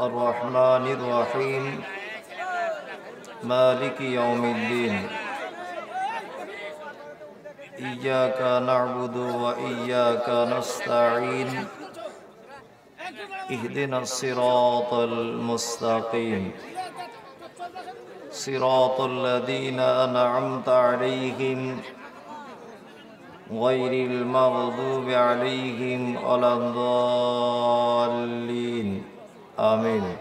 الرحمن الرحيم مالك يوم الدين إياك نعبد وإياك نستعين اهدنا الصراط المستقيم صراط الذين أنعمت عليهم غير المغضوب عليهم ولا الضالين آمين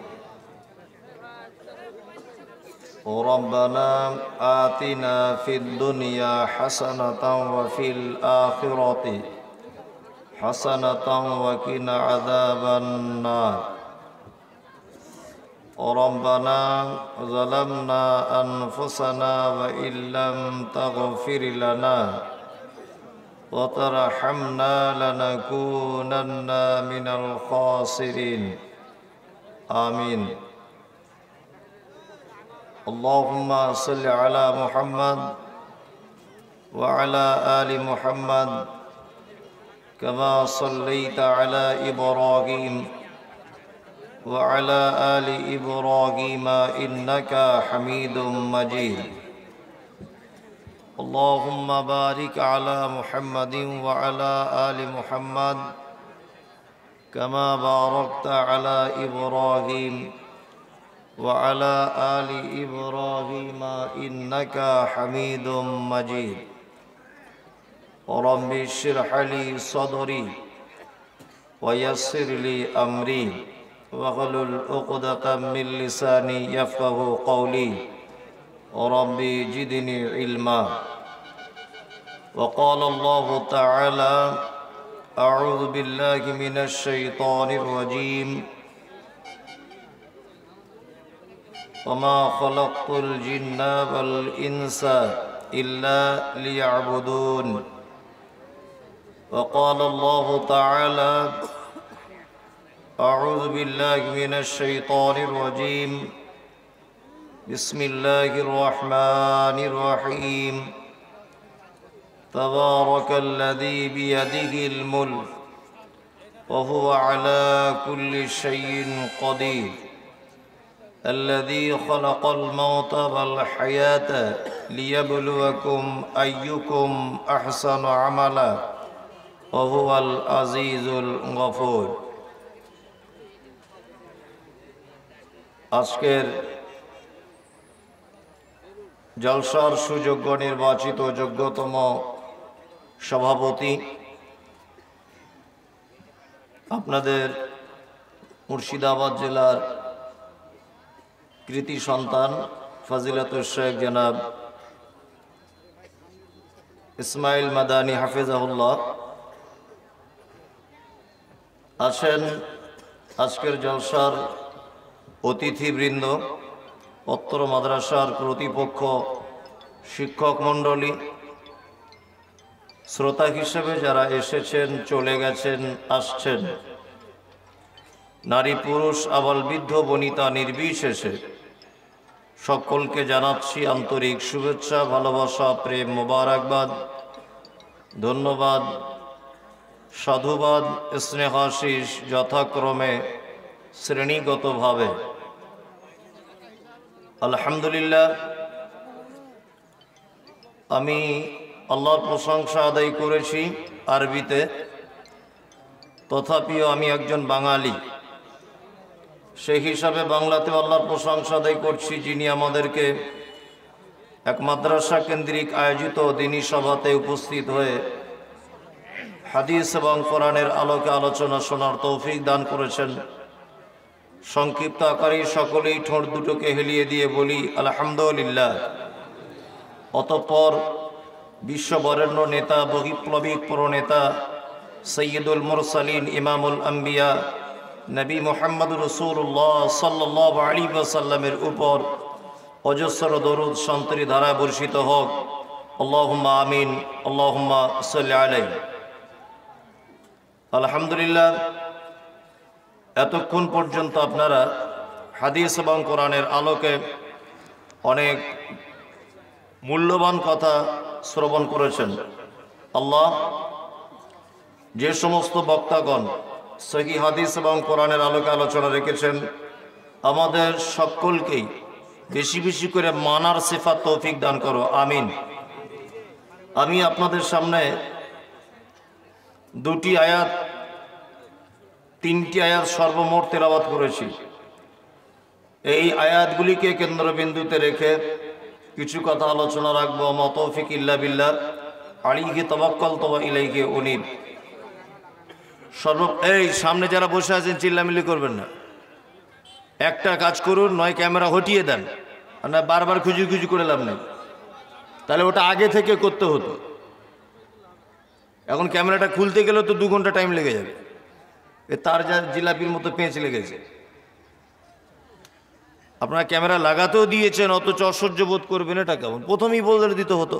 ربنا آتنا في الدنيا حسنة وفي الآخرة حسنة وقنا عذاب النار ربنا ظلمنا أنفسنا وإن لم تغفر لنا وترحمنا لنكونن من الخاسرين آمين اللهم صل على محمد وعلى آل محمد كما صليت على إبراهيم وعلى آل إبراهيم إنك حميد مجيد اللهم بارك على محمد وعلى آل محمد كما باركت على إبراهيم وعلى آل إبراهيم إنك حميد مجيد رب اشرح لي صدري ويسر لي أمري واحلل عقدة من لساني يفقه قولي ربي زدني علما وقال الله تعالى أعوذ بالله من الشيطان الرجيم وما خلقت الجن والإنس إلا ليعبدون وقال الله تعالى أعوذ بالله من الشيطان الرجيم بسم الله الرحمن الرحيم تبارك الذي بيده الملك وهو على كل شيء قدير الذي خلق الموت والحياة ليبلوكم أيكم أحسن عملا وهو العزيز الغفور আজকের জলসার সুযোগ্য নির্বাচিত যোগ্যতম সভাপতি আপনাদের মুর্শিদাবাদ জেলার কৃতি সন্তান ফজিলাতুল শেখ জনাব ইসমাইল মাদানী হাফিজাহুল্লাহ আছেন আজকের জলসার অতিথিবৃন্দ, অত্র মাদ্রাসার কর্তৃপক্ষ, শিক্ষক মণ্ডলী, শ্রোতা হিসেবে যারা এসেছেন, চলে গেছেন, আসছেন, নারী পুরুষ আবাল বৃদ্ধ বনিতা নির্বিশেষে সকলকে জানাচ্ছি আন্তরিক শুভেচ্ছা, ভালোবাসা, প্রেম, মোবারকবাদ, ধন্যবাদ, সাধুবাদ, স্নেহাশিস যথাক্রমে শ্রেণীগতভাবে। আলহামদুলিল্লাহ, আমি আল্লাহর প্রশংসা আদায় করেছি আরবিতে, তথাপিও আমি একজন বাঙালি, সেই হিসাবে বাংলাতে আল্লাহর প্রশংসা আদায় করছি যিনি আমাদেরকে এক মাদ্রাসা কেন্দ্রিক আয়োজিত দিনী সভাতে উপস্থিত হয়ে হাদিস এবং কোরআনের আলোকে আলোচনা শোনার তৌফিক দান করেছেন। সংক্ষিপ্ত আকারে সকলেই ঠোঁট দুটোকে হেলিয়ে দিয়ে বলি আলহামদুলিল্লাহ। অতঃপর বিশ্ববরেণ্য নেতা, বহিপ্লবিক প্রণেতা, সৈয়দুল মুরসালিন, ইমামুল আম্বিয়া, নবী মুহাম্মদ রাসূলুল্লাহ সাল্লাল্লাহু আলাইহি ওয়াসাল্লামের উপর অজস্র দরুদ শান্তির ধারা বর্ষিত হোক। আল্লাহুম্মা আমিন, আল্লাহুম্মা সাল্লি আলাইহি। আলহামদুলিল্লাহ, এতক্ষণ পর্যন্ত আপনারা হাদিস এবং কোরআনের আলোকে অনেক মূল্যবান কথা শ্রবণ করেছেন। আল্লাহ যে সমস্ত বক্তাগণ সহিহ হাদিস এবং কোরআনের আলোকে আলোচনা রেখেছেন, আমাদের সকলকেই বেশি বেশি করে মানার সিফাত তৌফিক দান করো, আমিন। আমি আপনাদের সামনে দুটি আয়াত, তিনটি আয়াত সর্বমোট তেলাওয়াত করেছি। এই আয়াতগুলিকে কেন্দ্রবিন্দুতে রেখে কিছু কথা আলোচনা রাখবো। মা তৌফিক ইল্লা বিল্লাহ, আলাইহি তাওয়াক্কালতু ওয়া ইলাইহি উনীব। এই সামনে যারা বসে আছেন চিল্লামিল্লি করবেন না। একটা কাজ করুন, নয় ক্যামেরা হটিয়ে দেন, আর না বারবার খুঁজি খুঁজি করে লাভ নেই। তাহলে ওটা আগে থেকে করতে হতো। এখন ক্যামেরাটা খুলতে গেলেও তো 2 ঘন্টা টাইম লেগে যাবে। তার যা জিলাপির মতো পেঁচ লেগেছে। আপনারা ক্যামেরা লাগাতেও দিয়েছেন, অথচ অসহ্য বোধ করবেন, এটা কেমন? প্রথমেই বলে দিতে হতো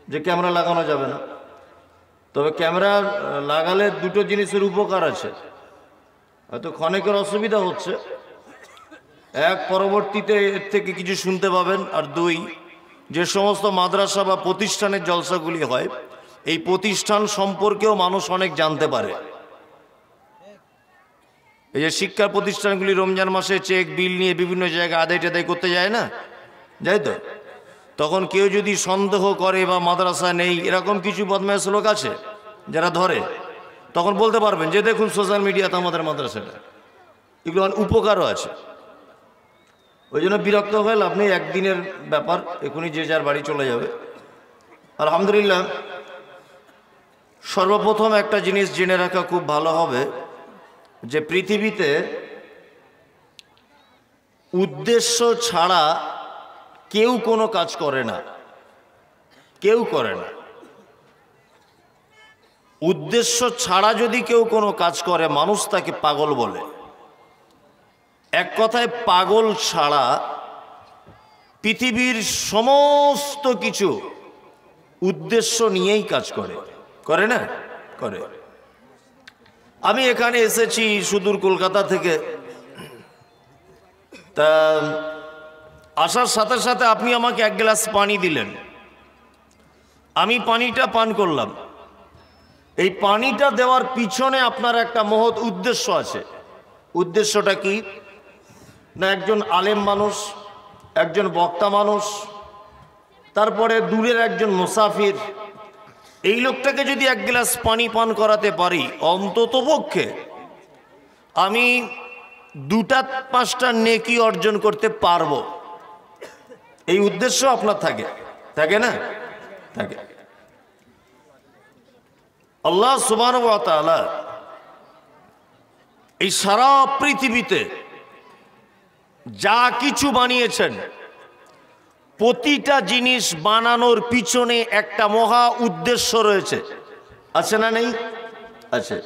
যে ক্যামেরা লাগানো যাবে না। তবে ক্যামেরা লাগালে দুটো জিনিসের উপকার আছে। হয়তো ক্ষণিকের অসুবিধা হচ্ছে, এক, পরবর্তীতে এর থেকে কিছু শুনতে পাবেন, আর দুই, যে সমস্ত মাদ্রাসা বা প্রতিষ্ঠানের জলসাগুলি হয়, এই প্রতিষ্ঠান সম্পর্কেও মানুষ অনেক জানতে পারে। এই যে শিক্ষা প্রতিষ্ঠানগুলি রমজান মাসে চেক বিল নিয়ে বিভিন্ন জায়গায় আদায় টাদায় করতে যায় না, যাই তো, তখন কেউ যদি সন্দেহ করে বা মাদ্রাসা নেই, এরকম কিছু বদমাশ লোক আছে যারা ধরে, তখন বলতে পারবেন যে দেখুন সোশ্যাল মিডিয়াতে আমাদের মাদ্রাসাটা, এগুলো অনেক উপকারও আছে। ওই জন্য বিরক্ত হয়ে লাভ নেই, একদিনের ব্যাপার, এখনই যে যার বাড়ি চলে যাবে। আলহামদুলিল্লাহ, সর্বপ্রথম একটা জিনিস জেনে রাখা খুব ভালো হবে যে পৃথিবীতে উদ্দেশ্য ছাড়া কেউ কোনো কাজ করে না, কেউ করে না। উদ্দেশ্য ছাড়া যদি কেউ কোনো কাজ করে, মানুষ তাকে পাগল বলে। এক কথায় পাগল ছাড়া পৃথিবীর সমস্ত কিছু উদ্দেশ্য নিয়েই কাজ করে, করে না? করে। আমি এখানে এসেছি সুদূর কলকাতা থেকে, তা আসার সাথে সাথে আপনি আমাকে 1 গ্লাস পানি দিলেন, আমি পানিটা পান করলাম। এই পানিটা দেওয়ার পিছনে আপনার একটা মহৎ উদ্দেশ্য আছে। উদ্দেশ্যটা কি? না, একজন আলেম মানুষ, একজন বক্তা মানুষ, তারপরে দূরের একজন মুসাফির, এই লোকটাকে যদি 1 গ্লাস পানি পান করাতে পারি, অন্ততপক্ষে আমি 2-5টা নেকি অর্জন করতে পারবো। এই উদ্দেশ্য আপনার থাকে, থাকে না? থাকে। আল্লাহ সুবহানাহু ওয়া তাআলা এই সারা পৃথিবীতে যা কিছু বানিয়েছেন, প্রতিটা জিনিস বানানোর পিছনে একটা মহা উদ্দেশ্য রয়েছে, আছে না নেই? আছে।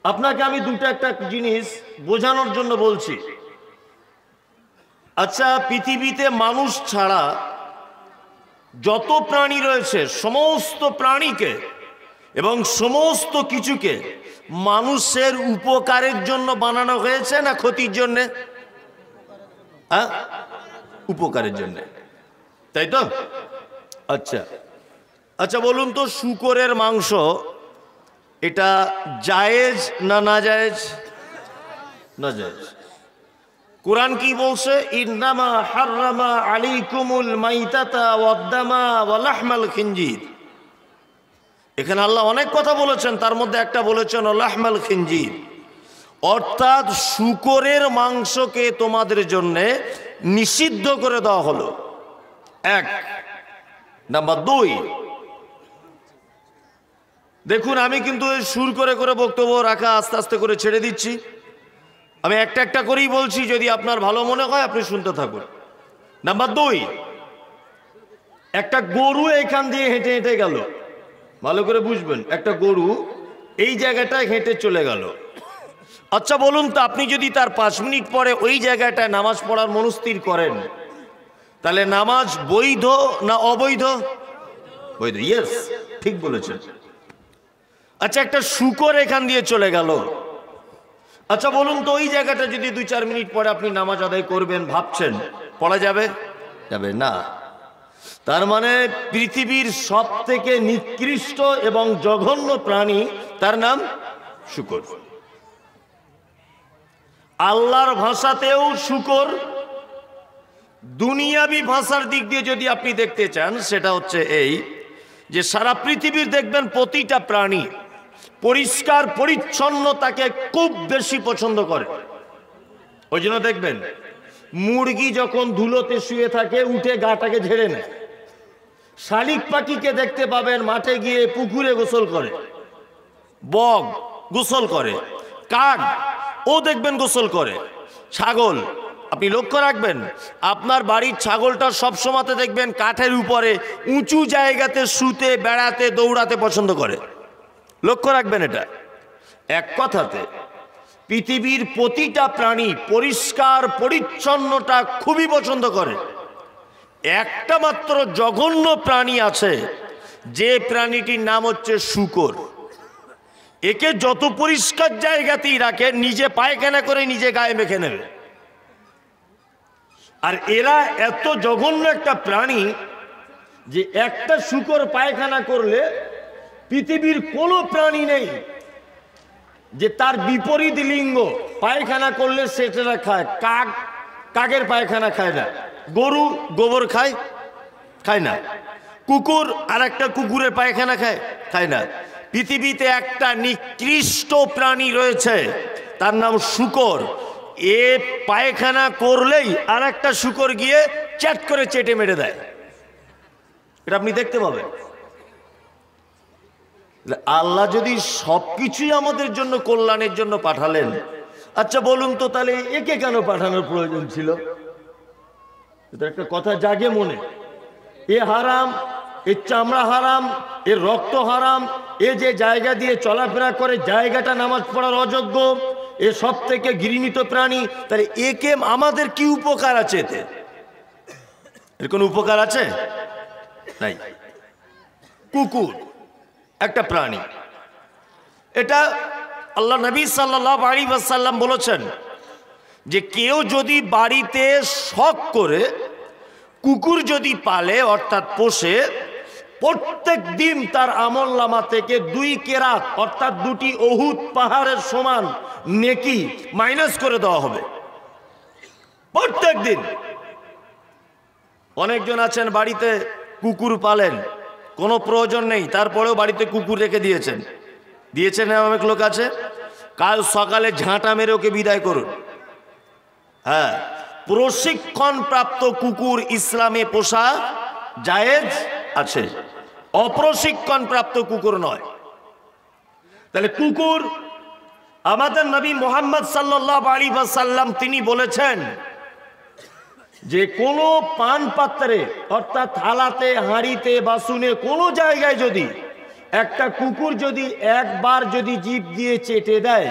আপনাকে আমি একটা জিনিস বোঝানোর জন্য বলছি। আচ্ছা, পৃথিবীতে মানুষ ছাড়া যত প্রাণী রয়েছে, সমস্ত প্রাণীকে এবং সমস্ত কিছুকে মানুষের উপকারের জন্য বানানো হয়েছে না ক্ষতির জন্য? হ্যাঁ, উপকারের জন্য, তাই তো? আচ্ছা আচ্ছা, বলুন তো, শূকরের মাংস এটা জায়েজ না না জায়েজ? না জায়েজ। কুরআন কি বলছে? ইন্নামা হাররামা আলাইকুমুল মাইতাতা ওয়াদ-দামা ওয়া লাহমাল খিনজির। এখানে আল্লাহ অনেক কথা বলেছেন, তার মধ্যে একটা বলেছেন লাহমাল খিনজির, অর্থাৎ শূকরের মাংসকে তোমাদের জন্য নিষিদ্ধ করে দেওয়া হলো। 1 নাম্বার 2, দেখুন আমি কিন্তু সুর করে করে বক্তব্য রাখা আস্তে আস্তে করে ছেড়ে দিচ্ছি। আমি একটা একটা করেই বলছি, যদি আপনার ভালো মনে হয় আপনি শুনতে থাকুন। নাম্বার 2, একটা গরু এখান দিয়ে হেঁটে হেঁটে গেল, ভালো করে বুঝবেন, একটা গরু এই জায়গাটায় হেঁটে চলে গেল। আচ্ছা বলুন তো, আপনি যদি তার 5 মিনিট পরে ওই জায়গাটায় নামাজ পড়ার মনস্থির করেন, তাহলে নামাজ বৈধ না অবৈধ? বৈধ। ইয়েস, ঠিক বলেছেন। আচ্ছা, একটা শূকর এখান দিয়ে চলে গেল, আচ্ছা বলুন তো, ওই জায়গাটা যদি 2-4 মিনিট পরে আপনি নামাজ আদায় করবেন ভাবছেন, পড়া যাবে? যাবে না। তার মানে পৃথিবীর সব থেকে নিকৃষ্ট এবং জঘন্য প্রাণী, তার নাম শূকর। আল্লাহর ভাষাতেও শুকর, দুনিয়াবি ভাষার দিক দিয়ে যদি আপনি দেখতে চান সেটা হচ্ছে এই যে সারা পৃথিবীর দেখবেন প্রতিটা প্রাণী পরিষ্কার পরিচ্ছন্নতাকে খুব বেশি পছন্দ করে। ওই জন্য দেখবেন মুরগি যখন ধুলোতে শুয়ে থাকে উঠে গাটাকে ঝেড়ে নেয়। শালিক পাখিকে দেখতে পাবেন মাঠে গিয়ে পুকুরে গোসল করে, বক গোসল করে, কাক ও দেখবেন গোসল করে, ছাগল আপনি লক্ষ্য রাখবেন আপনার বাড়ির ছাগলটা সবসময়তে দেখবেন কাঠের উপরে উঁচু জায়গাতে শুতে বেড়াতে দৌড়াতে পছন্দ করে। লক্ষ্য রাখবেন এটা। এক কথাতে পৃথিবীর প্রতিটা প্রাণী পরিষ্কার পরিচ্ছন্নতা খুবই পছন্দ করে। একটা মাত্র জঘন্য প্রাণী আছে, যে প্রাণীটির নাম হচ্ছে শূকর। একে যত পরিষ্কার জায়গাতেই রাখে নিজে পায়খানা করে নিজে গায়ে মেখে নেবে। আর এরা এত জঘন্য একটা প্রাণী যে একটা শূকর পায়খানা করলে পৃথিবীর কোনো প্রাণী নেই যে তার বিপরীত লিঙ্গ পায়খানা করলে সেটা খায়। কাক কাকের পায়খানা খায় না, গরু গোবর খায় খায় না, কুকুর আর একটা কুকুরের পায়খানা খায় খায় না। পৃথিবীতে একটা নিকৃষ্ট প্রাণী রয়েছে তার নাম শূকর। এ পায়খানা করলেই আর একটা শূকর গিয়ে চ্যাট করে চেটে মেরে দেয়। এটা আপনি দেখতে পাবেন। আল্লাহ যদি সবকিছুই আমাদের জন্য কল্যাণের জন্য পাঠালেন, আচ্ছা বলুন তো তাহলে একে কেন পাঠানোর প্রয়োজন ছিল? এটা একটা কথা জাগে মনে। এ হারাম, এর চামড়া হারাম, এর রক্ত হারাম, এ যে জায়গা দিয়ে চলাফেরা করে জায়গাটা নামাজ পড়ার অযোগ্য, এ সব থেকে ঘৃণিত প্রাণী। তাহলে একে আমাদের কি উপকার আছে? এতে এর কোন উপকার আছে? নাই। কুকুর একটা প্রাণী, এটা আল্লাহ নবী সাল্লাল্লাহু আলাইহি ওয়াসাল্লাম বলেছেন যে কেউ যদি বাড়িতে শখ করে কুকুর যদি পালে অর্থাৎ পোষে, প্রত্যেক দিন তার আমলনামা থেকে 2 কেরাত অর্থাৎ 2টি উহুদ পাহাড়ের সমান নেকি মাইনাস করে দেওয়া হবে প্রত্যেক দিন। অনেকজন আছেন বাড়িতে কুকুর পালেন, কোনো প্রয়োজন নেই, তারপরেও বাড়িতে কুকুর রেখে দিয়েছেন। অনেক লোক আছে, কাল সকালে ঝাঁটা মেরে ওকে বিদায় করুন। হ্যাঁ, প্রশিক্ষণ প্রাপ্ত কুকুর ইসলামে পোষা জায়েজ আছে, অপ্রশিক্ষণ প্রাপ্ত কুকুর নয়। তাহলে কুকুর, আমাদের নবী মুহাম্মদ সাল্লাল্লাহু আলাইহি ওয়াসাল্লাম তিনি বলেছেন যে কোনো পান পাত্রে অর্থাৎ থালাতে, হাঁড়িতে, বাসনে কোনো জায়গায় যদি একটা কুকুর যদি একবার যদি জিভ দিয়ে চেটে দেয়,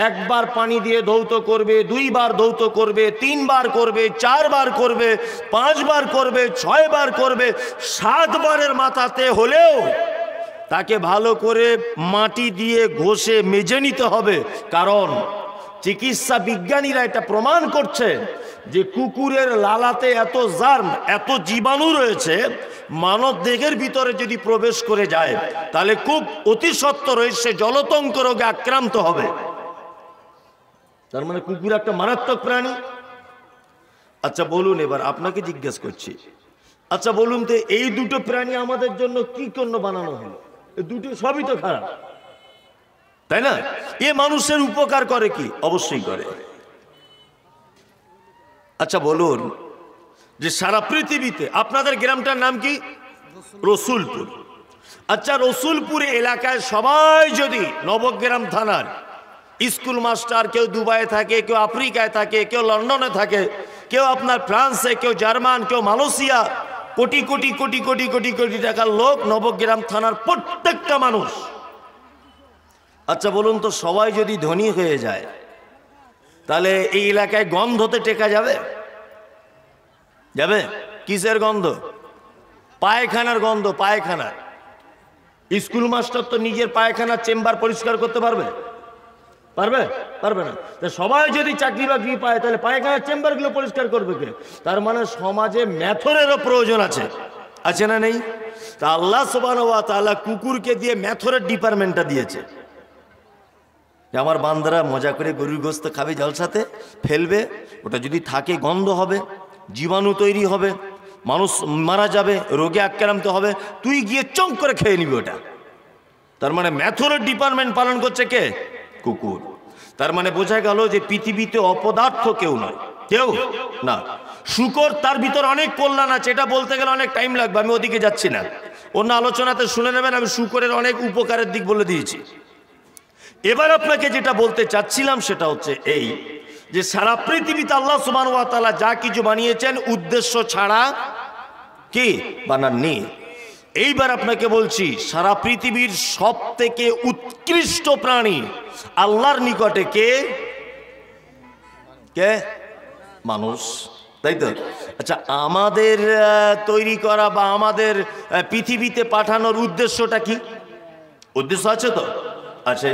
একবার পানি দিয়ে ধৌত করবে, 2 বার ধৌত করবে, 3 বার করবে, 4 বার করবে, 5 বার করবে, 6 বার করবে, 7 বারের মাথাতে হলেও তাকে ভালো করে মাটি দিয়ে ঘষে মেজে নিতে হবে। কারণ চিকিৎসা বিজ্ঞানীরা এটা প্রমাণ করছে যে কুকুরের লালাতে এত জার্ম, এত জীবাণু রয়েছে, মানব দেহের ভিতরে যদি প্রবেশ করে যায় তাহলে খুব অতি সত্বর সে জলতঙ্ক রোগে আক্রান্ত হবে। তার মানে কুকুর একটা মারাত্মক প্রাণী। আচ্ছা বলুন, এবার আপনাকে জিজ্ঞেস করছি, আচ্ছা বলুন তো এই দুটো প্রাণী আমাদের জন্য কি জন্য বানানো হলো? এই দুটো সবই তো খারাপ, তাই না? এ মানুষের উপকার করে কি? অবশ্যই করে। আচ্ছা বলুন যে সারা পৃথিবীতে আপনাদের গ্রামটার নাম কি? রসুলপুর। আচ্ছা রসুলপুর এলাকায় সবাই যদি নবগ্রাম থানার স্কুল মাস্টার, কেউ দুবাইয়ে থাকে, কেউ আফ্রিকায় থাকে, কেউ লন্ডনে থাকে, কেউ আপনার ফ্রান্সে, কেউ জার্মান, কেউ মালয়েশিয়া, কোটি কোটি কোটি কোটি কোটি কোটি টাকার লোক নবগ্রাম থানার প্রত্যেকটা মানুষ। আচ্ছা বলুন তো সবাই যদি ধনী হয়ে যায় তাহলে এই এলাকায় গন্ধতে টেকা যাবে? যাবে? কিসের গন্ধ? পায়খানার গন্ধ। পায়খানার। স্কুল মাস্টার তো নিজের পায়খানার চেম্বার পরিষ্কার করতে পারবে? পারবে? পারবে না। সবাই যদি চাকরি বাকরি পায় তাহলে পায়খানার চেম্বারগুলো পরিষ্কার করবে কে? তার মানে সমাজে মেথরেরও প্রয়োজন আছে, আছে না নেই? তা আল্লাহ সুবহানাহু ওয়া তাআলা কুকুরকে দিয়ে মেথরের ডিপার্টমেন্টটা দিয়েছে। যে আমার বান্দারা মজা করে গরুর গোস্ত খাবে জলসাতে, ফেলবে, ওটা যদি থাকে গন্ধ হবে, জীবাণু তৈরি হবে, মানুষ মারা যাবে, রোগে আক্রান্ত হবে, তুই গিয়ে চং করে খেয়ে নিবি ওটা। তার মানে ম্যাথরের ডিপার্টমেন্ট পালন করছে কে? কুকুর। তার মানে বোঝা গেল যে পৃথিবীতে অপদার্থ কেউ নয়, কেউ না। শূকর, তার ভিতর অনেক কল্যাণ আছে, এটা বলতে গেলে অনেক টাইম লাগবে, আমি ওদিকে যাচ্ছি না, অন্য আলোচনাতে শুনে নেবেন। আমি শূকরের অনেক উপকারের দিক বলে দিয়েছি। এবার আপনাকে যেটা বলতে চাচ্ছিলাম সেটা হচ্ছে এই, যে সারা পৃথিবীতে আল্লাহ সুবহানাহু ওয়া তাআলা যা কিছু বানিয়েছেন উদ্দেশ্য ছাড়া কি বানাননি। এইবার আপনাকে বলছি, সারা পৃথিবীর সব থেকে উৎকৃষ্ট প্রাণী আল্লাহর নিকটে কে? কে? মানুষ, তাই তো? আচ্ছা, আমাদের তৈরি করা বা আমাদের পৃথিবীতে পাঠানোর উদ্দেশ্যটা কি? উদ্দেশ্য আছে তো? আছে।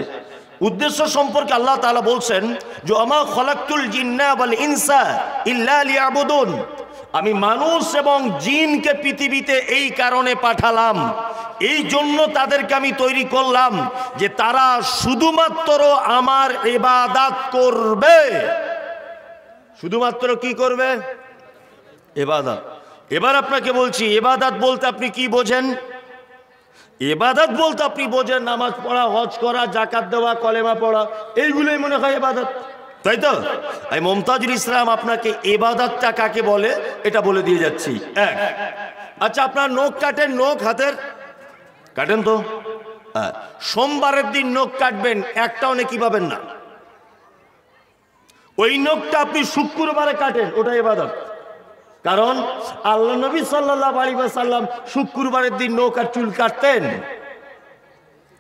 উদ্দেশ্য সম্পর্কে আল্লাহ তাআলা বলছেন যে আমা খলাকতুল জিন্না ওয়াল ইনসা ইল্লা লিয়াবুদুন, আমি মানুষ এবং জিনকে পৃথিবীতে এই কারণে পাঠালাম, এই জন্য তাদেরকে আমি তৈরি করলাম যে তারা শুধুমাত্র আমার ইবাদত করবে। শুধুমাত্র কি করবে? ইবাদত। এবার আপনাকে বলছি, ইবাদত বলতে আপনি কি বোঝেন? ইবাদত বলতে আপনি বোঝেন নামাজ পড়া, হজ করা, যাকাত দেওয়া, কলেমা পড়া, এইগুলোই মনে হয় ইবাদত, তাই তো? আমি মুমতাজুল ইসলাম আপনাকে ইবাদতটা কাকে বলে এটা বলে দিয়ে যাচ্ছি। এক, আচ্ছা আপনার নখ কাটেন, নখ হাতের কাটেন তো? হ্যাঁ, সোমবারের দিন নখ কাটবেন, একটাও নেকি পাবেন না। ওই নখটা আপনি শুক্রবারে কাটেন, ওটা ইবাদত। কারণ আল্লাহ নবী সাল্লাল্লাহু আলাইহি ওয়াসাল্লাম শুক্রবারের দিন নখ আর চুল কাটতেন।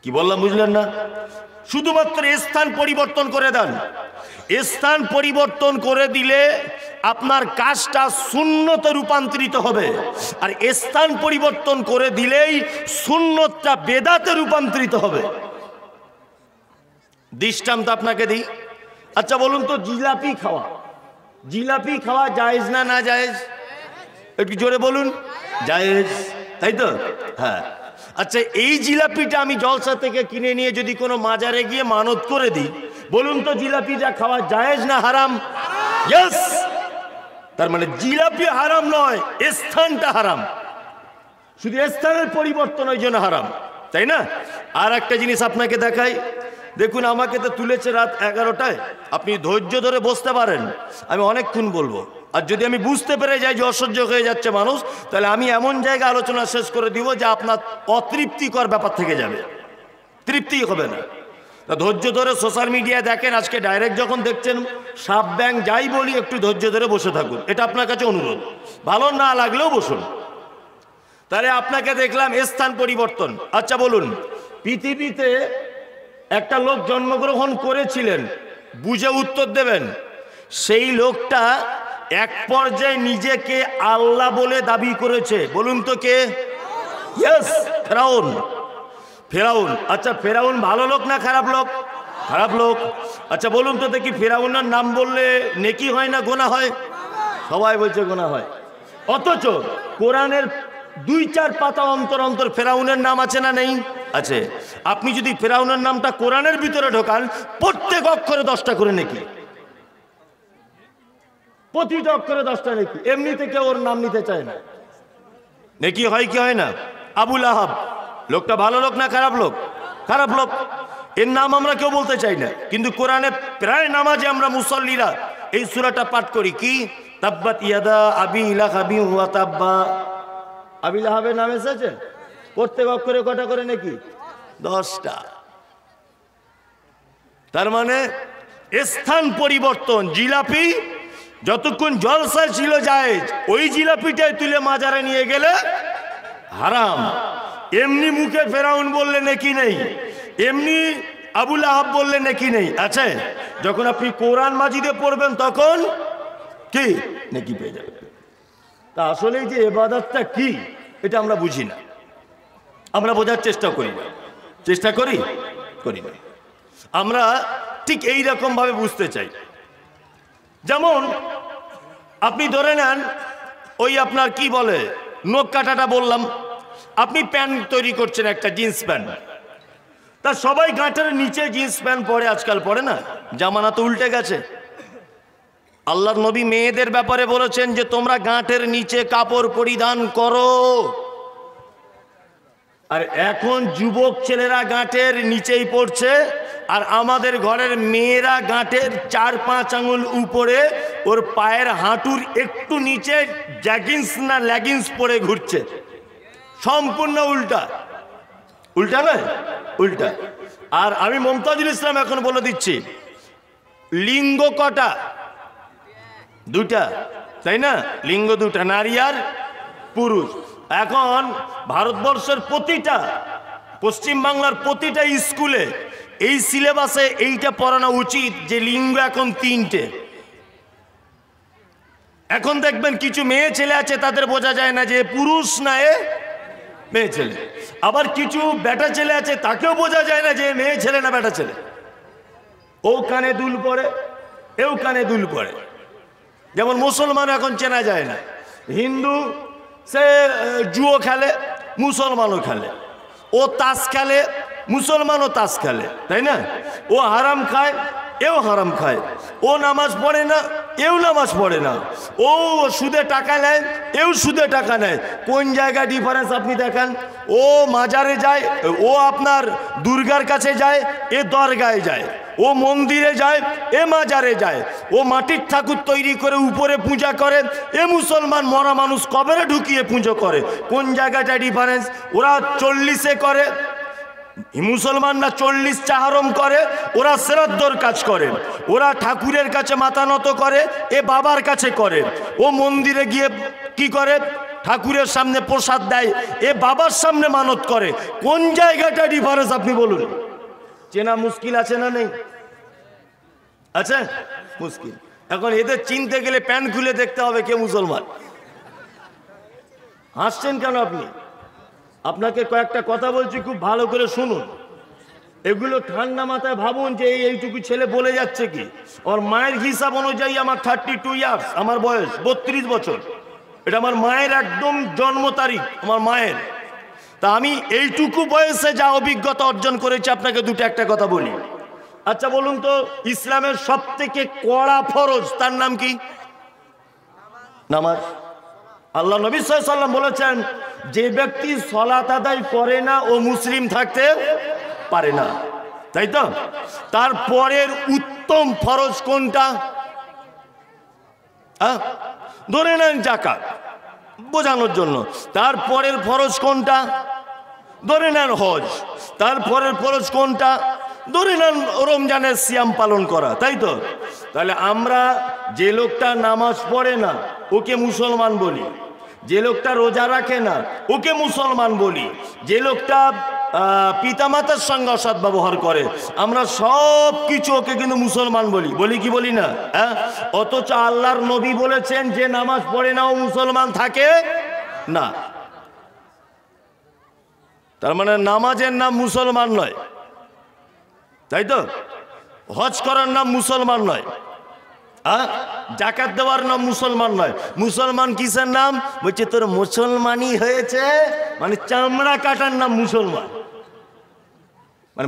কি বললাম বুঝলেন না? শুধুমাত্র স্থান পরিবর্তন করে দেন। স্থান পরিবর্তন করে দিলে আপনার কাজটা সুন্নতে রূপান্তরিত হবে, আর স্থান পরিবর্তন করে দিলেই সুন্নতটা বেদাতে রূপান্তরিত হবে। দৃষ্টান্ত আপনাকে দিই। আচ্ছা বলুন তো, জিলাপি খাওয়া, জিলাপি খাওয়া জায়েজ না না জায়েজ? একটু জোরে বলুন। জায়েজ, তাই তো? হ্যাঁ। আচ্ছা, এই জিলাপিটা আমি জলসা থেকে কিনে নিয়ে যদি কোনো মাজারে গিয়ে মানত করে দিই, বলুন তো জিলাপিটা খাওয়া জায়েজ না হারাম? ইয়েস। তার মানে জিলাপি হারাম নয়, স্থানটা হারাম, শুধু স্থানের পরিবর্তন ওই জন্য হারাম, তাই না? আর একটা জিনিস আপনাকে দেখাই, দেখুন আমাকে তো তুলেছে রাত 11টায়, আপনি ধৈর্য ধরে বসতে পারেন, আমি অনেকক্ষণ বলবো। আর যদি আমি বুঝতে পেরে যাই যে অসহ্য হয়ে যাচ্ছে মানুষ, তাহলে আমি এমন জায়গায় আলোচনা শেষ করে দিব যে আপনার অতৃপ্তিকর ব্যাপার থেকে যাবে, তৃপ্তি হবে না। তা ধৈর্য ধরে সোশ্যাল মিডিয়ায় দেখেন, আজকে ডাইরেক্ট যখন দেখছেন সাপ ব্যাং যাই বলি, একটু ধৈর্য ধরে বসে থাকুন, এটা আপনার কাছে অনুরোধ। ভালো না লাগলেও বসুন। তাহলে আপনাকে দেখলাম স্থান পরিবর্তন। আচ্ছা বলুন, পৃথিবীতে একটা লোক জন্মগ্রহণ করেছিলেন, বুঝে উত্তর দেবেন। সেই লোকটা এক পর্যায়ে নিজেকে আল্লাহ বলে দাবি করেছে, বলুন তো কে? ইয়েস, ফেরাউন। ফেরাউন। আচ্ছা, ফেরাউন ভালো লোক না খারাপ লোক? খারাপ লোক। আচ্ছা বলুন তো দেখি, ফেরাউনের নাম বললে নেকি হয় না গোনা হয়? সবাই বলছে গোনা হয়। অথচ কোরআনের 2-4 পাতা অন্তর অন্তর ফেরাউনের নাম আছে না নেই? আছে। আপনি যদি ফেরাউনের নামটা কোরআনের ভিতরে ঢোকান, প্রত্যেক অক্ষরে 10টা করে নেকি, প্রতিটা অক্ষরে 10টা নেকি। এমনিতে কেউ ওর নাম নিতে চায় না, নেকি হয় কি হয় না? আবুল আহাব লোকটা ভালো লোক না খারাপ লোক? খারাপ লোক। এর নাম আমরা কেউ বলতে চাই না, কিন্তু কোরআনে প্রায় নামাজে আমরা মুসল্লিরা এই সূরাটা পাঠ করি। কি? তাব্বাত ইয়াদা আবি লাহাবি ওয়া তাব্বা। আবি লাহাবের নাম এসেছে, প্রত্যেক অক্ষরে কটা করে নাকি? 10টা। তার মানে স্থান পরিবর্তন। জিলাপি যতক্ষণ জলসায় ছিল জায়েজ, ওই জিলাপিটাই তুলে মাজারে নিয়ে গেলে হারাম। এমনি মুখে ফেরাউন বললে নেকি নেই, এমনি আবুল আহাব বললে নেকি নেই, আছে। যখন আপনি কোরআন মাজিদে পড়বেন তখন কি নেকি পেয়ে যাবেন। তা আসলে যে ইবাদতটা কি, এটা আমরা বুঝি না, আমরা বোঝার চেষ্টা করি না। চেষ্টা করি না। আমরা ঠিক এই রকম ভাবে বুঝতে চাই। যেমন আপনি ধরে নেন, ওই আপনার কি বলে নখ কাটাটা বললাম, আপনি প্যান্ট তৈরি করছেন, একটা জিন্স প্যান্ট। তা সবাই গাঁটের নিচে জিন্স প্যান্ট পরে, আজকাল পরে না, জামানা তো উল্টে গেছে। আল্লাহর নবী মেয়েদের ব্যাপারে বলেছেন যে তোমরা গাঁটের নিচে কাপড় পরিধান করো। আর এখন যুবক ছেলেরা গাঁটের নিচেই পড়ছে, আর আমাদের ঘরের মেয়েরা গাঁটের 4-5 আঙুল উপরে ওর পায়ের হাঁটুর একটু নিচে জ্যাগিন্স না লেগিংস পরে ঘুরছে। সম্পূর্ণ উল্টা, উল্টা নয়, উল্টা। আর আমি মমতাজুল ইসলাম এখন বলে দিচ্ছি, লিঙ্গ কটা? দুটা, তাই না? লিঙ্গ দুটা, নারী আর পুরুষ। এখন ভারতবর্ষের প্রতিটা, পশ্চিমবাংলার প্রতিটা স্কুলে এই সিলেবাসে এইটা পড়ানো উচিত যে লিঙ্গ এখন 3টে। এখন দেখবেন কিছু মেয়ে ছেলে আছে, তাদের বোঝা যায় না যে পুরুষ না এ মেয়ে ছেলে। আবার কিছু বেটা ছেলে আছে, তাকেও বোঝা যায় না যে মেয়ে ছেলে না বেটা ছেলে। ও কানে দুল পড়ে, এও কানে দুল পড়ে। যেমন মুসলমান এখন চেনা যায় না, হিন্দু সে জুয়ো খেলে, মুসলমানও খেলে। ও তাস খেলে, মুসলমানও তাস খেলে, তাই না? ও হারাম খায়, এও হারাম খায়। ও নামাজ পড়ে না, এও নামাজ পড়ে না। ও সুদে টাকা নেয়, এও সুদে টাকা নেয়। কোন জায়গায় ডিফারেন্স আপনি দেখান? ও মাজারে যায়, ও আপনার দুর্গার কাছে যায়, এ দরগায় যায়। ও মন্দিরে যায়, এ মাজারে যায়। ও মাটির ঠাকুর তৈরি করে উপরে পূজা করে, এ মুসলমান মরা মানুষ কবরে ঢুকিয়ে পুজো করে। কোন জায়গাটা ডিফারেন্স? ওরা 40-এ করে, মুসলমানরা 40 চাহারম করে, ওরা শ্রাদ্ধর কাজ করে। ওরা ঠাকুরের কাছে মাথা নত করে, এ বাবার কাছে করে। ও মন্দিরে গিয়ে কি করে? ঠাকুরের সামনে প্রসাদ দেয়, এ বাবার সামনে মানত করে। কোন জায়গাটা ডিফারেন্স আপনি বলুন? চেনা মুশকিল আছে না নেই? আচ্ছা, মুশকিল। এখন এদের চিনতে গেলে প্যান্ট খুলে দেখতে হবে কে মুসলমান। হাসছেন কেন আপনি? আপনাকে কয়েকটা কথা বলছি, খুব ভালো করে শুনুন। এগুলো ঠান্ডা মাথায় ভাবুন যে এইটুকু ছেলে বলে যাচ্ছে কি। আমার মায়ের হিসাব অনুযায়ী আমার 32 ইয়ার্স, আমার বয়স 32 বছর। এটা আমার মায়ের একদম জন্ম তারিখ, আমার মায়ের। তা আমি এইটুকু বয়সে যা অভিজ্ঞতা অর্জন করেছি, আপনাকে একটা কথা বলি। আচ্ছা বলুন তো, ইসলামের সব থেকে কড়া ফরজ তার নাম কি? নামাজ। আল্লাহ নবী সাল্লাল্লাহু আলাইহি ওয়াসাল্লাম বলেছেন, যে ব্যক্তি সালাত আদায় করে না ও মুসলিম থাকতে পারে না, তাই তো? তারপরের উত্তম ফরজ কোনটা? ধরে নেন যাকাত, বোঝানোর জন্য। তারপরের ফরজ কোনটা? ধরে নেন হজ। তারপরের ফরজ কোনটা? ধরে নেন রমজানের সিয়াম পালন করা, তাই তো? তাহলে আমরা যে লোকটা নামাজ পড়ে না ওকে মুসলমান বলি, যে লোকটা রোজা রাখে না ওকে মুসলমান বলি, যে লোকটা পিতামাতার সঙ্গে অসৎ ব্যবহার করে, আমরা সব কিছু ওকে কিন্তু মুসলমান বলি। বলি কি বলি না? অথচ আল্লাহর নবী বলেছেন যে নামাজ পড়ে না ও মুসলমান থাকে না। তার মানে নামাজের নাম মুসলমান নয়, তাই তো? হজ করার নাম মুসলমান নয়, জাকাত দেওয়ার নাম মুসলমান নয়। মুসলমান কিসের নাম? বলছে তোর মুসলমানই হয়েছে, মানে চামড়া কাটার নাম মুসলমান। মানে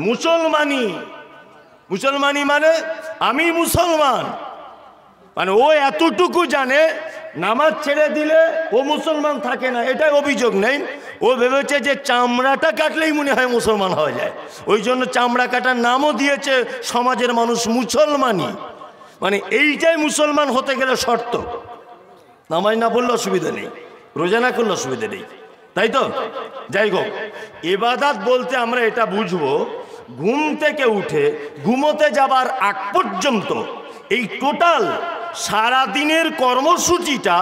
মুসলমানি মানে আমি মুসলমান। মানে ও এতটুকু জানে নামাজ ছেড়ে দিলে ও মুসলমান থাকে না, এটাই অভিযোগ নেই। ও ভেবেছে যে চামড়াটা কাটলেই মনে হয় মুসলমান হয়ে যায়, ওই জন্য চামড়া কাটার নামও দিয়েছে সমাজের মানুষ মুসলমানি। মানে এইটাই মুসলমান হতে গেলে শর্ত। নামাজ না পড়লে অসুবিধা নেই, রোজা না করলে অসুবিধা নেই, তাই তো? যাই হোক, ইবাদত বলতে আমরা এটা বুঝবো, ঘুম থেকে উঠে ঘুমোতে যাবার আগ পর্যন্ত এই টোটাল সারাদিনের কর্মসূচিটা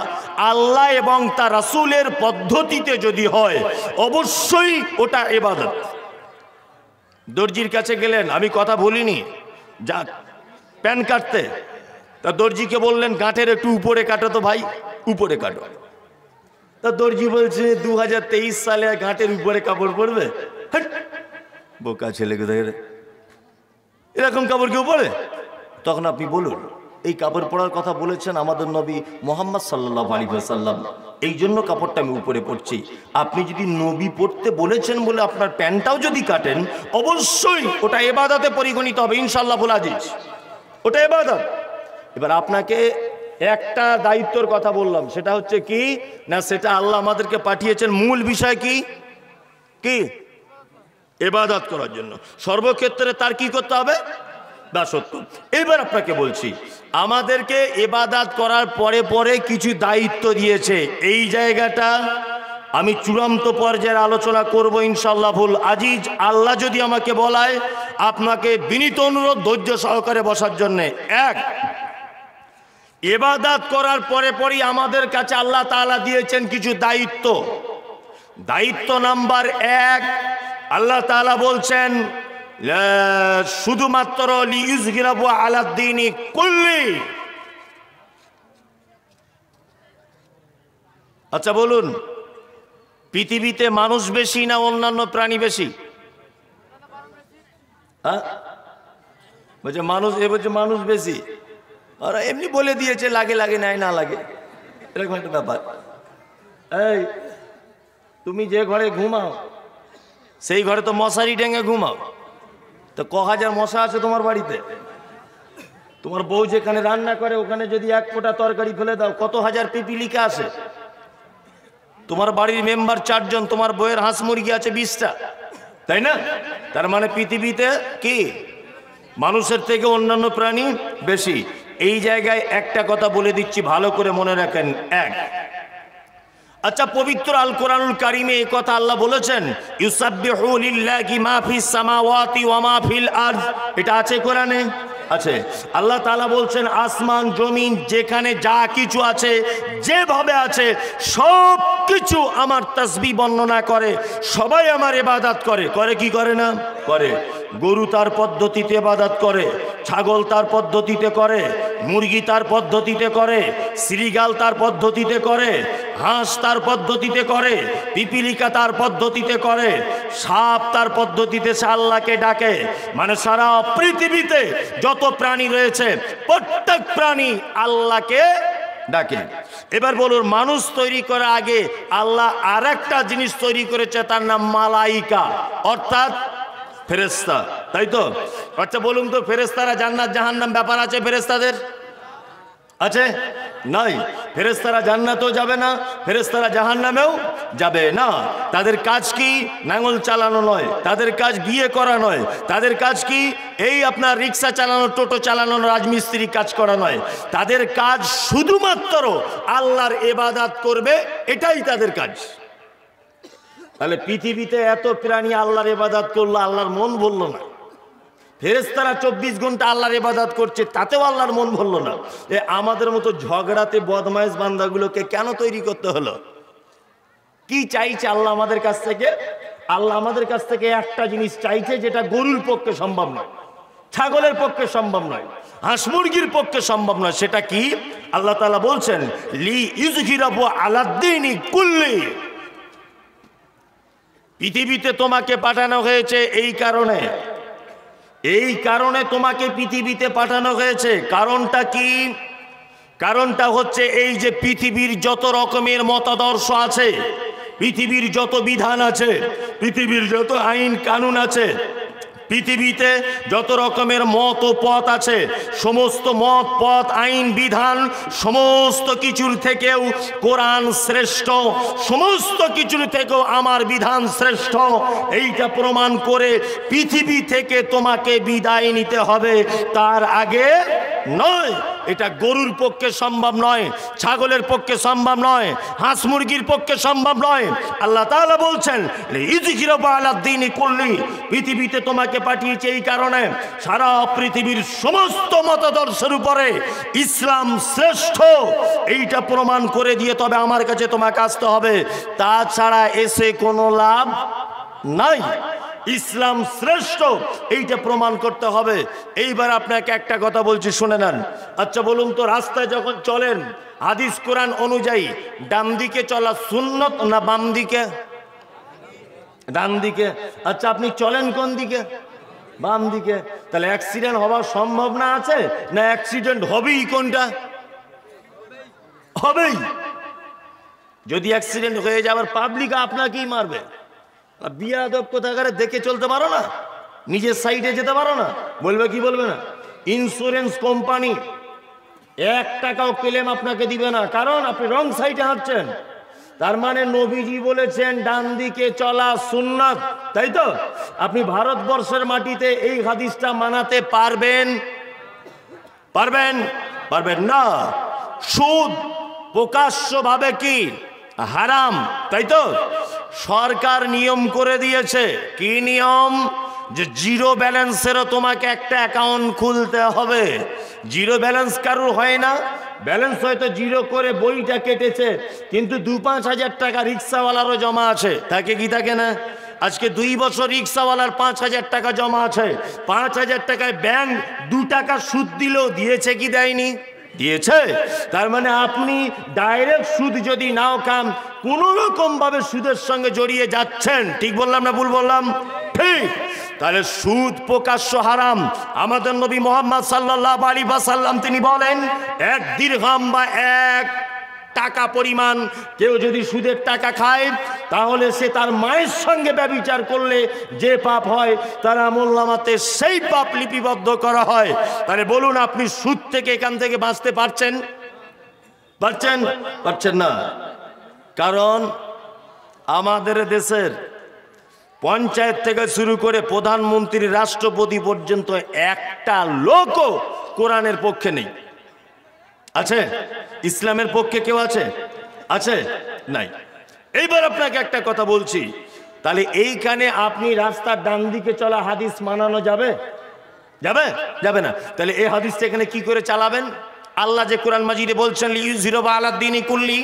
আল্লাহ এবং তার রাসূলের পদ্ধতিতে যদি হয়, অবশ্যই ওটা ইবাদত। দর্জির কাছে গেলেন, আমি কথা বলিনি, যা প্যান কাটতে, তা দর্জিকে বললেন গাঁটের একটু উপরে কাটো তো ভাই, উপরে কাটো। তা দর্জি বলছে 2023 সালে গাঁটের উপরে কাপড় পরবে? বোকা ছেলে, কোথায় এরকম কাপড় কেউ পরে? তখন আপনি বলুন এই কাপড় পরার কথা বলেছেন আমাদের নবী মুহাম্মদ সাল্লাল্লাহু আলাইহি ওয়াসাল্লাম। এই জন্য কাপড়টা আমি উপরে পরছি। আপনি যদি নবী পড়তে বলেছেন বলে আপনার প্যান্টটাও যদি কাটেন, অবশ্যই ওটা ইবাদতে পরিগণিত হবে ইনশাআল্লাহ আজিজ, ওটা ইবাদত। এবার আপনাকে একটা দায়িত্বের কথা বললাম, সেটা হচ্ছে কি না, সেটা আল্লাহ আমাদেরকে পাঠিয়েছেন মূল বিষয় কি কি ইবাদত করার জন্য। সর্বক্ষেত্রে তার কি করতে হবে? দাসত্ব। এবার আপনাকে বলছি, আমাদেরকে ইবাদত করার পরে পরে কিছু দায়িত্ব দিয়েছে। এই জায়গাটা আমি চূড়ান্ত পর্যায়ের আলোচনা করব ইনশাআল্লাহ আজিজ। আল্লাহ যদি আমাকে বলায়, আপনাকে বিনীত অনুরোধ ধৈর্য সহকারে বসার জন্যে। এক, ইবাদত করার পরে পরই আমাদের কাছে আল্লাহ তাআলা দিয়েছেন কিছু দায়িত্ব। দায়িত্ব নাম্বার এক, আল্লাহ তাআলা বলছেন শুধুমাত্র লিইয়ুযহিরাহু আলাদ-দীনি কুল্লি। আচ্ছা বলুন, পৃথিবীতে মানুষ বেশি না অন্যান্য প্রাণী বেশি? হ্যাঁ বলছে মানুষ, এ বলছে মানুষ বেশি। আর এমনি বলে দিয়েছে লাগে লাগে নাই না লাগে, এরকম একটা ব্যাপার। এই তুমি যে ঘরে ঘুমাও সেই ঘরে তো মশারি ডেঙে ঘুমাও, তো ক হাজার মশা আছে তোমার বাড়িতে? তোমার বউ যেখানে রান্না করে ওখানে যদি এক ফোঁটা তরকারি ফেলে দাও, কত হাজার পিপিলিকা আসে? তোমার বাড়ির মেম্বার 4 জন, তোমার বউয়ের হাঁস মুরগি আছে 20টা, তাই না? তার মানে পৃথিবীতে কি মানুষের থেকে অন্যান্য প্রাণী বেশি। এই জায়গায় একটা কথা বলে দিচ্ছি, ভালো করে মনে রাখেন। এক, আচ্ছা পবিত্র আল কোরআনুল কারিমে এই কথা আল্লাহ বলেছেন, ইউসাব্বিহু লিল্লাহি মা ফিস সামাওয়াতি ওয়া মা ফিল আরদ। এটা আছে কোরআনে? আছে। আল্লাহ তাআলা বলছেন আসমান জমিন যেখানে যা কিছু আছে, যেভাবে আছে সব কিছু আমার তাসবিহ বর্ণনা করে, সবাই আমার ইবাদত করে। করে কি করে না? করে। গরু তার পদ্ধতিতে ইবাদত করে, ছাগল তার পদ্ধতিতে করে, মুরগি তার পদ্ধতিতে করে, শ্রীগাল তার পদ্ধতিতে করে, হাঁস তার পদ্ধতিতে করে, পিপিলিকা তার পদ্ধতিতে করে, সাপ তার পদ্ধতিতে সে আল্লাহকে ডাকে। মানে সারা পৃথিবীতে যত প্রাণী রয়েছে প্রত্যেক প্রাণী আল্লাহকে ডাকে। এবার বলুন, মানুষ তৈরি করার আগে আল্লাহ আর একটা জিনিস তৈরি করেছে, তার নাম মালাইকা, অর্থাৎ ফেরেশতা, তাই তো? আচ্ছা বলুন তো, ফেরেশতারা জান্নাত জাহান্নাম ব্যাপার আছে ফেরেশতাদের? আছে? নাই। ফেরেশতারা জান্নাতেও যাবে না, ফেরেশতারা জাহান্নামেও যাবে না। তাদের কাজ কি? নাঙল চালানো নয়, তাদের কাজ বিয়ে করা নয়, তাদের কাজ কি এই আপনার রিক্সা চালানো, টোটো চালানো, রাজমিস্ত্রি কাজ করা নয়। তাদের কাজ শুধুমাত্র আল্লাহর ইবাদত করবে, এটাই তাদের কাজ। তাহলে পৃথিবীতে এত প্রাণী আল্লাহর ইবাদত করলো, আল্লাহর মন ভরল না। ফেরেশতারা 24 ঘন্টা আল্লাহর ইবাদত করছে, তাতেও আল্লাহর মন ভরল না। আমাদের মতো ঝগড়াতে বদমাইশ বান্দাগুলোকে কেন তৈরি করতে হলো? কি চাইছে আল্লাহ আমাদের কাছ থেকে? আল্লাহ আমাদের কাছ থেকে একটা জিনিস চাইছে, যেটা গরুর পক্ষে সম্ভব নয়, ছাগলের পক্ষে সম্ভব নয়, হাঁস মুরগির পক্ষে সম্ভব নয়। সেটা কি? আল্লাহ তাআলা বলছেন লিইয়ুযহিরাহু আলাদ-দীনি কুল্লি। পৃথিবীতে তোমাকে পাঠানো হয়েছে এই কারণে তোমাকে পৃথিবীতে পাঠানো হয়েছে। কারণটা কি? কারণটা হচ্ছে এই যে পৃথিবীর যত রকমের মতাদর্শ আছে, পৃথিবীর যত বিধান আছে, পৃথিবীর যত আইন কানুন আছে, পৃথিবীতে যত রকমের মত ও পথ আছে, সমস্ত মত পথ আইন বিধান সমস্ত কিছুর থেকেও কোরআন শ্রেষ্ঠ, সমস্ত কিছুর থেকেও আমার বিধান শ্রেষ্ঠ। এইটা প্রমাণ করে পৃথিবী থেকে তোমাকে বিদায় নিতে হবে, তার আগে নয়। এটা গরুর পক্ষে সম্ভব নয়, ছাগলের পক্ষে সম্ভব নয়, হাঁস মুরগির পক্ষে সম্ভব নয়। আল্লাহ তাআলা বলছেন লিইয়ুযহিরাহু আলাদ-দীনি কুল্লি। পৃথিবীতে তোমাকে পাঠিয়েছে এই কারণে সারা পৃথিবীর সমস্ত মতাদর্শের উপরে ইসলাম শ্রেষ্ঠ, এইটা প্রমাণ করে দিয়ে তবে আমার কাছে তোমাকে আসতে হবে, তাছাড়া এসে কোনো লাভ নাই। ইসলাম শ্রেষ্ঠ এইটা প্রমাণ করতে হবে। এইবার আপনাকে একটা কথা বলছি, শুনে নেন। আচ্ছা বলুন তো, রাস্তায় যখন চলেন হাদিস কোরআন অনুযায়ী ডান দিকে চলা সুন্নত না বাম দিকে? ডান দিকে। আচ্ছা আপনি চলেন কোন দিকে? বাম দিকে। তাহলে অ্যাক্সিডেন্ট হওয়ার সম্ভাবনা আছে না অ্যাক্সিডেন্ট হবেই? কোনটা হবেই? যদি অ্যাক্সিডেন্ট হয়ে যাবার পাবলিক আপনাকেই মারবে। বিয়াদব কোথাকারে দেখে চলতে পারো না, নিজের সাইডে যেতে পারো না, বলবে কি বলবে না? ইন্স্যুরেন্স কোম্পানি 1 টাকাও ক্লেম আপনাকে দিবে না, কারণ আপনি রং সাইডে হাঁটছেন। তার মানে নবীজি বলেছেন ডান দিকে চলা সুন্নাত, তাই তো? আপনি ভারতবর্ষের মাটিতে এই হাদিসটা মানাতে পারবেন? পারবেন? পারবেন না। সুদ প্রকাশ্যভাবে কি হারাম, তাই তো? সরকার নিয়ম করে দিয়েছে, কি নিয়ম? যে জিরো ব্যালেন্সেরও তোমাকে একটা অ্যাকাউন্ট খুলতে হবে। জিরো ব্যালেন্স কারোর হয় না, ব্যালেন্স হয়তো জিরো করে বইটা কেটেছে, কিন্তু 2-5 হাজার টাকা রিক্সাওয়ালারও জমা আছে, থাকে কি থাকে না? আজকে 2 বছর রিক্সাওয়ালার 5 হাজার টাকা জমা আছে। 5 হাজার টাকায় ব্যাংক 2 টাকা সুদ দিলেও দিয়েছে কি দেয়নি? দিয়েছে। তার মানে আপনি ডাইরেক্ট সুদ যদি নাও খান, কোনো রকম ভাবে সুদের সঙ্গে জড়িয়ে যাচ্ছেন। ঠিক বললাম না ভুল বললাম? ঠিক। তাহলে সুদ প্রকাশ্য হারাম। আমাদের নবী মুহাম্মদ সাল্লাল্লাহু আলাইহি ওয়াসাল্লাম তিনি বলেন, 1 দিরহাম বা 1 টাকা পরিমাণ কেউ যদি সুদের টাকা খায়, তাহলে সে তার মায়ের সঙ্গে ব্যভিচার করলে যে পাপ হয় তার আমলনামাতে সেই পাপ লিপিবদ্ধ করা হয়। তাহলে বলুন, আপনি সুদ থেকে এখান থেকে বাঁচতে পারছেন? পারছেন? পারছেন না। কারণ আমাদের দেশের পঞ্চায়েত থেকে শুরু করে প্রধানমন্ত্রী, রাষ্ট্রপতি পর্যন্ত একটা লোকও কোরআনের পক্ষে নেই। আছে? ইসলামের পক্ষে কেউ আছে? আছে? নাই। এইবার আপনাকে একটা কথা বলছি, তাহলে এইখানে আপনি রাস্তার ডান দিকে চলা হাদিস মানানো যাবে? যাবে? যাবে না। তাহলে এই হাদিসটা এখানে কি করে চালাবেন? আল্লাহ যে কোরআন মাজিদে বলছেন লিইউযহিরাহু আলাদ দীনি কুল্লি,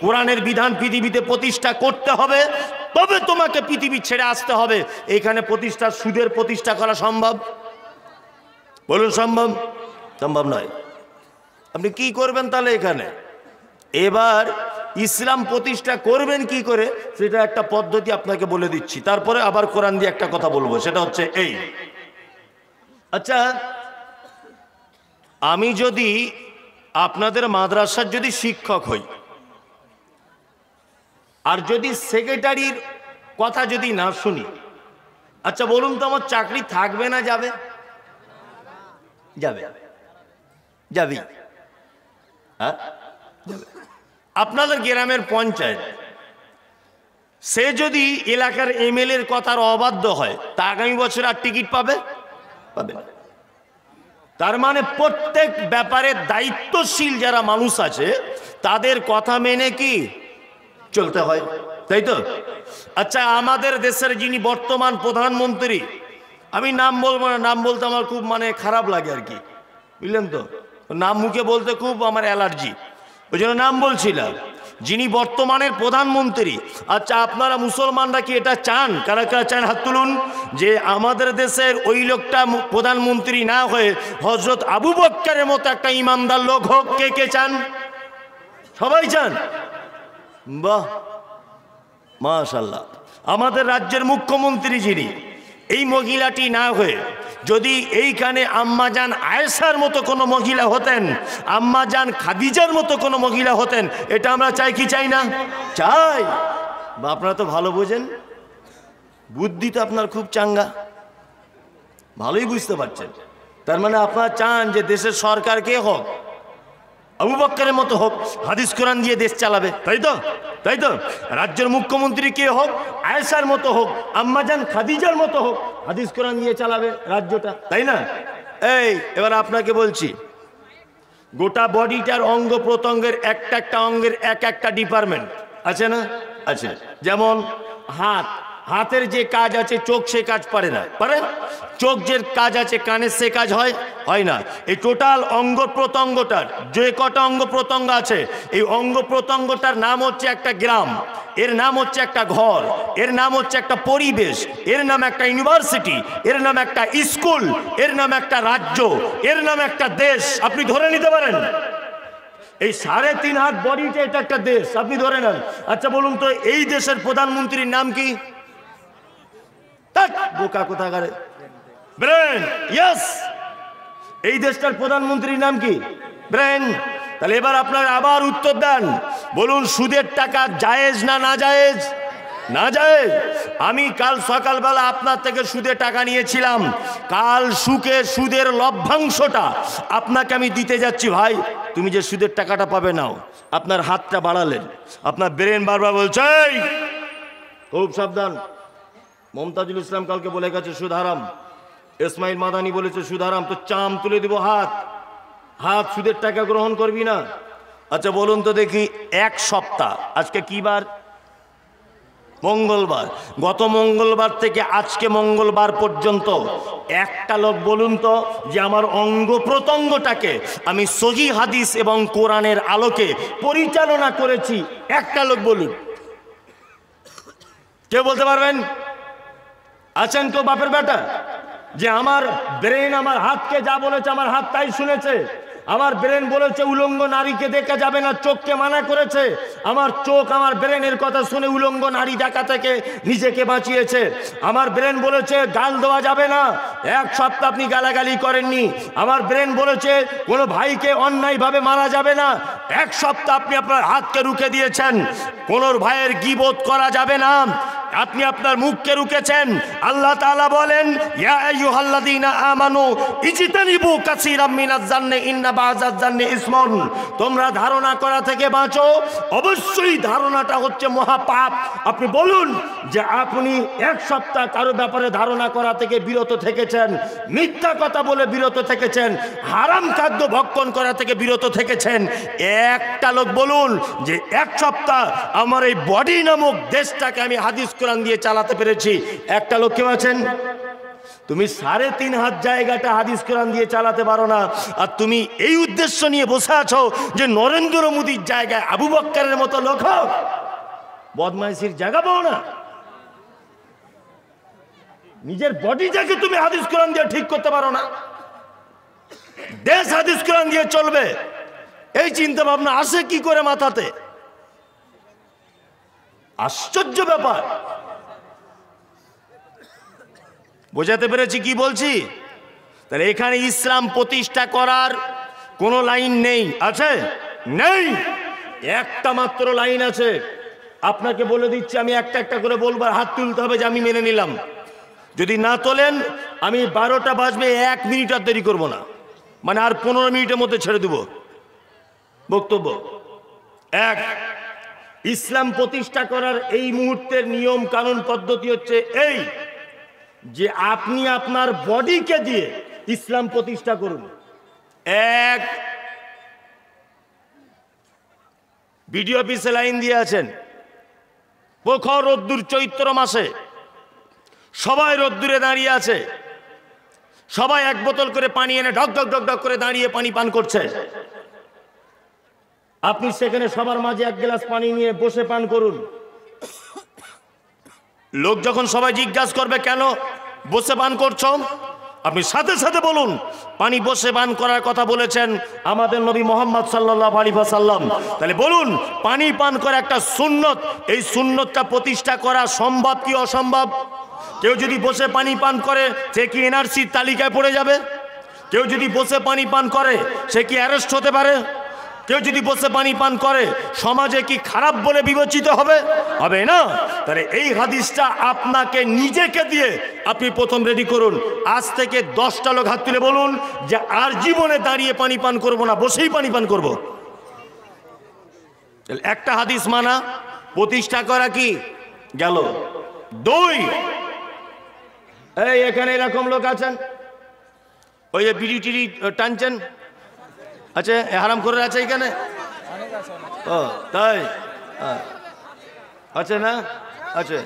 কোরআনের বিধান পৃথিবীতে প্রতিষ্ঠা করতে হবে, তবে তোমাকে পৃথিবী ছেড়ে আসতে হবে। এইখানে প্রতিষ্ঠা, সুদের প্রতিষ্ঠা করা সম্ভব? বলুন সম্ভব? সম্ভব নয়। আপনি কি করবেন তাহলে এখানে? এবার ইসলাম প্রতিষ্ঠা করবেন কি করে, সেটা একটা পদ্ধতি আপনাকে বলে দিচ্ছি, তারপরে আবার কোরআন দিয়ে একটা কথা বলবো। সেটা হচ্ছে এই, আচ্ছা আমি যদি আপনাদের মাদ্রাসার যদি শিক্ষক হই, আর যদি সেক্রেটারির কথা যদি না শুনি, আচ্ছা বলুন তো আমার চাকরি থাকবে না যাবে? যাবে। যাবে। হ্যাঁ যাবে। আপনাদের গ্রামের পঞ্চায়েত, সে যদি এলাকার এমএলএর কথার অবাধ্য হয়, তা আগামী বছর আর টিকিট পাবে? পাবে না। তার মানে প্রত্যেক ব্যাপারে দায়িত্বশীল যারা মানুষ আছে তাদের কথা মেনে কি চলতে হয়, তাই তো? আচ্ছা আমাদের দেশের যিনি বর্তমান প্রধানমন্ত্রী, আমি নাম বলবো না, নাম বলতে আমার খুব খারাপ লাগে আর কি, বুঝলেন তো? নাম মুখে বলতে খুব আমার অ্যালার্জি, ওই জন্য নাম বলছিলাম। যিনি বর্তমানের প্রধানমন্ত্রী, আচ্ছা আপনারা মুসলমানরা কি এটা চান? কারা কারা চান হাত তুলুন, যে আমাদের দেশের ওই লোকটা প্রধানমন্ত্রী না হয়ে হযরত আবু বকরের মতো একটা ইমানদার লোক হোক? কে কে চান? সবাই চান? বাহ, মাশাআল্লাহ। আমাদের রাজ্যের মুখ্যমন্ত্রী যিনি, এই মহিলাটি না হয়ে যদি এইখানে আম্মাজান আয়েশার মতো কোনো মহিলা হতেন, আম্মাজান খাদিজার মতো কোনো মহিলা হতেন, এটা আমরা চাই কি চাই না? চাই। বা আপনারা তো ভালো বোঝেন, বুদ্ধি তো আপনার খুব চাঙ্গা, ভালোই বুঝতে পারছেন। তার মানে আপনারা চান যে দেশের সরকার কে হোক? আবু বকরের মতো হোক, হাদিস কোরআন দিয়ে দেশ চালাবে, তাই তো? তাই তো? রাজ্যের মুখ্যমন্ত্রী কে হোক? আয়েশার মতো হোক, আম্মাজান খাদিজার মতো হোক, হাদিস কোরআন দিয়ে চালাবে রাজ্যটা, তাই না? এই এবার আপনাকে বলছি, গোটা বডিটার অঙ্গ প্রত্যঙ্গের একটা একটা অঙ্গের এক একটা ডিপার্টমেন্ট আছে না? আছে। যেমন হাত, হাতের যে কাজ আছে চোখ সে কাজ পারে না, পারে? চোখ যে কাজ আছে কানের সে কাজ হয়? হয় না। এই টোটাল অঙ্গ প্রত্যঙ্গটার যে কটা অঙ্গ প্রত্যঙ্গ আছে, এই অঙ্গ প্রত্যঙ্গটার নাম হচ্ছে একটা গ্রাম, এর নাম হচ্ছে একটা ঘর, এর নাম হচ্ছে একটা পরিবেশ, এর নাম একটা ইউনিভার্সিটি, এর নাম একটা স্কুল, এর নাম একটা রাজ্য, এর নাম একটা দেশ। আপনি ধরে নিতে পারেন এই 3.5 হাত বডিটা এটা একটা দেশ, আপনি ধরে নেন। আচ্ছা বলুন তো এই দেশের প্রধানমন্ত্রীর নাম কি? বোকা কোথাকারে, ব্রেন, ইয়েস। এই দেশটার প্রধানমন্ত্রীর নাম কি? ব্রেন। তাহলে এবার আপনারা আবার উত্তর দেন, বলুন সুদের টাকা জায়েজ না না জায়েজ? না জায়েজ। আমি কাল সকালবেলা আপনার থেকে সুদে টাকা নিয়েছিলাম, কাল সুদের লভ্যাংশটা আপনাকে আমি দিতে যাচ্ছি। ভাই তুমি যে সুদের টাকাটা পাবে নাও, আপনার হাতটা বাড়ালেন, আপনার ব্রেন বারবার বলছে এই খুব সাবধান। মমতাজুল ইসলাম কালকে বলে গেছে সুদ হারাম, ইসমাইল মাদানি বলেছে সুদ হারাম, তো চাম তুলে দিব হাত, সুদের টাকা গ্রহণ করবি না। আচ্ছা বলুন তো দেখি, এক সপ্তাহ, আজকে কি বার? মঙ্গলবার। গত মঙ্গলবার থেকে আজকে মঙ্গলবার পর্যন্ত একটা লোক বলুন তো যে আমার অঙ্গ প্রত্যঙ্গটাকে আমি সহি হাদিস এবং কোরআনের আলোকে পরিচালনা করেছি, একটা লোক বলুন। কেউ বলতে পারবেন? আছেন কেউ বাপের বেটা যে আমার ব্রেন আমার হাতকে যা বলেছে আমার হাত তাই শুনেছে? আমার ব্রেন বলেছে উলঙ্গ নারীকে দেখা যাবে না, চোখকে মানা করেছে, আমার চোখ আমার ব্রেনের কথা শুনে উলঙ্গ নারী দেখা থেকে নিজেকে বাঁচিয়েছে। আমার ব্রেন বলেছে গাল দেওয়া যাবে না, এক সপ্তাহ আপনি গালাগালি করেননি। আমার ব্রেন বলেছে কোনো ভাইকে অন্যায়ভাবে মারা যাবে না, এক সপ্তাহ আপনি আপনার হাতকে রুখে দিয়েছেন। কোন ভাইয়ের গীবত করা যাবে না, আপনি আপনার মুখকে রুকেছেন। আল্লাহ তাআলা বলেন ইয়া আইয়ুহাল্লাযীনা আমানু ইজতানিবু কাসীরাম মিনাজ জান্নি ইন্না বাযাজ জান্নি ইসমুন। তোমরা ধারণা করা থেকে বাঁচো, অবশ্যই ধারণাটা হচ্ছে মহাপাপ। আপনি বলুন যে আপনি এক সপ্তাহ কারো ব্যাপারে ধারণা করা থেকে বিরত থেকেছেন, মিথ্যা কথা বলে বিরত থেকেছেন, হারাম খাদ্য ভক্ষণ করা থেকে বিরত থেকেছেন। একটা লোক বলুন যে এক সপ্তাহ আমার এই বডি নামক দেশটাকে আমি হাদিস কোরআন দিয়ে চালাতে পেরেছি। একটা লোক কেউ আছেন? তুমি 3.5 হাত জায়গাটা হাদিস কোরআন দিয়ে চালাতে পারো না, আর তুমি এই উদ্দেশ্য নিয়ে বসে আছো যে নরেন্দ্র মোদীর জায়গায় আবু বক্করের মতো লোক হোক। বদমাইশির জায়গা পাও না, নিজের বডিটাকে তুমি হাদিস কোরআন দিয়ে ঠিক করতে পারো না, দেশ হাদিস কোরআন দিয়ে চলবে, এই চিন্তা ভাবনা আসে কি করে মাথাতে? আশ্চর্য ব্যাপার। বোঝাতে পেরেছি কি বলছি? তাহলে এখানে ইসলাম প্রতিষ্ঠা করার কোন লাইন নেই, আছে? নেই, একটা মাত্র লাইন আছে। আপনাকে বলে দিচ্ছি, আমি একটা একটা করে বলবো, হাত তুলতে হবে যে আমি মেনে নিলাম। যদি না তোলেন আমি 12টা বাজবে 1 মিনিট আর দেরি করবো না, মানে আর 15 মিনিটের মধ্যে ছেড়ে দেব বক্তব্য। এক, ইসলাম প্রতিষ্ঠা করার এই মুহূর্তের নিয়ম কানুন পদ্ধতি হচ্ছে এই যে আপনি আপনার বডিকে দিয়ে ইসলাম প্রতিষ্ঠা করুন। এক, বিডিও অফিসে লাইন দিয়ে আছেন, প্রখর রোদ্দুর, চৈত্র মাসে সবাই রোদ্দুরে দাঁড়িয়ে আছে, সবাই এক বোতল করে পানি এনে ঢক ঢক ঢক ঢক করে দাঁড়িয়ে পানি পান করছে। আপনি সেখানে সবার মাঝে 1 গ্লাস পানি নিয়ে বসে পান করুন। লোক যখন সবাই জিজ্ঞাসা করবে কেন বসে পান করছো, আপনি সাথে সাথে বলুন পানি বসে পান করার কথা বলেছেন আমাদের নবী মুহাম্মদ সাল্লাল্লাহু আলাইহি ওয়াসাল্লাম। তাহলে বলুন পানি পান করা একটা সুন্নত, এই সুন্নতটা প্রতিষ্ঠা করা সম্ভব কি অসম্ভব? কেউ যদি বসে পানি পান করে সে কি এনআরসির তালিকায় পড়ে যাবে? কেউ যদি বসে পানি পান করে সে কি অ্যারেস্ট হতে পারে? কেউ যদি বসে পানি পান করে সমাজে কি খারাপ বলে বিবেচিত হবে? হবে না। তাহলে এই হাদিসটা আপনাকে নিজেকে দিয়ে আপনি প্রথম রেডি করুন। আজ থেকে 10টা লোক হাত তুলে বলুন যে আর জীবনে দাঁড়িয়ে পানি পান করব না, বসেই পানি পান করব। একটা হাদিস মানা, প্রতিষ্ঠা করা কি গেল। 2, এই এখানে এরকম লোক আছেন ওই যে বিড়ি টিড়ি টানছেন, আচ্ছা হারাম করে আছে এখানে? ও তাই আছে না? আছে,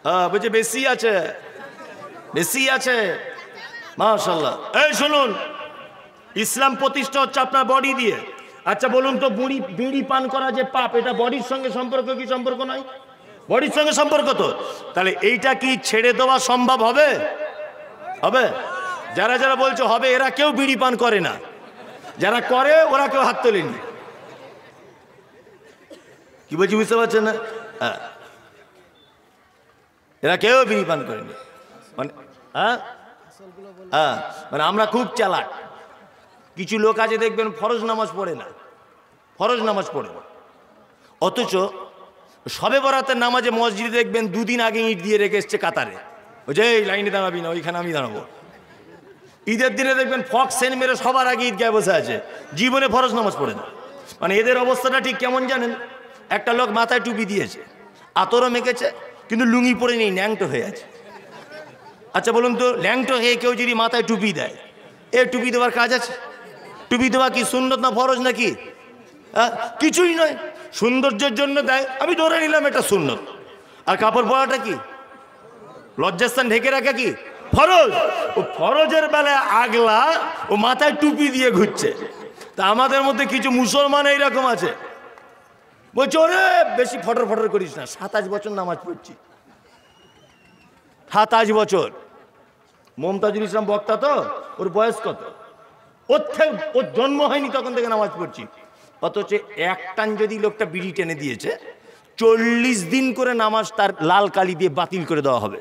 হ্যাঁ বুঝে বেশি আছে, বেশি আছে, মাশাআল্লাহ। এই শুনুন, ইসলাম প্রতিষ্ঠা হচ্ছে আপনার বডি দিয়ে। আচ্ছা বলুন তো বিড়ি পান করা যে পাপ, এটা বডির সঙ্গে সম্পর্ক কি সম্পর্ক নাই? বডির সঙ্গে সম্পর্ক তো। তাহলে এইটা কি ছেড়ে দেওয়া সম্ভব হবে? হবে? যারা যারা বলছে হবে এরা কেউ বিড়ি পান করে না, যারা করে ওরা কেউ হাত তোলেনি। কি বলছি বুঝতে পারছেন না? হ্যাঁ, এরা কেউ বিড়ি পান করেনি, মানে হ্যাঁ হ্যাঁ, মানে আমরা খুব চালাক। কিছু লোক আছে দেখবেন ফরজ নামাজ পড়ে না, ফরজ নামাজ পড়ে না, অথচ শবে বরাতের নামাজে মসজিদে দেখবেন দুদিন আগে ইট দিয়ে রেখে এসছে কাতারে, ওই যে এই লাইনে দাঁড়াবি না, ওইখানে আমি দাঁড়াবো। ঈদের দিনে দেখবেন ফক্স সেন মেরে সবার আগে ঈদগাহে বসে আছে, জীবনে ফরজ নামাজ পড়ে না। মানে এদের অবস্থাটা ঠিক কেমন জানেন? একটা লোক মাথায় টুপি দিয়েছে, আতরও মেখেছে, কিন্তু লুঙ্গি পরে নেই, ন্যাংটো হয়ে আছে। আচ্ছা বলুন তো, ল্যাংটো হয়ে কেউ যদি মাথায় টুপি দেয়, এ টুপি দেওয়ার কাজ আছে? টুপি দেওয়া কি সুন্নত না ফরজ নাকি? হ্যাঁ, কিছুই নয়, সৌন্দর্যের জন্য দেয়, আমি ধরে নিলাম এটা সুন্নত। আর কাপড় পরাটা কি? লজ্জাস্থান ঢেকে রাখা কি ফরজ? ও ফরজের বেলায় আগলা, ও মাথায় টুপি দিয়ে ঘুরছে। তা আমাদের মধ্যে কিছু মুসলমান এইরকম আছে, বলছে ওরে বেশি ফটর ফটর করিস না, 27 বছর নামাজ পড়ছি, 27 বছর। মমতাজুল ইসলাম বক্তা তো, ওর বয়স কত? ওর জন্ম হয়নি তখন থেকে নামাজ পড়ছি। অথচ এক টান যদি লোকটা বিড়ি টেনে দিয়েছে, 40 দিন করে নামাজ তার লাল কালি দিয়ে বাতিল করে দেওয়া হবে।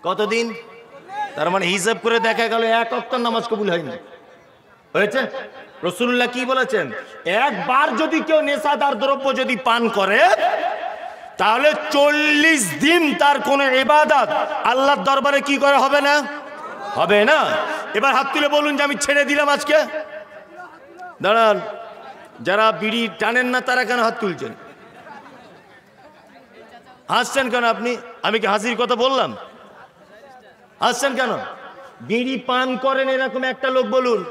কতদিন? তার মানে হিসাব করে দেখা গেল এক ওয়াক্ত নামাজ কবুল হয়নি। হয়েছে? রাসূলুল্লাহ কি বলেছেন? একবার যদি কেউ নেশাদার দ্রব্য যদি পান করে, তাহলে 40 দিন তার কোনো ইবাদত আল্লাহর দরবারে কি করে হবে না? হবে না। এবার হাত তুলে বলুন যে আমি ছেড়ে দিলাম আজকে। দাঁড়ান, যারা বিড়ি টানেন না তারা কেন হাত তুলছেন? হাসছেন কেন আপনি? আমি কি হাসির কথা বললাম? হাসছেন কেন? বিড়ি পান করেন এরকম একটা লোক বলুন,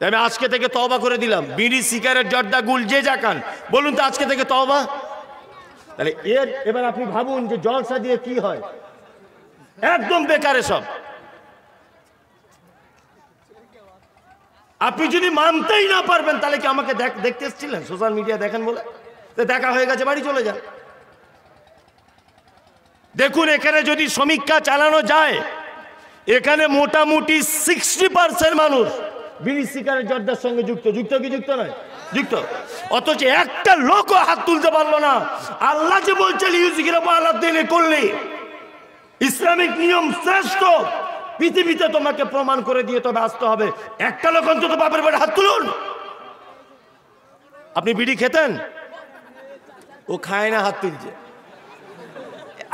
আমি আজকে থেকে তওবা করে দিলাম। বিড়ি, সিগারেট, জর্দা, গুল যে যা খান, বলুন তো আজকে থেকে তওবা। তাহলে এবার আপনি ভাবুন যে জলসা দিয়ে কি হয়? একদম বেকারে সব। আপনি যদি মানতেই না পারবেন, তাহলে কি আমাকে দেখতে এসেছিলেন সোশ্যাল মিডিয়া দেখেন বলে? দেখা হয়ে গেছে, বাড়ি চলে যান। দেখুন, এখানে যদি সমীক্ষা চালানো যায়, এখানে মোটামুটি 60% মানুষ বিড়ি, সিগারেট, জর্দার সঙ্গে যুক্ত। যুক্ত কি যুক্ত নয়? যুক্ত। অথচ একটা লোকও হাত তুলতে পারলো না। আল্লাহ যে বলছেন ইউজিকিরাদিনে করলে ইসলামিক নিয়ম শ্রেষ্ঠ, পৃথিবীতে তোমাকে প্রমাণ করে দিয়ে তবে আসতে হবে। একটা লোক অন্তত বাপের বাড়ি হাত তুলুন। আপনি বিড়ি খেতেন? ও খায় না, হাত তুলছে।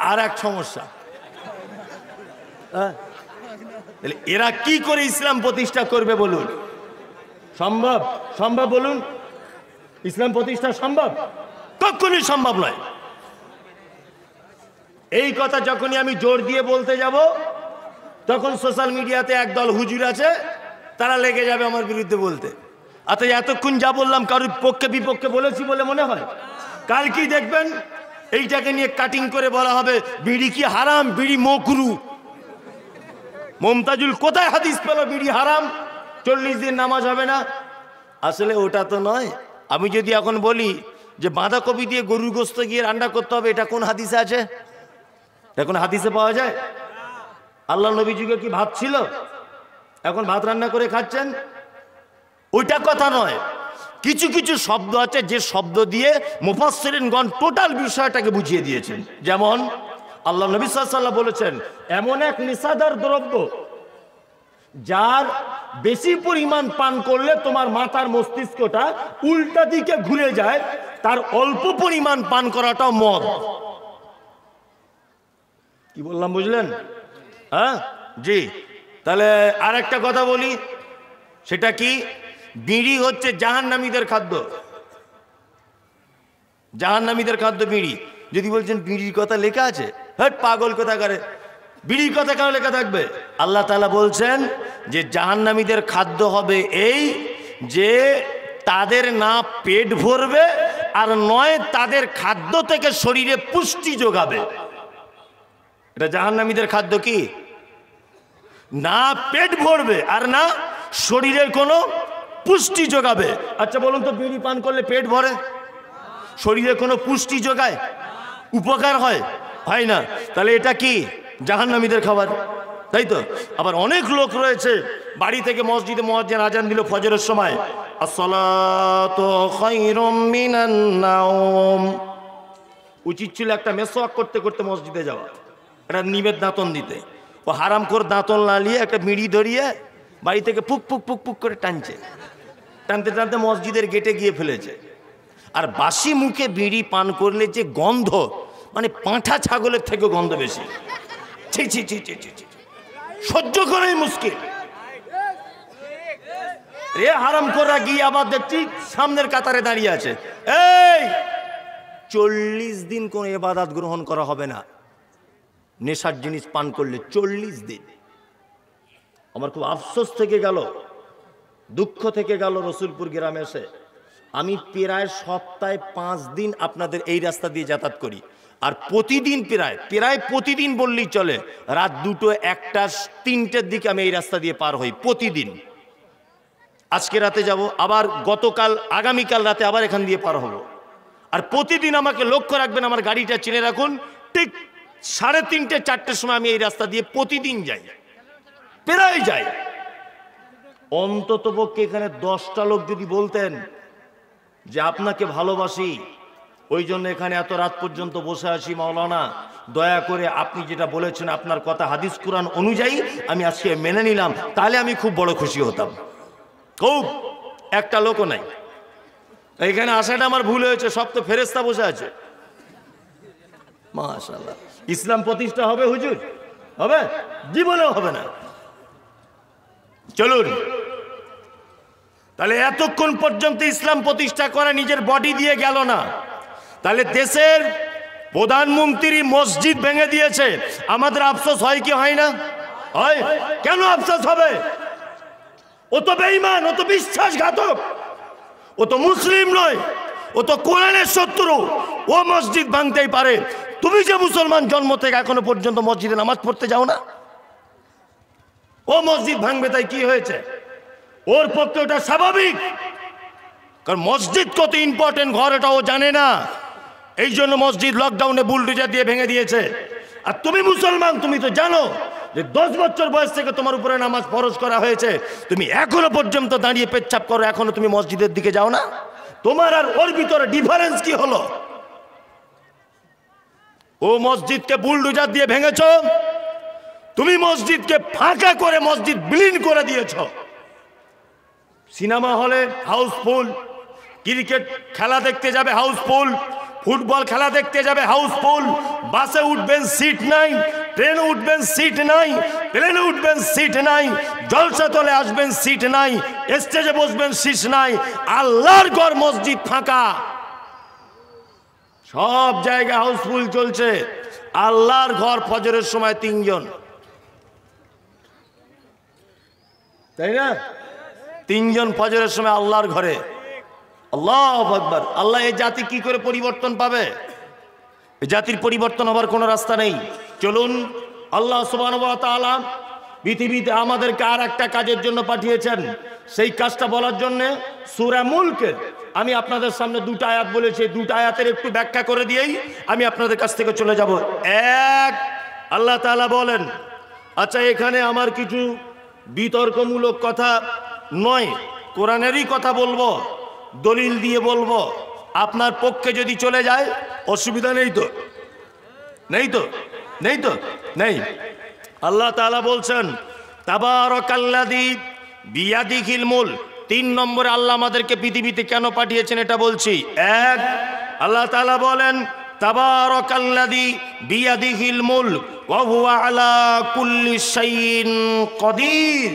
আর এক সমস্যা, এরা কি করে ইসলাম প্রতিষ্ঠা করবে বলুন? সম্ভব? সম্ভব বলুন? ইসলাম প্রতিষ্ঠা সম্ভব? কখনোই সম্ভব নয়। এই কথা যখনই আমি জোর দিয়ে বলতে যাব, তখন সোশ্যাল মিডিয়াতে একদল হুজুর আছে, তারা লেগে যাবে আমার বিরুদ্ধে বলতে। আচ্ছা, এতক্ষণ যা বললাম কারোর পক্ষে বিপক্ষে বলেছি বলে মনে হয়? কাল কি দেখবেন এইটাকে নিয়ে কাটিং করে বলা হবে বিড়ি কি হারাম, বিড়ি মকরু। মমতাজুল কোথায় হাদিস পেল বিড়ি হারাম, 40 দিন নামাজ হবে না? আসলে ওটা তো নয়। আমি যদি এখন বলি যে বাঁধাকপি দিয়ে গরুর গোস্ত গিয়ে রান্না করতে হবে, এটা কোন হাদিসে আছে? এখন হাদিসে পাওয়া যায়? আল্লাহ নবী যুগে কি ভাত ছিল? এখন ভাত রান্না করে খাচ্ছেন? ওইটা কথা নয়। কিছু কিছু শব্দ আছে যে শব্দ দিয়ে মুফাসসিরিনগণ টোটাল বিষয়টাকে বুঝিয়ে দিয়েছেন। যেমন আল্লাহ নবী সাল্লাল্লাহু আলাইহি ওয়াসাল্লাম বলেছেন, এমন এক নেশাদার দ্রব্য যার বেশি পরিমাণ পান করলে তোমার মাথার মস্তিষ্কটা উল্টা দিকে ঘুরে যায়, তার অল্প পরিমাণ পান করাটাও মদ। কি বললাম বুঝলেন? হ্যাঁ, জি। তাহলে আর একটা কথা বলি, সেটা কি? বিড়ি হচ্ছে জাহান্নামীদের খাদ্য। জাহান্নামীদের খাদ্য বিড়ি। যদি বলছেন বিড়ির কথা লেখা আছে, হ্যাঁ পাগল কথা করে, বিড়ির কথা কেন লেখা থাকবে? আল্লাহ তাআলা বলছেন যে জাহান্নামীদের খাদ্য হবে এই যে তাদের না পেট ভরবে, আর নয় তাদের খাদ্য থেকে শরীরে পুষ্টি যোগাবে। এটা জাহান্নামীদের খাদ্য। কি? না পেট ভরবে আর না শরীরের কোনো পুষ্টি যোগাবে। আচ্ছা বলুন তো, বিড়ি পান করলে পেট ভরে? শরীরে কোনো পুষ্টি যোগায়? উপকার হয়? হয় না। তাহলে এটা কি? জাহান্নামীদের খাবার, তাই তো? আবার অনেক লোক রয়েছে, বাড়ি থেকে মসজিদে মুয়াজ্জিন আজান দিল ফজরের সময়, আসসালাতু খায়রুম মিনান নাওম। উচিত ছিল একটা মেসওয়াক করতে করতে মসজিদে যাওয়া, একটা নিবেদনাতন দিতে। ও হারামখোর দাঁতন লালিয়ে একটা বিড়ি ধরিয়ে বাড়ি থেকে পুক পুক পুক পুক করে টানছে, টানতে টানতে মসজিদের গেটে গিয়ে ফেলেছে। আর বাসি মুখে বিড়ি পান করলে যে গন্ধ, মানে পাঁঠা ছাগলের থেকে গন্ধ বেশি। ছি ছি ছি ছি ছি ছি, সহ্য করাই মুশকিল। রে হারামখোররা গিয়ে আবার দেখছি সামনের কাতারে দাঁড়িয়ে আছে। এই 40 দিন কোনো ইবাদত গ্রহণ করা হবে না নেশার জিনিস পান করলে, 40 দিন। আমার খুব আফসোস থেকে গেল, দুঃখ থেকে গেল রসুলপুর গ্রামে এসে। আমি প্রায় সপ্তাহে 5 দিন আপনাদের এই রাস্তা দিয়ে যাতায়াত করি, আর প্রতিদিন প্রায় প্রতিদিন বললেই চলে, রাত 2টো 1টা 3টের দিকে আমি এই রাস্তা দিয়ে পার হই প্রতিদিন। আজকে রাতে যাব, আবার গতকাল আগামীকাল রাতে আবার এখান দিয়ে পার হব। আর প্রতিদিন আমাকে লক্ষ্য রাখবেন, আমার গাড়িটা চিনে রাখুন, ঠিক 3:30 4টের সময় আমি এই রাস্তা দিয়ে প্রতিদিন যাই, প্রায় যাই। অন্তত পক্ষে এখানে 10টা লোক যদি বলতেন যে আপনাকে ভালোবাসি, ওই জন্য এখানে এত রাত পর্যন্ত বসে আছি, মাওলানা দয়া করে আপনি যেটা বলেছেন আপনার কথা হাদিস কুরআন অনুযায়ী আমি আজকে মেনে নিলাম, তাহলে আমি খুব বড় খুশি হতাম। খুব, একটা লোকও নাই। এখানে আসাটা আমার ভুল হয়েছে, সব তো ফেরেশতা বসে আছে। মাশাআল্লাহ, ইসলাম প্রতিষ্ঠা হবে হুজুর? হবে? জীবনেও হবে না। চলুন তাহলে, এতক্ষণ পর্যন্ত ইসলাম প্রতিষ্ঠা করে নিজের বডি দিয়ে গেল না, তাহলে দেশের প্রধানমন্ত্রী মসজিদ ভেঙে দিয়েছে, আমাদের আফসোস হয় কি হয় না? হয়। কেন আফসোস হবে? ও তো বেঈমান, ও তো বিশ্বাসঘাতক, ও তো মুসলিম নয়, ও তো কোরআনের শত্রু, ও মসজিদ ভাঙতেই পারে। তুমি যে মুসলমান জন্ম থেকে এখনো পর্যন্ত মসজিদে নামাজ পড়তে যাও না, ও মসজিদ ভাঙবে, তাই কি হয়েছে? ওর পক্ষে ওটা স্বাভাবিক, কারণ মসজিদ কত ইম্পর্টেন্ট ঘর এটা ও জানে না, এই জন্য মসজিদ লকডাউনে বুলডোজার দিয়ে ভেঙে দিয়েছে। আর তুমি মুসলমান, তুমি তো জানো যে 10 বছর বয়স থেকে তোমার উপরে নামাজ ফরজ করা হয়েছে, তুমি এখনো পর্যন্ত দাঁড়িয়ে পেচ্ছাপ করো, এখনো তুমি মসজিদের দিকে যাও না। তোমার আর ওর ভিতরে ডিফারেন্স কি হলো? ও মসজিদকে বুলডোজার দিয়ে ভেঙেছো, তুমি মসজিদকে ফাঁকা করে মসজিদ বিলীন করে দিয়েছো। সিনেমা হলে হাউসফুল, ক্রিকেট খেলা দেখতে যাবে হাউসফুল, ফুটবল খেলা দেখতে যাবে হাউসফুল, বাসে উঠবেন সিট নাই, ট্রেনে উঠবেন সিট নাই, প্লেনে উঠবেন সিট নাই, জলসা তলে আসবেন সিট নাই, স্টেজে বসবেন সিট নাই। আল্লাহর ঘর মসজিদ ফাঁকা, সব জায়গায় হাউসফুল চলছে। আল্লাহর ঘর ফজরের সময় 3 জন, তাই না? 3 জন ফজরের সময় আল্লাহর ঘরে। আল্লাহু আকবার। আল্লাহ এই জাতি কি করে পরিবর্তন পাবে? এই জাতির পরিবর্তন হবার কোনো রাস্তা নেই। চলুন, আল্লাহ সুবহানাহু ওয়া তাআলা পৃথিবীতে আমাদেরকে আর একটা কাজের জন্য পাঠিয়েছেন, সেই কাজটা বলার জন্য সূরা মুলকের আমি আপনাদের সামনে 2টা আয়াত বলেছি, 2টা আয়াতের একটু ব্যাখ্যা করে দিয়েই আমি আপনাদের কাছ থেকে চলে যাব। এক, আল্লাহ তাআলা বলেন, আচ্ছা এখানে আমার কিছু বিতর্কমূলক কথা নয়, কোরআনেরই কথা বলবো, দলিল দিয়ে বলবো, আপনার পক্ষে যদি চলে যায় অসুবিধা নেই তো? নেই তো? নেই তো? নেই। আল্লাহ তাআলা বলছেন, তাবারাকাল্লাযী বিয়াদিহিল মুলক। 3 নম্বরে আল্লাহ আমাদেরকে পৃথিবীতে কেন পাঠিয়েছেন এটা বলছি। এক, আল্লাহ তাআলা বলেন, তাবারাকাল্লাযী বিয়াদিহিল মুলক ওয়া হুয়া আলা কুল্লি শাইইন কাদির।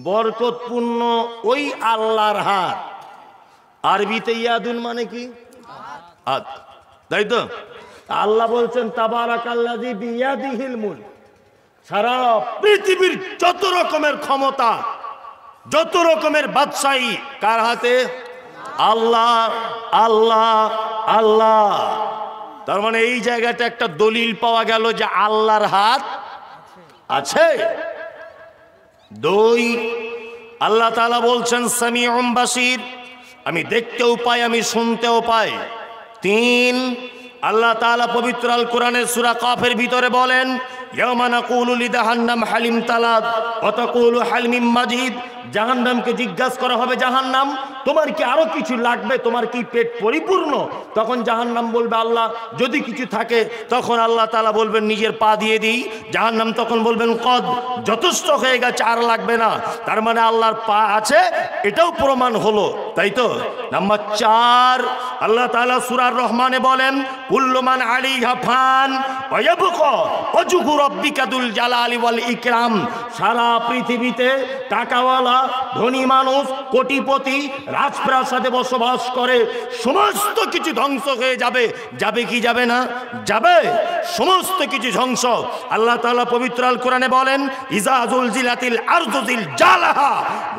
বরকতপূর্ণ ওই আল্লাহর হাত। আরবিতে ইয়াদুন মানে কি? হাত, তাই তো? আল্লাহ বলছেন তাবারাকাল্লাযী বিয়াদিহিল মুলক। সারা পৃথিবীর যত রকমের ক্ষমতা, যত রকমের বাদশাহী কার হাতে? আল্লাহ, আল্লাহ, আল্লাহ। তার মানে এই জায়গাটা একটা দলিল পাওয়া গেল যে আল্লাহর হাত আছে। 2, আল্লাহ তাআলা বলছেন সামিউম বাসীর, আমি দেখতেও পাই, আমি শুনতেও পাই। 3, আল্লাহ তাআলা পবিত্র আল কোরআনের সূরা কাফের ভিতরে বলেন, ইয়াওমা নাকুলু লিজাহান্নাম হালিম তালাত ওয়া তাকুলু হালিম মাজিদ, জাহান্নামকে জিজ্ঞাসা করা হবে, জাহান্নাম তোমার কি আরো কিছু লাগবে, তোমার কি পেট পরিপূর্ণ? তখন জাহান্নাম বলবে আল্লাহ যদি কিছু থাকে, তখন আল্লাহ তাআলা বলবেন নিজের পা দিয়ে দিই। জাহান্নাম তখন বলবেন কদ, যথেষ্ট হয়ে গেছে, আর লাগবে না। তার মানে আল্লাহর পা আছে, এটাও প্রমাণ হলো, তাই তো। নাম্বার 4, আল্লাহ তাআলা সূরা রহমানে বলেন কুল্লু মান আলাইহা ফান ওয়া ইয়াবকা ওয়াজহু রাব্বিকা যুল জালালি ওয়াল ইকরাম। সারা পৃথিবীতে টাকাওয়ালা, ধনী মানুষ, কোটিপতি, রাজপ্রাসাদে বসবাস করে, সমস্ত কিছু ধ্বংস হয়ে যাবে। যাবে কি যাবে না? যাবে, সমস্ত কিছু ধ্বংস। আল্লাহ তাআলা পবিত্র আল কোরআনে বলেন ইজা জুলজিলাতিল আরদু জিলজালাহা,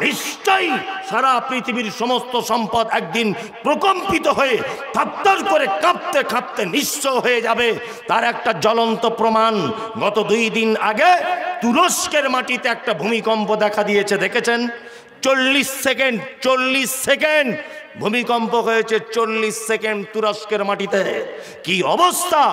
নিশ্চয়ই সারা পৃথিবীর সমস্ত সম্পদ একদিন প্রকম্পিত হয়ে থারথার করে কাঁপতে কাঁপতে নিঃস্ব হয়ে যাবে। তার একটা জ্বলন্ত প্রমাণ, গত 2 দিন আগে তুরস্কের মাটিতে একটা ভূমিকম্প দেখা দিয়েছে, দেখেছেন? 40 সেকেন্ড ভূমিকম্প হয়েছে, 40 সেকেন্ড তুরস্কের মাটিতে। কি অবস্থা!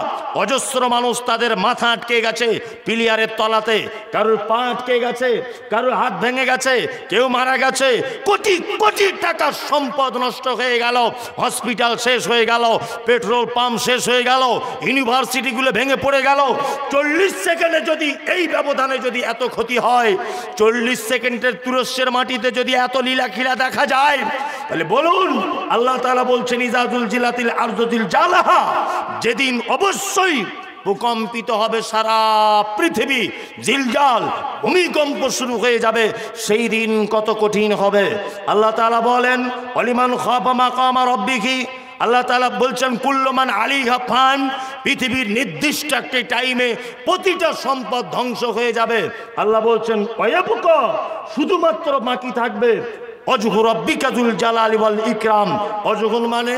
অজস্র মানুষ তাদের মাথা আটকে গেছে পিলিয়ারের তলাতে, কারোর পা আটকে গেছে, কারোর হাত ভেঙে গেছে, কেউ মারা গেছে, কোটি কোটি টাকার সম্পদ নষ্ট হয়ে গেল, হসপিটাল শেষ হয়ে গেল, পেট্রোল পাম্প শেষ হয়ে গেল, ইউনিভার্সিটিগুলো ভেঙে পড়ে গেল। 40 সেকেন্ডে যদি এই ব্যবধানে যদি এত ক্ষতি হয়, 40 সেকেন্ডের তুরস্কের মাটিতে যদি এত লীলাখিলা দেখা যায়, তাহলে বলুন আল্লাহ তাআলা বলছেন ইজা জুলজিলাতিল আরদু জিলজালাহা, যেদিন অবশ্যই ভূকম্পিত হবে সারা পৃথিবী, জিলজাল ভূমিকম্প শুরু হয়ে যাবে, সেই দিন কত কঠিন হবে। আল্লাহ তাআলা বলেন ওয়ালিমান খাফা মাকামা রাব্বিহি, আল্লাহ তাআলা বলছেন কুল্লু মান আলাইহা ফান, পৃথিবীর নির্দিষ্ট একটা টাইমে প্রতিটা সম্পদ ধ্বংস হয়ে যাবে। আল্লাহ বলছেন ওয়ায়াবকা, শুধুমাত্র বাকি থাকবে ওয়াজহু রাব্বিকা যুল জালালি ওয়াল ইকরাম। ওয়াজহুন মানে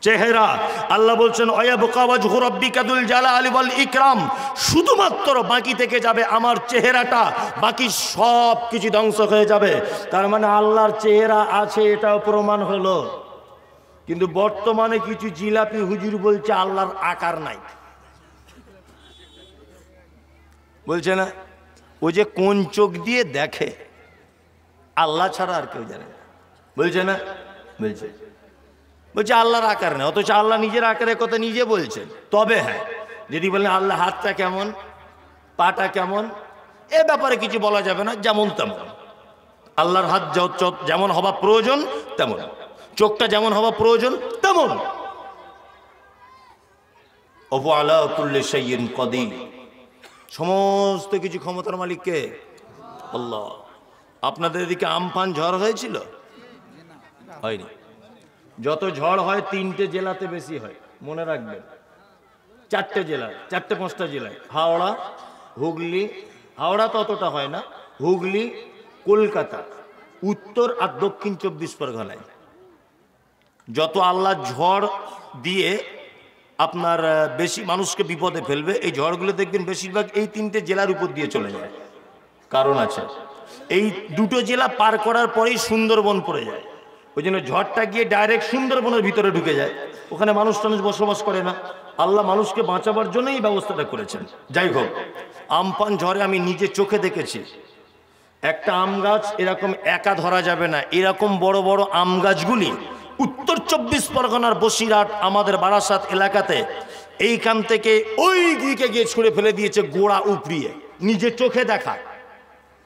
চেহারা। আল্লাহ বলছেন ওয়ায়াবকা ওয়াজহু রাব্বিকা যুল জালালি ওয়াল ইকরাম, শুধুমাত্র বাকি থেকে যাবে আমার চেহারাটা, বাকি সব কিছু ধ্বংস হয়ে যাবে। তার মানে আল্লাহর চেহারা আছে, এটাও প্রমাণ হলো। কিন্তু বর্তমানে কিছু জিলাপি হুজুর বলছে আল্লাহর আকার নাই, বলছে না? ও যে কোন চোখ দিয়ে দেখে আল্লাহ ছাড়া আর কেউ জানে না, বলছে না? বলছে আল্লাহর আকার নেই, অথচ আল্লাহ নিজের আকারের কথা নিজে বলছেন। তবে হ্যাঁ, যদি বলেন আল্লাহ হাতটা কেমন, পাটা কেমন, এ ব্যাপারে কিছু বলা যাবে না, যেমন তেমন। আল্লাহর হাত যেমন হওয়া প্রয়োজন তেমন, চোখটা যেমন হওয়া প্রয়োজন তেমন। ওয়া আলা কুল্লি শাইইন কাদির, সমস্ত কিছু ক্ষমতার মালিক কে? আল্লাহ। আপনাদের এদিকে আমফান ঝড় হয়েছিল? হয়নি। যত ঝড় হয় 3টে জেলাতে বেশি হয়, মনে রাখবেন। 4টে জেলায়, 4-5টা জেলায়, হাওড়া, হুগলি, হাওড়া তো অতটা হয় না, হুগলি, কলকাতা, উত্তর আর দক্ষিণ 24 পরগনায় যত আল্লাহ ঝড় দিয়ে আপনার বেশি মানুষকে বিপদে ফেলবে, এই ঝড়গুলো দেখবেন বেশিরভাগ এই 3টে জেলার উপর দিয়ে চলে যায়। কারণ আছে, এই 2টো জেলা পার করার পরেই সুন্দরবন পড়ে যায়, ওই জন্য ঝড়টা গিয়ে ডাইরেক্ট সুন্দরবনের ভিতরে ঢুকে যায়, ওখানে মানুষ বসবাস করে না। আল্লাহ মানুষকে বাঁচাবার জন্যই এই ব্যবস্থাটা করেছেন। যাই হোক, আমফান ঝড়ে আমি নিজে চোখে দেখেছি, একটা আম গাছ এরকম একা ধরা যাবে না, এরকম বড় বড় আম গাছগুলি উত্তর 24 পরগনার বসিরহাট আমাদের বারাসাত এলাকাতে এইখান থেকে ওই দিকে গিয়ে ছুঁড়ে ফেলে দিয়েছে, গোড়া উপড়িয়ে, নিজে চোখে দেখা।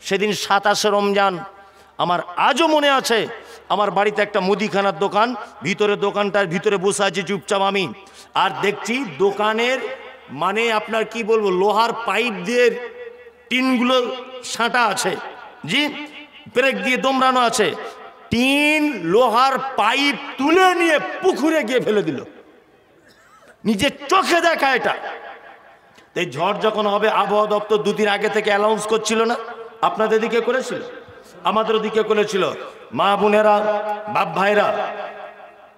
সেদিন 27শে রমজান, আমার আজও মনে আছে, আমার বাড়িতে একটা মুদিখানার দোকান, দোকানটার ভিতরে বসে আছি চুপচাপ আমি, আর দেখছি দোকানের মানে আপনার কি বলবো, লোহার পাইপ দিয়ে টিনগুলো সাঁটা আছে, জি, ব্রেক দিয়ে দোমরানো আছে, টিন লোহার পাইপ তুলে নিয়ে পুকুরে গিয়ে ফেলে দিল, নিজের চোখে দেখা এটা। এই ঝড় যখন হবে, আবহাওয়া দপ্তর 2 দিন আগে থেকে অ্যানাউন্স করছিল না? আপনাদের দিকে করেছিল, আমাদের দিকে করেছিল। মা বোনেরা, বাপ ভাইরা,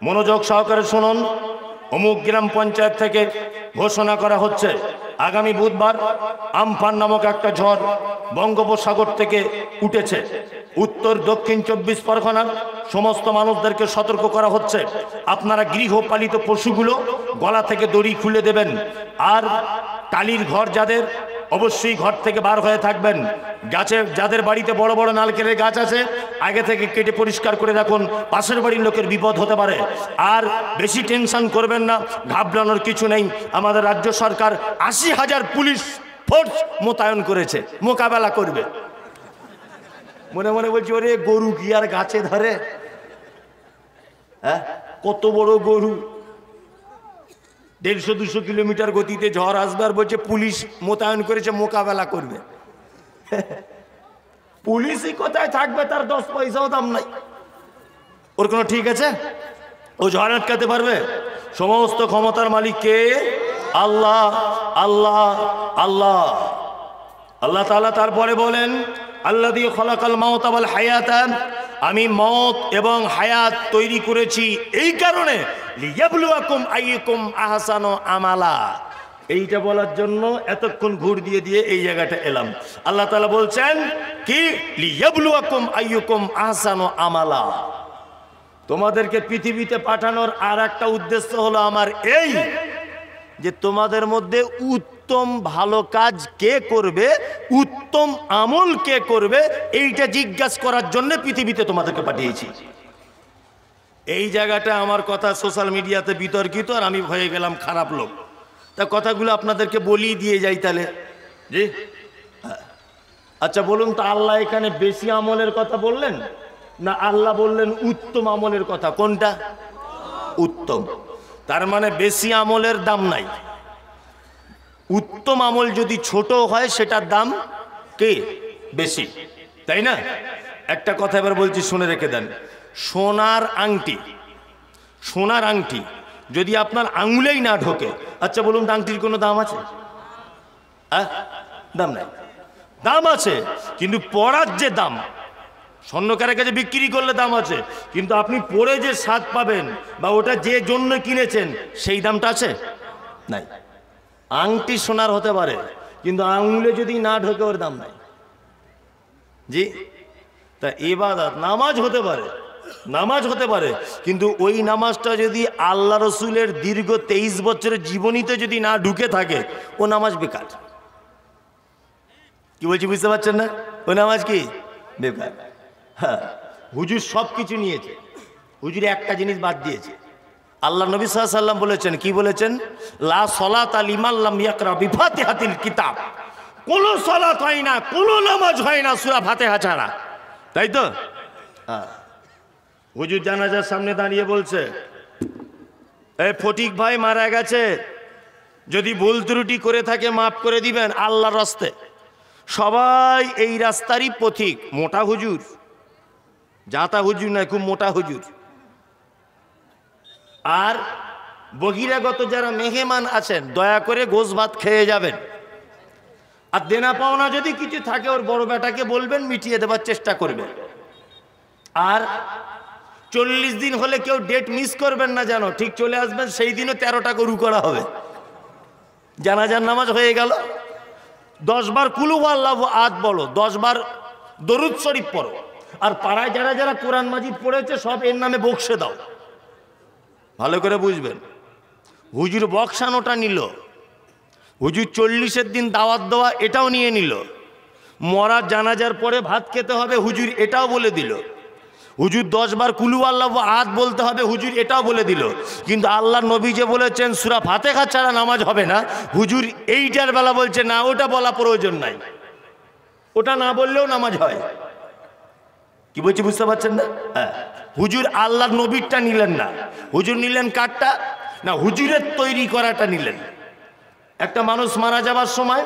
মনোযোগ সহকারে শুনুন। অমুক গ্রাম পঞ্চায়েত থেকে ঘোষণা করা হচ্ছে আগামী বুধবার আমফান নামক একটা ঝড় বঙ্গোপসাগর থেকে উঠেছে। উত্তর দক্ষিণ 24 পরগনার সমস্ত মানুষদেরকে সতর্ক করা হচ্ছে, আপনারা গৃহপালিত পশুগুলো গলা থেকে দড়ি খুলে দেবেন। আর টালির ঘর যাদের, অবশ্যই ঘর থেকে বার হয়ে থাকবেন। গাছে যাদের বাড়িতে বড় বড় নারকেলের গাছ আছে আগে থেকে কেটে পরিষ্কার করে রাখুন, পাশের বাড়ির লোকের বিপদ হতে পারে। আর বেশি টেনশন করবেন না, ঘাবড়ানোর কিছু নেই। আমাদের রাজ্য সরকার ৮০,০০০ পুলিশ ফোর্স মোতায়েন করেছে, মোকাবেলা করবে। মনে মনে বলছি ওরে গরু কি আর গাছে ধরে? হ্যাঁ, কত বড় গরু, ১৫০-২০০ কিলোমিটার গতিতে ঝড় আসবে আর বলছে পুলিশ মোতায়েন করেছে, মোকাবেলা করবে। পুলিশই কোথায় থাকবে, তার 10 পয়সাও দাম নাই। ওর কোনো ঠিক আছে? ও ঝড় আটকাতে পারবে? সমস্ত ক্ষমতার মালিক কে? আল্লাহ, আল্লাহ, আল্লাহ। আল্লাহ তাআলা তারপরে বলেন, আল্লাযী খালাকাল মাউতা ওয়াল হায়াতা, আমি মওত এবং হায়াত তৈরি করেছি এই কারণে লিয়াবলুয়াকুম আইয়ুকুম আহসানু আমালা। এইটা বলার জন্য এতক্ষণ ঘুর দিয়ে দিয়ে এই জায়গাটা এলাম। আল্লাহ তাআলা বলছেন কি, লিয়াবলুয়াকুম আইয়ুকুম আহসানু আমালা। তোমাদেরকে পৃথিবীতে পাঠানোর আর একটা উদ্দেশ্য হলো আমার এই, যে তোমাদের মধ্যে উত্তম ভালো কাজ কে করবে, উত্তম আমল কে করবে, এইটা জিজ্ঞাসা করার জন্য পৃথিবীতে তোমাদেরকে পাঠিয়েছি। এই জায়গাটা আমার কথা সোশ্যাল মিডিয়াতে বিতর্কিত, আর আমি হয়ে গেলাম খারাপ লোক। তা কথাগুলো আপনাদেরকে বলি দিয়ে যাই তাহলে। জি, আচ্ছা বলুন তো, আল্লাহ এখানে বেশি আমলের কথা বললেন না আল্লাহ বললেন উত্তম আমলের কথা? কোনটা উত্তম? তার মানে বেশি আমলের দাম নাই। উত্তম আমল যদি ছোট হয় সেটার দাম কে বেশি, তাই না? একটা কথা এবার বলছি, শুনে রেখে দেন। সোনার আংটি, সোনার আংটি যদি আপনার আঙুলেই না ঢোকে, আচ্ছা বলুন তো আংটির কোনো দাম আছে? হ্যাঁ, দাম নাই। দাম আছে, কিন্তু পরার যে দাম, স্বর্ণকারের কাছে বিক্রি করলে দাম আছে, কিন্তু আপনি পরে যে স্বাদ পাবেন বা ওটা যে জন্য কিনেছেন সেই দামটা আছে? নাই। আংটি সোনার হতে পারে, কিন্তু আঙুলে যদি না ঢোকে ওর দাম নাই। জি, তা ইবাদত নামাজ হতে পারে, নামাজ হতে পারে, কিন্তু ওই নামাজটা যদি আল্লাহ রসুলের দীর্ঘ 23 বছরের জীবনীতে যদি না ঢুকে থাকে, ও নামাজ বেকার। কি বলছি বুঝতে পারছেন না? ওই নামাজ কি বেকার। হ্যাঁ, হুজুর সব কিছু নিয়েছে, হুজুর একটা জিনিস বাদ দিয়েছে। আল্লাহ নবী সাল্লাল্লাহু আলাইহি ওয়াসাল্লাম বলেছেন, কি বলেছেন? লা সলাতা লিমান লাম ইয়াকরা বিফাতিহাতিল কিতাব। কোন সালাত হয় না, কোন নামাজ হয় না সূরা ফাতিহা ছাড়া, তাই তো? হ্যাঁ, হুজুর জানাজার সামনে দাঁড়িয়ে বলছে, এই ফটিক ভাই মারা গেছে, যদি ভুল ত্রুটি করে থাকে মাফ করে দিবেন আল্লাহর রাস্তে। সবাই এই রাস্তারই পথিক। মোটা হুজুর, জাতা হুজুর নয়, খুব মোটা হুজুর। আর বহিরাগত যারা মেহমান আছেন, দয়া করে গোশ ভাত খেয়ে যাবেন। আর দেনা পাওনা যদি কিছু থাকে ওর বড় বেটাকে বলবেন, মিটিয়ে দেবার চেষ্টা করবেন। আর 40 দিন হলে কেউ ডেট মিস করবেন না, জানো ঠিক চলে আসবেন, সেই দিনও 13টা গরু করা হবে। জানাজার নামাজ হয়ে গেল, 10 বার কুলু আল্লাহু আহাদ বলো, 10 বার দরুদ শরীফ পড়ো। আর পাড়ায় যারা যারা কোরআন মাজিদ পড়েছে সব এর নামে বকশে দাও। ভালো করে বুঝবেন, হুজুর বক্সানোটা নিল, হুজুর 40-এর দিন দাওয়াত দেওয়া এটাও নিয়ে নিল, মরা জানাজার পরে ভাত খেতে হবে হুজুর এটাও বলে দিল, হুজুর 10 বার কুলু আল্লাহু আহাদ বলতে হবে হুজুর এটাও বলে দিল। কিন্তু আল্লাহ নবী যে বলেছেন সূরা ফাতিহা ছাড়া নামাজ হবে না, হুজুর এইটার বেলা বলছে না, ওটা বলা প্রয়োজন নাই, ওটা না বললেও নামাজ হয়। কি বলছি বুঝতে পারছেন না? হ্যাঁ, হুজুর আল্লাহর নবীরটা নিলেন না, হুজুর নিলেন কারটা না, হুজুরের তৈরি করাটা নিলেন। একটা মানুষ মারা যাবার সময়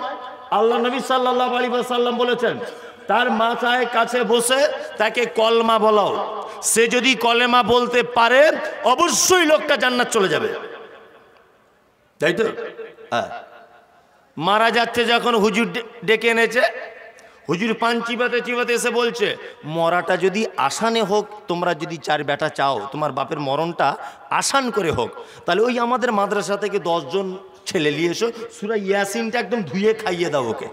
আল্লাহ নবী সাল্লাল্লাহু আলাইহি ওয়াসাল্লাম বলেছেন, তার মাথায় কাছে বসে তাকে কলমা বলাও, সে যদি কলেমা বলতে পারে অবশ্যই লোকটা জান্নাত চলে যাবে, তাই তো? হ্যাঁ, মারা যাচ্ছে যখন হুজুর ডেকে এনেছে, হুজুর পান চিবাতে চিবাতে এসে বলছে, মরাটা যদি আসানে হোক, তোমরা যদি 4 বেটা চাও তোমার বাপের মরণটা আসান করে হোক, তাহলে ওই আমাদের মাদ্রাসা থেকে 10 জন ছেলে নিয়ে এসো, সূরা ইয়াসিনটা একদম ধুয়ে খাইয়ে দাও ওকে।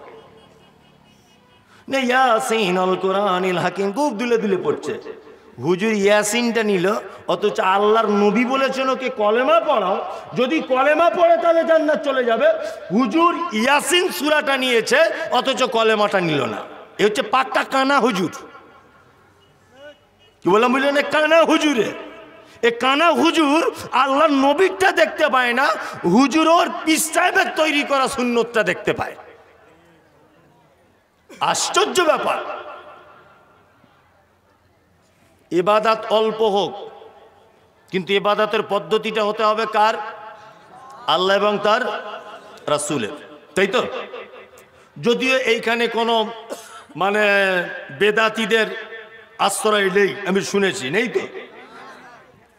না ইয়াসিন আল কোরআনিল হাকিম খুব দুলে দুলে পড়ছে, হুজুর ইয়াসিনটা নিল, অথচ আল্লাহর নবী বলেছেন ওকে কলেমা পড়াও, যদি কলেমা পড়ে তাহলে জান্নাত চলে যাবে। হুজুর ইয়াসিন সূরাটা নিয়েছে, অথচ কলেমাটা নিল না। এ হচ্ছে পাক্কা কানা হুজুর। কি বললাম বুঝলেন? কানা হুজুরে, এ কানা হুজুর আল্লাহর নবীরটা দেখতে পায় না, হুজুর ওর পীর সাহেবের তৈরি করা সুন্নতটা দেখতে পায়। আশ্চর্য ব্যাপার। ইবাদত অল্প হোক, কিন্তু ইবাদতের পদ্ধতিটা হতে হবে কার? আল্লাহ এবং তার রাসূলের, তাই তো? যদিও এইখানে কোনো মানে বেদাতীদের আশ্রয় নেই, আমি শুনেছি, নেই তো,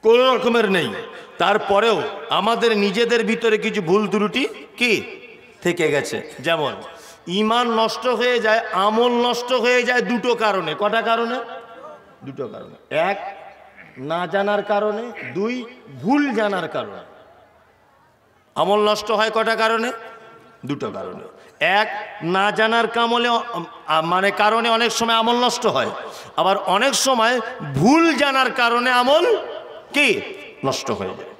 কোনো রকমের নেই। তারপরেও আমাদের নিজেদের ভিতরে কিছু ভুল ত্রুটি কি থেকে গেছে। যেমন ঈমান নষ্ট হয়ে যায়, আমল নষ্ট হয়ে যায় দুটো কারণে। কটা কারণে? দুটো কারণে। এক, না জানার কারণে। দুই, ভুল জানার কারণে। আমল নষ্ট হয় কটা কারণে? দুটো কারণে। এক, না জানার মানে কারণে অনেক সময় আমল নষ্ট হয়, আবার অনেক সময় ভুল জানার কারণে আমল কি নষ্ট হয়ে যায়।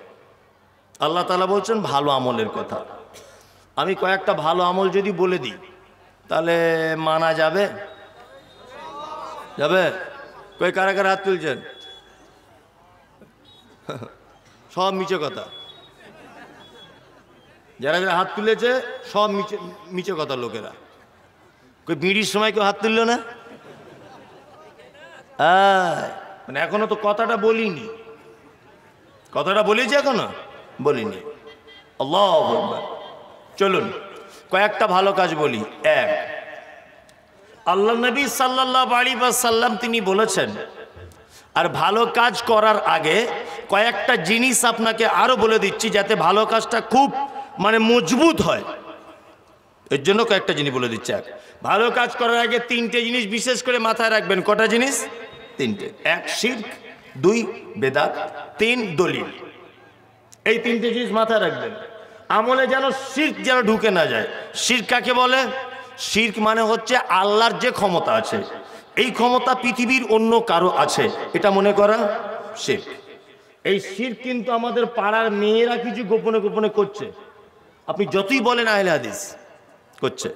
আল্লাহ তাআলা বলছেন ভালো আমলের কথা। আমি কয়েকটা ভালো আমল যদি বলে দিই তাহলে মানা যাবে? যাবে? কই কারা কারা হাত তুলছেন? সব মিছে কথা। যারা যারা হাত তুলেছে সব মিছে কথা লোকেরা। কই বিড়ির সময় কেউ হাত তুলল না? মানে এখনো তো কথাটা বলিনি। কথাটা বলেছি এখনো? বলিনি। আল্লাহু আকবার। চলুন কয়েকটা ভালো কাজ বলি। এক, আল্লাহ নবী সাল্লাল্লাহু আলাইহি ওয়াসাল্লাম তিনি বলেছেন, আর ভালো কাজ করার আগে কয়েকটা জিনিস আপনাকে আরো বলে দিচ্ছি যাতে ভালো কাজটা খুব মানে মজবুত হয়। এর জন্য কয়েকটা জিনিস বলে দিচ্ছি। এক, ভালো কাজ করার আগে তিনটে জিনিস বিশেষ করে মাথায় রাখবেন। কটা জিনিস? তিনটে। এক, শিরক। দুই, বেদাত। তিন, দলিল। এই তিনটে জিনিস মাথায় রাখবেন। আমলে যেন শিরক যেন ঢুকে না যায়। শিরক কাকে বলে? শিরক মানে হচ্ছে আল্লাহর যে ক্ষমতা আছে, এই ক্ষমতা পৃথিবীর অন্য কারো আছে, এটা মনে করা শিরক। এই শিরক কিন্তু আমাদের পাড়ার মেয়েরা কিছু গোপনে গোপনে করছে। আপনি যতই বলেন আহলে হাদিস, করছে।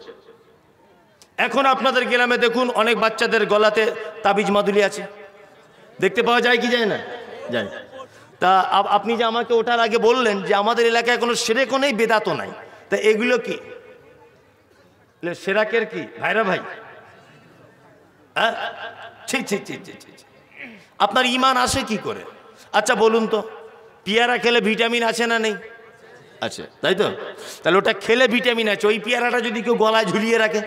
এখন আপনাদের গ্রামে দেখুন অনেক বাচ্চাদের গলাতে তাবিজ মাদুলি আছে, দেখতে পাওয়া যায় কি যায় না? যায়। তা আপনি যে আমাকে ওঠার আগে বললেন যে আমাদের এলাকায় কোনো শিরকও নেই, বেদাতও নাই, তা এগুলো কি? শিরকের কি ভাইরা ভাই? হ্যাঁ, ছি ছি ছি ছি ছি। আপনার ঈমান আসে কি করে? আচ্ছা বলুন তো, পেয়ারা খেলে ভিটামিন আছে না নেই? আছে, তাই তো? তাহলে ওটা খেলে ভিটামিন আছে, ওই পেয়ারাটা যদি কেউ গলায় ঝুলিয়ে রাখে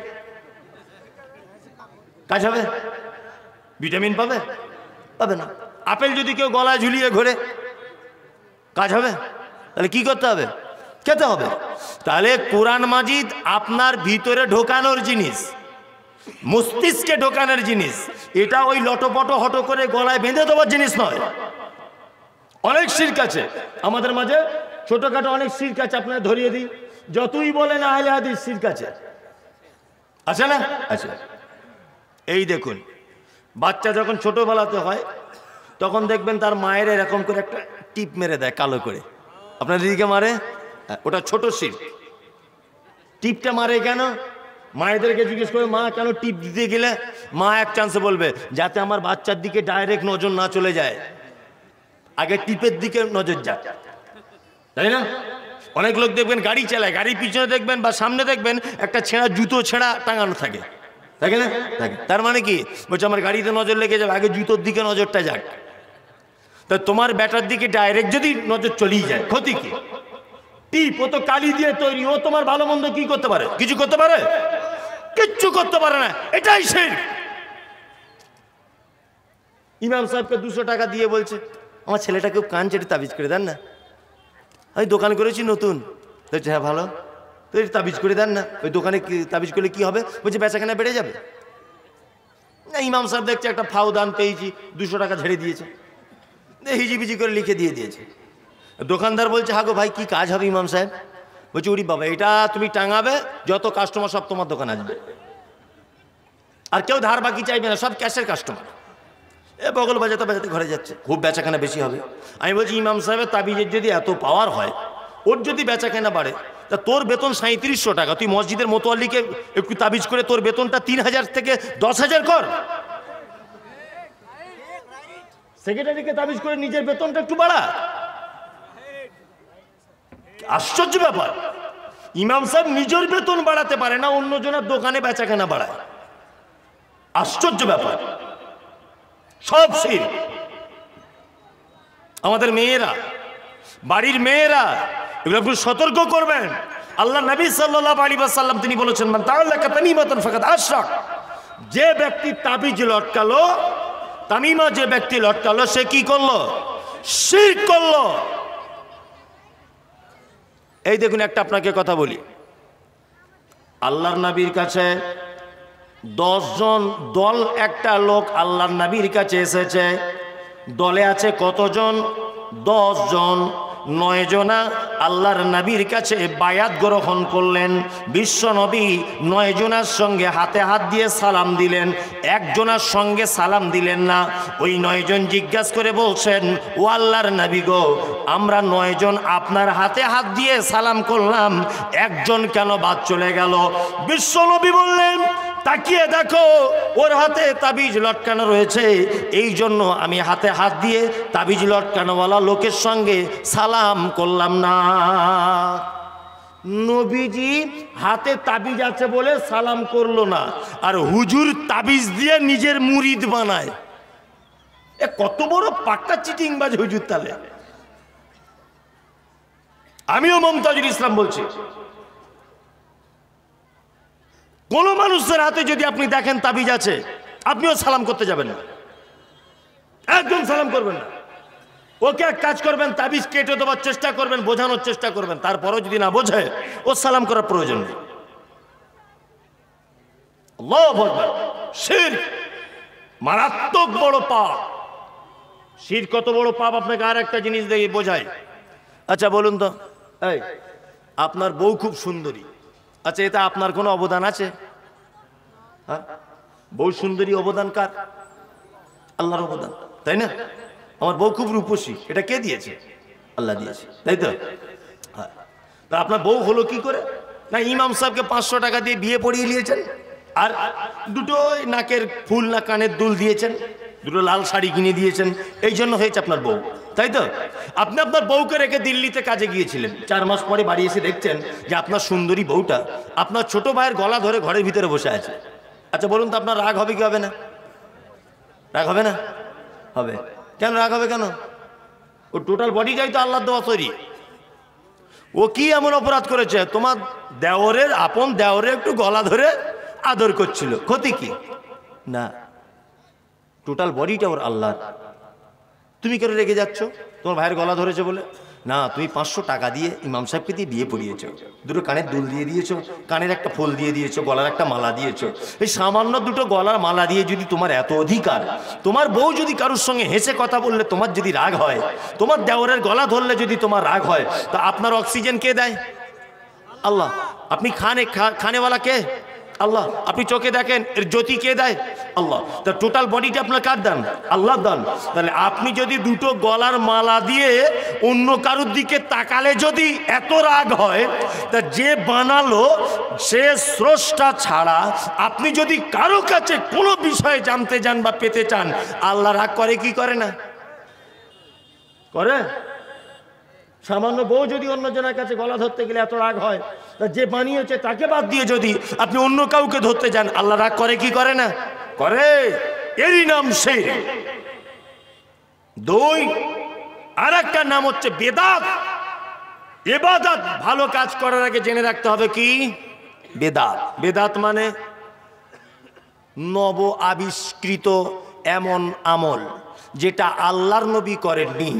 কাজ হবে? ভিটামিন পাবে? পাবে না। আপেল যদি কেউ গলায় ঝুলিয়ে ঘোরে কাজ হবে? তাহলে কি করতে হবে? খেতে হবে। তাহলে কোরআন মাজিদ আপনার ভিতরে ঢোকানোর জিনিস, মস্তিষ্কে ঢোকানোর জিনিস। এটা ওই লটপট হটো করে গলায় বেঁধে দেওয়ার জিনিস নয়। অনেক শিরক আছে আমাদের মাঝে, ছোটখাটো অনেক শিরক আছে। আপনারা ধরিয়ে দিই, যতই বলেন আহলে হাদিস, শিরক আছে। আছে না? আছে। এই দেখুন, বাচ্চা যখন ছোটবেলাতে হয় তখন দেখবেন তার মায়ের এরকম করে একটা টিপ মেরে দেয় কালো করে। আপনার দিদিকে মারে, ওটা ছোট শিরক। টিপটা মারে কেন? মায়েদেরকে জিজ্ঞেস করে, মা কেন টিপ দিতে গেলে? মা এক চান্সে বলবে যাতে আমার বাচ্চার দিকে ডাইরেক্ট নজর না চলে যায়, আগে টিপের দিকে নজর যাক, তাই না? অনেক লোক দেখবেন গাড়ি চালায়, গাড়ির পিছনে দেখবেন বা সামনে দেখবেন একটা ছেঁড়া জুতো ছেঁড়া টাঙানো থাকে, থাকে না? থাকে। তার মানে কি বলছে, আমার গাড়িতে নজর লেগে যাবে, আগে জুতোর দিকে নজরটা যাক। তা তোমার ব্যাটার দিকে ডাইরেক্ট যদি নজর চলেই যায়, ক্ষতি কি? টিপ ও তো কালি দিয়ে তৈরি, ও তোমার ভালো মন্দ কি করতে পারে? কিছু করতে পারে? কিচ্ছু করতে পারে না। এটাই শিরক। ইমাম সাহেবকে 200 টাকা দিয়ে বলছে, আমার ছেলেটা খুব কান চেটে তাবিজ করে দেন না, আমি দোকান করেছি নতুন। বলছে হ্যাঁ ভালো, তো তাবিজ করে দেন না। ওই দোকানে তাবিজ করলে কি হবে? বলছে বেচাকেনা বেড়ে যাবে। না, ইমাম সাহেব দেখছে একটা ফাও দান পেয়েছি, 200 টাকা ঝেড়ে দিয়েছে, হিজিবিজি করে লিখে দিয়ে দিয়েছে। দোকানদার বলছে হ্যাঁ গো ভাই, কি কাজ হবে ইমাম সাহেব? বলছে ওরি বাবা, এটা তুমি টাঙাবে, যত কাস্টমার সব তোমার দোকানে আসবে, আর কেউ ধার বাকি চাইবে না, সব ক্যাশের কাস্টমার। বগল বাজাতে বাজাতে ঘরে যাচ্ছে, খুব বেচাকেনা বেশি হবে। আমি বলছি ইমাম সাহেবের তাবিজের যদি এত পাওয়ার হয়, ওর যদি বেচাকেনা বাড়ে, তা তোর বেতন 3700 টাকা, তুই মসজিদের মোতোয়াল্লিকে একটু তাবিজ করে তোর বেতনটা 3000 থেকে 10,000 কর। সেক্রেটারিকে তাবিজ করে নিজের বেতনটা একটু বাড়া। আশ্চর্য ব্যাপার, ইমাম সাহেব নিজের বেতন বাড়াতে পারে না, অন্যজনের দোকানে বেচাকেনা বাড়ায়। আশ্চর্য ব্যাপার, সব শিরক। আমাদের মেয়েরা, বাড়ির মেয়েরা এগুলো একটু সতর্ক করবেন। আল্লাহ নবী সাল্লাল্লাহু আলাইহি ওয়াসাল্লাম তিনি বলেছেন, মান তাআল্লাকা তামিমাতান ফাকাদ আশরাক। যে ব্যক্তি তাবিজ লটকালো, তামিমা যে ব্যক্তি লটকালো, সে কি করলো? শিরক করলো। এই দেখুন, একটা আপনাকে কথা বলি, আল্লাহর নবীর কাছে 10 জন দল, একটা লোক আল্লাহর নবীর কাছে এসেছে। দলে আছে কতজন? 10 জন। 9 জনা আল্লাহর নবীর কাছে বায়াত গ্রহণ করলেন। বিশ্ব নবী 9 জনার সঙ্গে হাতে হাত দিয়ে সালাম দিলেন, একজনের সঙ্গে সালাম দিলেন না। ওই 9 জন জিজ্ঞাসা করে বলছেন, ও আল্লাহর নবী গো, আমরা 9 জন আপনার হাতে হাত দিয়ে সালাম করলাম, একজন কেন বাদ চলে গেল? বিশ্ব নবী বললেন, তাকিয়ে দেখো, ওর হাতে তাবিজ লটকানো রয়েছে, এই জন্য আমি হাতে হাত দিয়ে তাবিজ লটকানোওয়ালা লোকের সঙ্গে সালাম করলাম না। নবীজি হাতে তাবিজ আছে বলে সালাম করলো না, আর হুজুর তাবিজ দিয়ে নিজের মুরিদ বানায়। এ কত বড় পাক্কা চিটিংবাজ হুজুর! তাহলে আমিও মমতাজুল ইসলাম বলছি, কোন মানুষের হাতে যদি আপনি দেখেন তাবিজ আছে, আপনিও সালাম করতে যাবেন না, একদম সালাম করবেন না। ওকে এক কাজ করবেন, তাবিজ কেটে দেওয়ার চেষ্টা করবেন, বোঝানোর চেষ্টা করবেন, তারপরেও যদি না বোঝে, ও সালাম করার প্রয়োজন নেই। আল্লাহু আকবার। শিরক মারাত্মক বড় পাপ। শিরক কত বড় পাপ আপনাকে আর একটা জিনিস দিয়ে বোঝায়। আচ্ছা বলুন তো, এই আপনার বউ খুব সুন্দরী, আচ্ছা এটা আপনার কোনো অবদান আছে? হ্যাঁ, বউ সুন্দরী অবদান কার? আল্লাহর অবদান, তাই না? আমার বউ খুব রূপসী, এটা কে দিয়েছে? আল্লাহ দিয়েছে, তাই তো? হ্যাঁ, তা আপনার বউ হলো কি করে? না ইমাম সাহেবকে 500 টাকা দিয়ে বিয়ে পড়িয়ে নিয়েছেন, আর দুটো নাকের ফুল না কানের দুল দিয়েছেন, দুটো লাল শাড়ি কিনে দিয়েছেন, এই জন্য হয়েছে আপনার বউ, তাই তো? আপনি আপনার বউকে রেখে দিল্লিতে কাজে গিয়েছিলেন, 4 মাস পরে বাড়ি এসে দেখছেন যে আপনার সুন্দরী বউটা আপনার ছোট ভাইয়ের গলা ধরে ঘরের ভিতরে বসে আছে। আচ্ছা বলুন তো, আপনার রাগ হবে কি হবে না? রাগ হবে না? হবে। কেন রাগ হবে কেন? ও টোটাল বডিটাই তো আল্লাহর দেওয়া তৈরি। ও কি এমন অপরাধ করেছে? তোমার দেওরের, আপন দেওরের একটু গলা ধরে আদর করছিল, ক্ষতি কি? না, টোটাল বডিটা ওর আল্লাহর। তুমি কেন রেগে যাচ্ছ তোমার ভাইয়ের গলা ধরেছে বলে? না, তুমি 500 টাকা দিয়ে ইমাম সাহেবকে দিয়ে বিয়ে পড়িয়েছ, দুটো কানের দুল দিয়ে দিয়েছো, কানের একটা ফুল দিয়ে দিয়েছো, গলার একটা মালা দিয়েছো। এই সামান্য দুটো গলার মালা দিয়ে যদি তোমার এত অধিকার, তোমার বউ যদি কারোর সঙ্গে হেসে কথা বললে তোমার যদি রাগ হয়, তোমার দেওরের গলা ধরলে যদি তোমার রাগ হয়, তা আপনার অক্সিজেন কে দেয়? আল্লাহ। আপনি খানেওয়ালা কে? আল্লাহ। আপনি চোখে দেখেন, এর জ্যোতি কে দেয়? আল্লাহ। তা টোটাল বডিটা আপনার কার দান? আল্লাহ দান। তাহলে আপনি যদি দুটো গলার মালা দিয়ে অন্য কারোর দিকে তাকালে যদি এত রাগ হয়, তা যে বানালো সে স্রষ্টা ছাড়া আপনি যদি কারো কাছে কোনো বিষয়ে জানতে চান বা পেতে চান, আল্লাহ রাগ করে কি করে না? করে। সামান্য বউ যদি অন্যজনের কাছে গলা ধরতে গেলে এত রাগ হয়, যে বানিয়েছে তাকে বাদ দিয়ে যদি আপনি অন্য কাউকে ধরতে যান, আল্লাহ রাগ করে কি করে না? করে। এরই নাম শিরক। 2, আর একটা নাম হচ্ছে বেদাত। ইবাদত ভালো কাজ করার আগে জেনে রাখতে হবে কি? বেদাত। বেদাত মানে নব আবিষ্কৃত এমন আমল যেটা আল্লাহর নবী করেননি,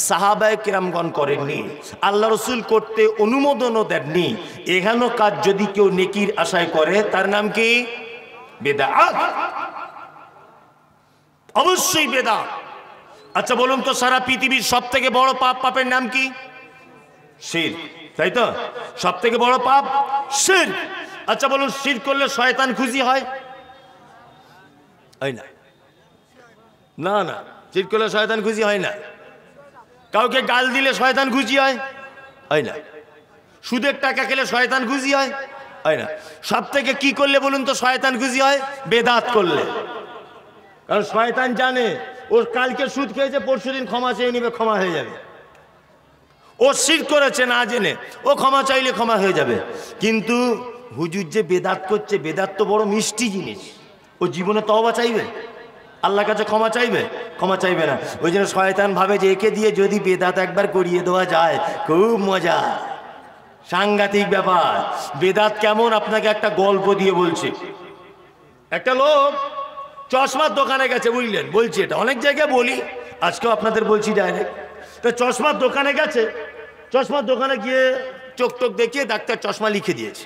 সাহাবায়ে কেরামগণ করেননি, আল্লাহ রসুল করতে অনুমোদনও দেননি। এহেন কাজ যদি কেউ নেকির আশায় করে, তার নাম কি? বেদাত। অবশ্যই বেদাত। আচ্ছা বলুন তো, সারা পৃথিবীর সব থেকে বড় পাপের নাম কি? শিরক, তাই তো? সব থেকে বড় পাপ শিরক। আচ্ছা বলুন, শিরক করলে শয়তান খুশি হয়? হয় না। না না, চিট করলে শয়তান খুশি হয় না। কাউকে গাল দিলে শয়তান খুশি হয়? হয় না। সুদের টাকা খেলে শয়তান খুশি হয়? হয় না। সব থেকে কি করলে বলুন তো শয়তান খুশি হয়? বেদাত করলে। কারণ শয়তান জানে ওর কালকে সুদ খেয়েছে, পরশুদিন ক্ষমা চেয়ে নিবে, ক্ষমা হয়ে যাবে। ও শিরক করেছে না জেনে, ও ক্ষমা চাইলে ক্ষমা হয়ে যাবে। কিন্তু হুজুর যে বেদাত করছে, বেদাত তো বড় মিষ্টি জিনিস। ও জীবনে তওবা চাইবে? আল্লাহর কাছে ক্ষমা চাইবে? ক্ষমা চাইবে না। ওই জন্য শয়তান ভাবে যে একে দিয়ে যদি বেদাত একবার করিয়ে দেওয়া যায়, খুব মজা। সাংঘাতিক ব্যাপার। বেদাত কেমন আপনাকে একটা গল্প দিয়ে বলছি। একটা লোক চশমার দোকানে গেছে, বুঝলেন? বলছি এটা অনেক জায়গায় বলি, আজকেও আপনাদের বলছি ডাইরেক্ট। তো চশমার দোকানে গেছে, চশমার দোকানে গিয়ে চোখ টোক দেখিয়ে ডাক্তার চশমা লিখে দিয়েছে।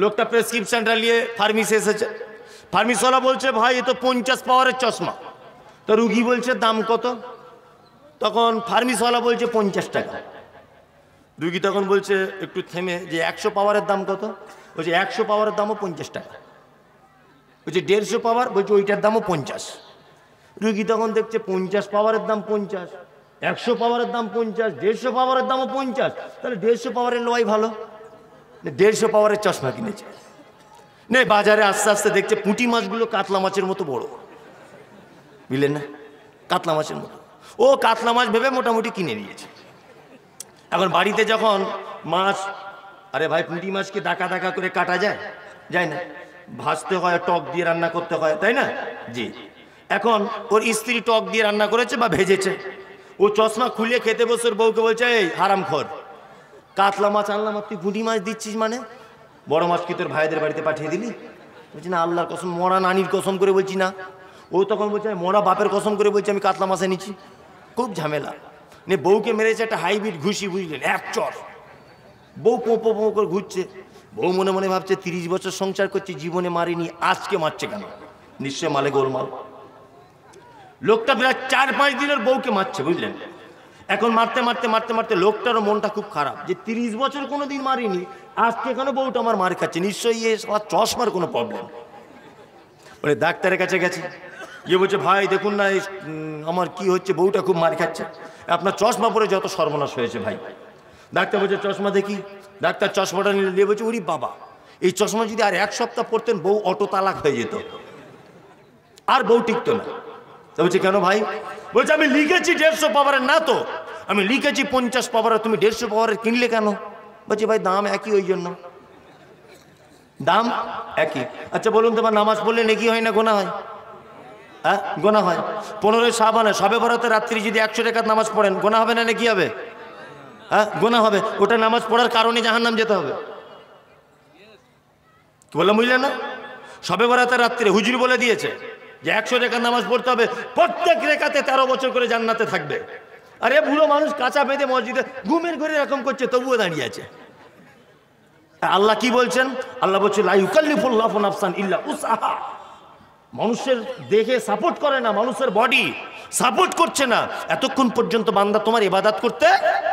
লোকটা প্রেসক্রিপশনটা নিয়ে ফার্মেসি এসেছে। ফার্মেসিওয়ালা বলছে, ভাই এ তো 50 পাওয়ারের চশমা। তো রুগী বলছে, দাম কত? তখন ফার্মেসিওয়ালা বলছে 50 টাকা। রুগী তখন বলছে একটু থেমে, যে 100 পাওয়ারের দাম কত? বলছে 100 পাওয়ারের দামও 50 টাকা। বলছে 150 পাওয়ার? বলছে ওইটার দামও 50। রুগী তখন দেখছে 50 পাওয়ারের দাম 50, 100 পাওয়ারের দাম 50, 150 পাওয়ারের দামও 50। তাহলে 150 পাওয়ারের লোয়াই ভালো। 150 পাওয়ারের চশমা কিনেছে। নে বাজারে আস্তে আস্তে দেখছে পুঁটি মাছগুলো কাতলা মাছের মতো বড়, বুঝলেন না? কাতলা মাছের মতো। ও কাতলা মাছ ভেবে মোটামুটি কিনে নিয়েছে। এখন বাড়িতে যখন মাছ, আরে ভাই পুঁটি মাছকে দাকা দাকা করে কাটা যায়? যায় না। ভাজতে হয়, টক দিয়ে রান্না করতে হয়, তাই না? জি। এখন ওর স্ত্রী টক দিয়ে রান্না করেছে বা ভেজেছে। ও চশমা খুলে খেতে বসে ওর বউকে বলছে, এই হারামখোর, কাতলা মাছ আনলাম আর তুই পুঁটি মাছ দিচ্ছিস মানে? বড় মাছ কি তোর ভাইদের বাড়িতে পাঠিয়ে দিলি? বলছি না, আল্লাহর কসম, মরা নানির কসম করে বলছি না। ও তখন বলছে, মরা বাপের কসম করে বলছি আমি কাতলা মাছ এনেছি। খুব ঝামেলা। নে বউকে মেরেছে একটা হাইব্রিড ঘুষি, বুঝলেন? এক চর। বউ পো পো পো করে ঘুরছে। বউ মনে মনে ভাবছে 30 বছর সংসার করছে, জীবনে মারিনি, আজকে মারছে কেন? নিশ্চয় মালে গোলমাল। লোকটা প্রায় 4-5 দিনের বউকে মারছে, বুঝলেন? এখন মারতে মারতে মারতে মারতে লোকটারও মনটা খুব খারাপ, যে 30 বছর কোনো দিন মারিনি, আজকে কেন বউটা আমার মার খাচ্ছে? নিশ্চয়ই এ চশমার কোনো প্রবলেম। মানে ডাক্তারের কাছে গেছে, গিয়ে বলছে, ভাই দেখুন না আমার কি হচ্ছে, বউটা খুব মার খাচ্ছে। আপনার চশমা পরে যত সর্বনাশ হয়েছে ভাই। ডাক্তার বলছে, চশমা দেখি। ডাক্তার চশমাটা নিয়ে বলছে, ওরে বাবা, এই চশমা যদি আর 1 সপ্তাহ পরতেন বউ অটো তালাক হয়ে যেত, আর বউ টিকতো না। তো বলছে, কেন ভাই? বলছে, আমি লিখেছি 150 পাওয়ারের, না তো আমি লিখেছি 50 পাওয়ারের, তুমি 150 পাওয়ারের কিনলে কেন? বলছে, ভাই দাম একই, ওই জন্য। দাম একই। আচ্ছা বলুন, তোমার নামাজ পড়লে নেকি হয় না গোনা হয়? হ্যাঁ, গোনা হয়। 15 শাবানে সবে বরাতে রাত্রি যদি 100 রাকাত নামাজ পড়েন, গোনা হবে না নাকি হবে? হ্যাঁ, গোনা হবে। ওটা নামাজ পড়ার কারণে জাহান্নাম যেতে হবে। কি বললাম, বুঝলেন না? সবে বরাতে রাত্রে হুজুর বলে দিয়েছে যে 100 রাকাত নামাজ পড়তে হবে, প্রত্যেক রেখাতে 13 বছর করে জান্নাতে থাকবে। আরে বুড়ো মানুষ কাঁচা বেঁধে মসজিদে ঘুমের ঘরে এরকম করছে, তবুও দাঁড়িয়ে আছে। আল্লাহ কি বলছেন? আল্লাহ বলছে, লা ইউকাল্লিফুল্লাহু নাফসান ইল্লা উসআহা। মানুষের দেখে সাপোর্ট করে না, মানুষের বডি সাপোর্ট করছে না, এতক্ষণ পর্যন্ত বান্দা তোমার ইবাদত করতে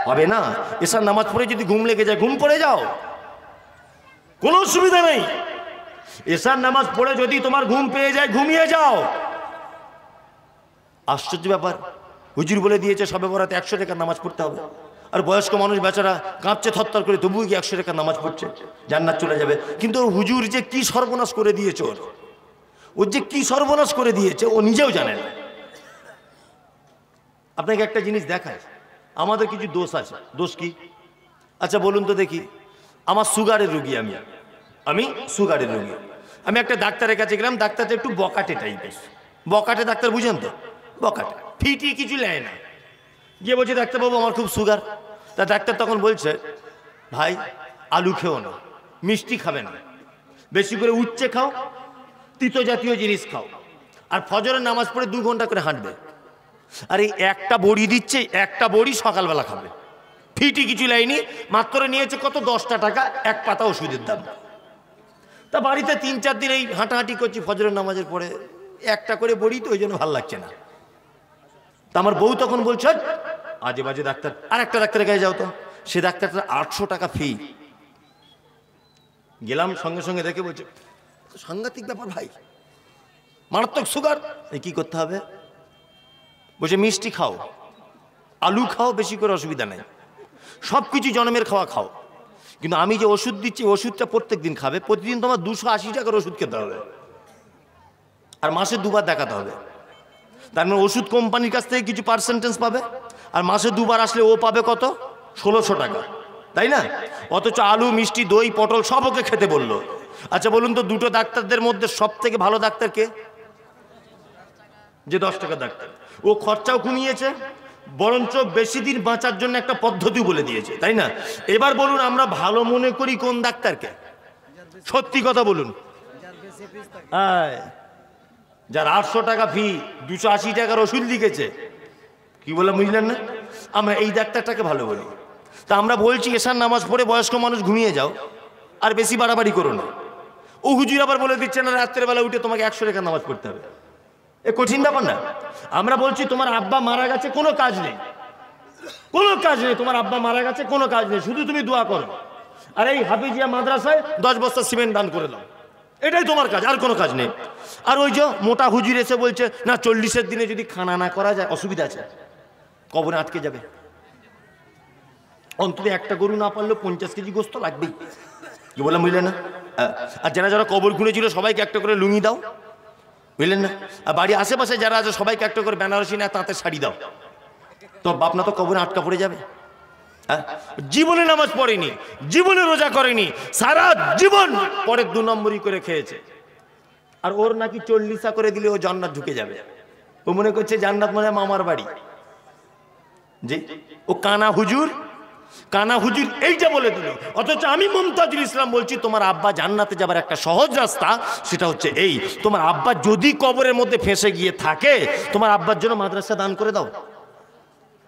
হবে না। এসার নামাজ পড়ে যদি ঘুম লেগে যায়, ঘুম পড়ে যাও, কোনো অসুবিধা নেই। এসার নামাজ পড়ে যদি তোমার ঘুম পেয়ে যায়, ঘুমিয়ে যাও। আশ্চর্য ব্যাপার, হুজুর বলে দিয়েছে সবে বরাতে 100 রাকাত নামাজ পড়তে হবে। আর বয়স্ক মানুষ বেচারা কাঁপছে থরথর করে, তবুও কি 100 রাকাত নামাজ পড়ছে, জান্নাত চলে যাবে। কিন্তু হুজুর যে কি সর্বনাশ করে দিয়েছে, ওর যে কি সর্বনাশ করে দিয়েছে ও নিজেও জানে না। আপনাকে একটা জিনিস দেখায়, আমাদের কিছু দোষ আছে। দোষ কি? আচ্ছা বলুন তো দেখি। আমার সুগারের রোগী, আমি সুগারের রোগী। আমি একটা ডাক্তারের কাছে গেলাম, ডাক্তারটা একটু বকাটে টাইপের। বকাটে ডাক্তার, বুঝেন তো? বকাটে, ফিটি কিছু নেয় না। গিয়ে বলছে, ডাক্তারবাবু আমার খুব সুগার। তা ডাক্তার তখন বলছে, ভাই আলু খেও না, মিষ্টি খাবে না, বেশি করে উচ্চে খাও, তিতো জাতীয় জিনিস খাও, আর ফজরের নামাজ পড়ে 2 ঘন্টা করে হাঁটবে। আর এই একটা বড়ি দিচ্ছে, একটা বড়ি সকালবেলা খাবে। ফিটি কিছু লাইনি, মাত্র নিয়েছে কত? 10 টাকা, এক পাতা ওষুধের দাম। তা বাড়িতে 3-4 দিন এই হাঁটাহাঁটি করছি ফজরের নামাজের পরে, একটা করে বড়ি, তো ওই জন্য ভালো লাগছে না। তা আমার বউ তখন বলছে, আজে বাজে ডাক্তার, আর একটা ডাক্তারের কাছে যাও তো। সে ডাক্তারটা 800 টাকা ফি। গেলাম, সঙ্গে সঙ্গে দেখে বলছে, সাংঘাতিক ব্যাপার ভাই, মারাত্মক সুগার, কি করতে হবে? বলছে মিষ্টি খাও, আলু খাও, বেশি করে অসুবিধা নেই, সব কিছু জন্মের খাওয়া খাও, কিন্তু আমি যে ওষুধ দিচ্ছি ওষুধটা প্রত্যেক দিন খাবে, প্রতিদিন তোমার 280 টাকার ওষুধ খেতে হবে, আর মাসে দুবার দেখাতে হবে। তার মানে ওষুধ কোম্পানির কাছ থেকে কিছু পার্সেন্টেজ পাবে, আর মাসে দুবার আসলে ও পাবে কত? 1600 টাকা, তাই না? অথচ আলু, মিষ্টি, দই, পটল সব ওকে খেতে বললো। আচ্ছা বলুন তো, দুটো ডাক্তারদের মধ্যে সব থেকে ভালো ডাক্তার কে? যে 10 টাকার ডাক্তার। ও খরচাও কমিয়েছে, বরঞ্চ বেশি দিন বাঁচার জন্য একটা পদ্ধতি বলে দিয়েছে, তাই না? এবার বলুন আমরা ভালো মনে করি কোন ডাক্তারকে? সত্যি কথা বলুন। যার 800 টাকা ফি, 280 টাকার ওষুধ লিখেছে, কি বলে বুঝলেন না? আমরা এই ডাক্তারটাকে ভালো বলি। তা আমরা বলছি এশার নামাজ পড়ে বয়স্ক মানুষ ঘুমিয়ে যাও, আর বেশি বাড়াবাড়ি করো না। ও হুজুর আবার বলে দিচ্ছে না রাত্রেবেলা উঠে তোমাকে 100 টাকা নামাজ পড়তে হবে। এ কঠিন ব্যাপার না? আমরা বলছি তোমার আব্বা মারা গেছে, কোনো কাজ নেই, কোনো কাজ নেই, তোমার আব্বা মারা গেছে, কোনো কাজ নেই, শুধু তুমি দোয়া করো, আর এই হাফিজিয়া মাদ্রাসায় 10 বস্তা সিমেন্ট দান করে দাও, এটাই তোমার কাজ, আর কোনো কাজ নেই। আর ওই যে মোটা হুজুর এসে বলছে না 40-এর দিনে যদি খানা না করা যায় অসুবিধা আছে, কবরে আটকে যাবে, অন্তত একটা গরু না পারলেও 50 কেজি গোস্ত লাগবেই, কি বললাম বুঝলেন না? আর যারা যারা কবর খুঁড়েছিল সবাইকে একটা করে লুঙ্গি দাও, বুঝলেন না? আর বাড়ির আশেপাশে যারা আছে সবাইকে একটা করে বেনারসি না তাঁতের শাড়ি দাও, তোর বাপ না তো কবরে আটকা পড়ে যাবে। জীবনে নামাজ পড়েনি, জীবনে রোজা করেনি, সারা জীবন পরে 2 নম্বরই করে খেয়েছে, আর ওর নাকি 40 করে দিলে ও জান্নাত ঢুকে যাবে। ও মনে করছে জান্নাত মানে মামার বাড়ি। জি, ও কানা হুজুর, কানা হুজুর এইটা বলে দিল। অথচ আমি মুমতাজুল ইসলাম বলছি তোমার আব্বা জান্নাতে যাবার একটা সহজ রাস্তা, সেটা হচ্ছে এই, তোমার আব্বা যদি কবরের মধ্যে ফেঁসে গিয়ে থাকে, তোমার আব্বার জন্য মাদ্রাসা দান করে দাও,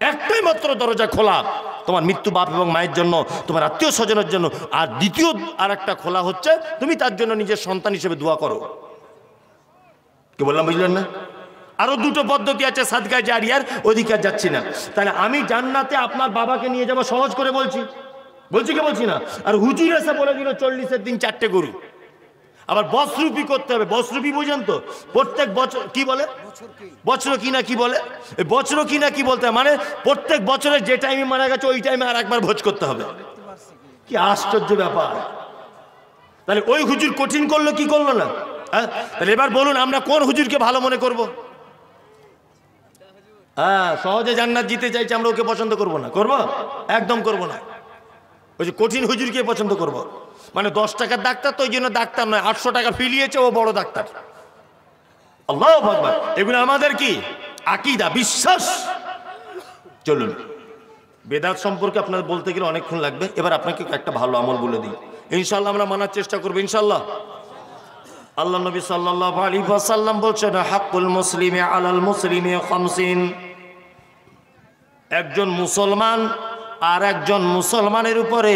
একটাই মাত্র দরজা খোলা, তোমার মৃত্যু বাপ এবং মায়ের জন্য, তোমার আত্মীয় স্বজনের জন্য, আর দ্বিতীয় আর একটা খোলা হচ্ছে তুমি তার জন্য নিজের সন্তান হিসেবে দোয়া করো। কি বললাম বুঝলেন না? আরো 2টো পদ্ধতি আছে সাদকা জারিয়ার, অধিকার যাচ্ছি না। তাহলে আমি জান্নাতে আপনার বাবাকে নিয়ে যাবো সহজ করে বলছি, বলছি কি বলছি না? আর হুজুর এসে বলে দিল 40-এর দিন 4টে গরু, আবার বছরূপী করতে হবে। বছরূপী বুঝেন তো? প্রত্যেক বছর কি বলে, বছর কি না কি বলে, বছর কি না কি বলতে মানে প্রত্যেক বছরে যে টাইমে মারা গেছে ওই টাইমে আর একবার ভোজ করতে হবে। কি আশ্চর্য ব্যাপার! তাহলে ওই হুজুর কঠিন করলো কি করলো না? হ্যাঁ, তাহলে এবার বলুন আমরা কোন হুজুরকে ভালো মনে করব? হ্যাঁ, সহজে জান্নাত জিতে চাইছে, আমরা ওকে পছন্দ করব না, করব? একদম করব না। ওই যে কঠিন হুজুরকে পছন্দ করব, মানে 10 টাকার ডাক্তার তো ওই জন্য ডাক্তার নয়, 800 টাকা ফি নিয়েছে, ও বড় ডাক্তার। আল্লাহু আকবার! এগুলো আমাদের কি আকীদা, বিশ্বাস। চলুন, বেদাত সম্পর্কে আপনার বলতে গেলে অনেকক্ষণ লাগবে। এবার আপনাকে একটা ভালো আমল বলে দিই, ইনশাআল্লাহ আমরা মানার চেষ্টা করব ইনশাআল্লাহ। আল্লাহ নবী সাল্লাল্লাহু আলাইহি ওয়াসাল্লাম বলছেন হাক্কুল মুসলিমি আলাল মুসলিমি 50। একজন মুসলমান আর একজন মুসলমানের উপরে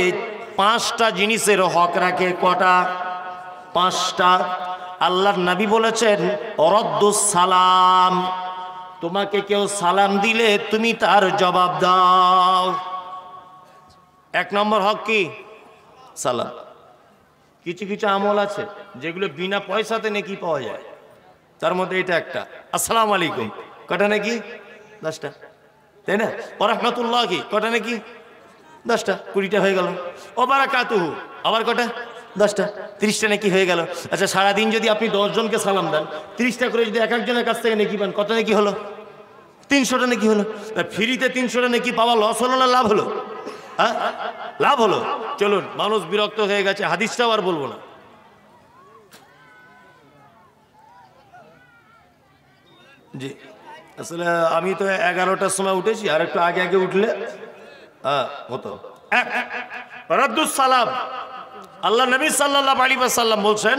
5টা জিনিসের হক রাখে। কটা? 5টা। আল্লাহর নবী বলেছেন রদ্দুস সালাম, তোমাকে কেউ সালাম দিলে তুমি তার জবাব দাও। 1 নম্বর হক কি? সালাম। কিছু কিছু আমল আছে যেগুলো বিনা পয়সাতে নেকি পাওয়া যায়, তার মধ্যে এটা একটা। আসসালামু আলাইকুম কটা নাকি? 10টা, তাই না? ওয়া রাহমাতুল্লাহি কটা নাকি? 10টা, 20টা হয়ে গেল। ওয়া বারাকাতুহু আবার কটা? 10টা, 30টা নাকি হয়ে গেল। আচ্ছা, সারাদিন যদি আপনি 10 জনকে সালাম দেন, 30টা করে যদি এক একজনের কাছ থেকে নেকি পান, কত নাকি হলো? 300টা নাকি হলো। ফ্রিতে 300টা নাকি পাওয়া লস হলো না লাভ হলো? হ্যাঁ, লাভ হলো। চলুন, মানুষ বিরক্ত হয়ে গেছে, হাদিসটাও আর বলবো না। জি, আসলে আমি তো 11টার সময় উঠেছি, আর একটু আগে আগে উঠলে হতো। রাদ্দুস সালাম, আল্লাহ নবী সাল্লাল্লাহু আলাইহি ওয়াসাল্লাম বলছেন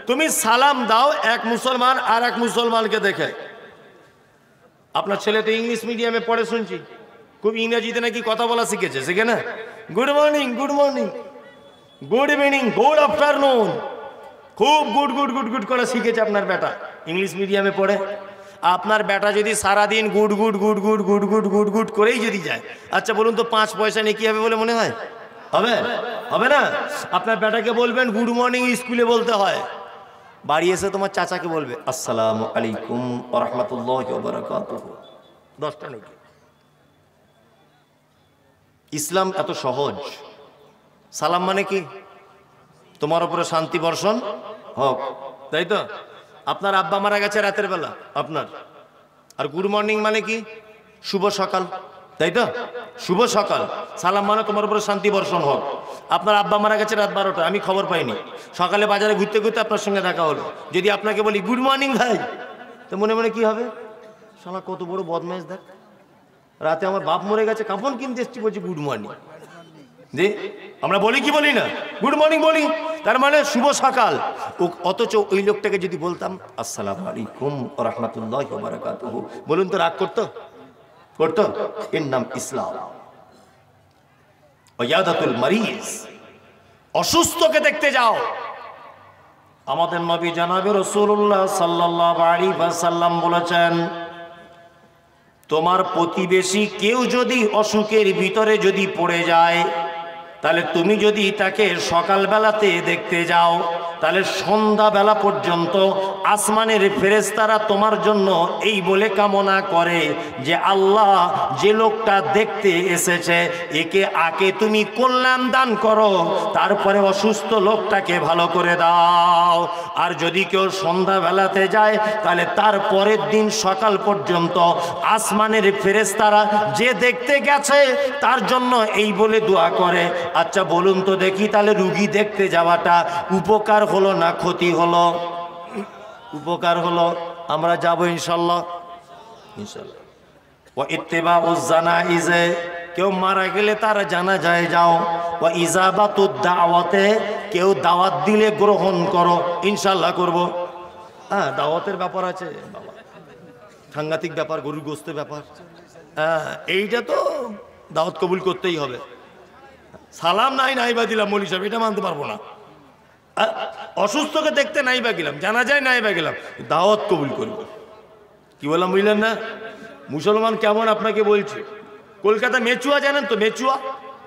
তুমি সালাম দাও এক মুসলমান আর এক মুসলমানকে দেখে। আপনার ছেলে তো ইংলিশ মিডিয়ামে পড়ে শুনছি, খুব ইংরেজিতে নাকি কথা বলা শিখেছে, শিখে না? Good morning, good morning, good evening, good afternoon, খুব গুড গুড গুড গুড করে শিখেছে আপনার বেটা, ইংলিশ মিডিয়ামে পড়ে। আপনার বেটা যদি সারাদিন good good good good good good good good করেই যদি যায়, আচ্ছা বলুন তো 5 পয়সা নেকি হবে বলে মনে হয়? হবে? হবে না? আপনার বেটাকে বলবেন গুড মর্নিং স্কুলে বলতে হয়, বাড়ি এসে তোমার চাচাকে বলবে আসসালামু আলাইকুম ওয়া রাহমাতুল্লাহি ওয়া বারাকাতুহু। 10টা নাকি। ইসলাম এত সহজ। সালাম মানে কি? তোমার উপরে শান্তি বর্ষণ হোক, তাই তো? আপনার আব্বা মারা গেছে রাতের বেলা আপনার, আর গুড মর্নিং মানে কি? শুভ সকাল, তাই তো? শুভ সকাল। সালাম মানে তোমার উপরে শান্তি বর্ষণ হোক। আপনার আব্বা মারা গেছে রাত 12টা, আমি খবর পাইনি, সকালে বাজারে ঘুরতে ঘুরতে আপনার সঙ্গে দেখা হলো, যদি আপনাকে বলি গুড মর্নিং ভাই, তো মনে মনে কি হবে? শালা কত বড় বদমাইশ, দেখ রাতে আমার বাপ মরে গেছে, কাপড় কিনতে এসছি, বলছি গুড মর্নিং। যে আমরা বলি কি বলি না? গুড মর্নিং বলি, তার মানে শুভ সকাল। অথচ ওই লোকটাকে যদি বলতাম আসসালামু আলাইকুম ওয়া রাহমাতুল্লাহি ওয়া বারাকাতুহু, বলুন তো রাগ করতো? করতো? এর নাম ইসলাম। ওয়ায়াদাতুল মারিজ, অসুস্থকে দেখতে যাও। আমাদের নবী জনাবে রাসূলুল্লাহ সাল্লাল্লাহু আলাইহি ওয়াসাল্লাম বলেছেন, তোমার প্রতিবেশী কেউ যদি অসুখের ভিতরে যদি পড়ে যায়, তাহলে তুমি যদি তাকে সকালবেলাতে দেখতে যাও, তাহলে সন্ধ্যাবেলা পর্যন্ত আসমানের ফেরেশতারা তোমার জন্য এই বলে কামনা করে যে আল্লাহ যে লোকটা দেখতে এসেছে একে আগে তুমি কল্যাণ দান করো, তারপরে অসুস্থ লোকটাকে ভালো করে দাও। আর যদি কেউ সন্ধ্যাবেলাতে যায়, তাহলে তার পরের দিন সকাল পর্যন্ত আসমানের ফেরেশতারা যে দেখতে গেছে তার জন্য এই বলে দোয়া করে। আচ্ছা বলুন তো দেখি, তাহলে রুগী দেখতে যাওয়াটা উপকার হলো না ক্ষতি হলো? উপকার হলো। আমরা যাবো ইনশাল্লাহ, ইনশাল্লাহ। ওয়া ইত্তিবাউজ জানাইজে, কেউ মারা গেলে তার জানাজায় যাও। ওয়া ইজাবাতুদ দাওয়াতে, কেউ দাওয়াত দিলে গ্রহণ করো। ইনশাল্লাহ করব। হ্যাঁ, দাওয়াতের ব্যাপার আছে বাবা, সাংঘাতিক ব্যাপার, গরুর গোস্তের ব্যাপার। হ্যাঁ, এইটা তো দাওয়াত কবুল করতেই হবে। সালাম নাই বা দিলাম মৌলী সাহেব, এটা মানতে পারবো না। অসুস্থকে দেখতে নাই বা গেলাম, জানা যায় নাই বা গেলাম, দাওয়াত কবুল করব। কি বললাম বুঝলেন না? মুসলমান কেমন আপনাকে বলছি। কলকাতা মেচুয়া জানেন তো? মেচুয়া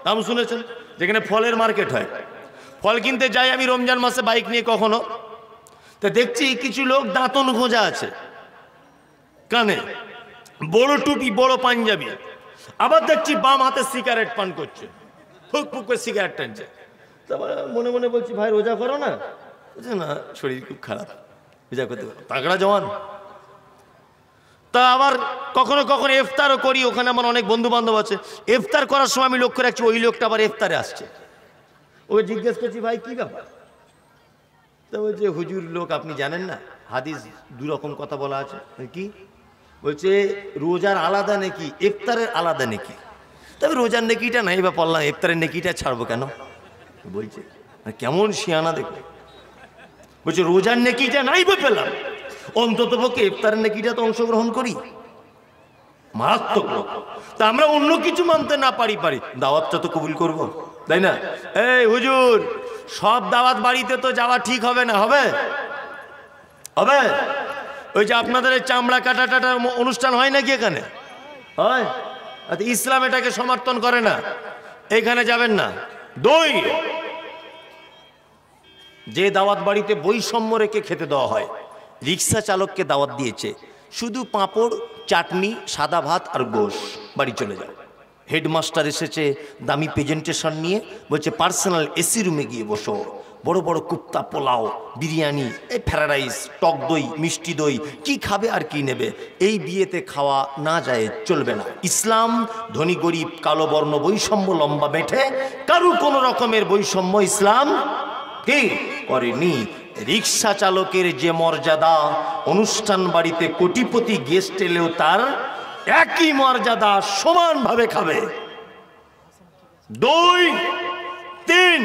নাম শুনেছেন? যেখানে ফলের মার্কেট হয়। ফল কিনতে যাই আমি রমজান মাসে বাইক নিয়ে কখনো, তা দেখছি কিছু লোক দাঁতন গোঁজা আছে কানে, বড় টুপি, বড় পাঞ্জাবি, আবার দেখছি বাম হাতে সিগারেট পান করছে, ফুক ফুক করে সিগারেট টানছে। তারপরে মনে মনে বলছি ভাই রোজা করো না? বলছে না, শরীর খুব খারাপ, রোজা করতে পারো। তাগড়া জওয়ান। তা আবার কখনো কখনো ইফতারও করি, ওখানে আমার অনেক বন্ধু বান্ধব আছে। ইফতার করার সময় আমি লক্ষ্য রাখছি ওই লোকটা আবার ইফতারে আসছে। ওকে জিজ্ঞেস করছি ভাই কি ব্যাপার? তা বলছে হুজুর লোক আপনি জানেন না, হাদিস দুরকম কথা বলা আছে। কি বলছে? রোজার আলাদা নেকি, ইফতারের আলাদা নেকি। তবে রোজার নেকিটা নাই বা পড়লাম, ইফতারের নেকিটা ছাড়বো কেন? বলছে কেমন শিয়ানা দেখো। বলছে রোজার নেকিটা নাই বা পেলাম, অন্তত পক্ষে ইফতারের নেকিটা তো অংশগ্রহণ করি। মারাত্মক লোক। তা আমরা অন্য কিছু মানতে না পারি, দাওয়াতটা তো কবুল করব, তাই না? এই হুজুর, সব দাওয়াত বাড়িতে তো যাওয়া ঠিক হবে না। হবে? হবে? ওই যে আপনাদের চামড়া কাটা টাটা অনুষ্ঠান হয় নাকি এখানে? হয়? আচ্ছা, ইসলাম এটাকে সমর্থন করে না, এখানে যাবেন না। দুই, যে দাওয়াত বাড়িতে বৈষম্য রেখে খেতে দেওয়া হয়, রিক্সা চালককে দাওয়াত দিয়েছে, শুধু পাঁপড়, চাটনি, সাদা ভাত আর গোশ, বাড়ি চলে যাও। হেডমাস্টার এসেছে দামি প্রেজেন্টেশন নিয়ে, বলছে পার্সোনাল এসি রুমে গিয়ে বসো, বড় বড় কুপ্তা, পোলাও, বিরিয়ানি, এই ফ্রাইড রাইস, টক দই, মিষ্টি দই, কি খাবে আর কি নেবে। এই বিয়েতে খাওয়া না যায়, চলবে না। ইসলাম ধনী গরিব, কালো বর্ণ বৈষম্য লম্বা বেঠে কারু কোনো রকমের বৈষম্য ইসলাম কি করেনি। রিক্সা চালকের যে মর্যাদা, অনুষ্ঠান বাড়িতে কোটিপতি গেস্ট এলেও তার একই মর্যাদা, সমানভাবে খাবে। দুই, তিন,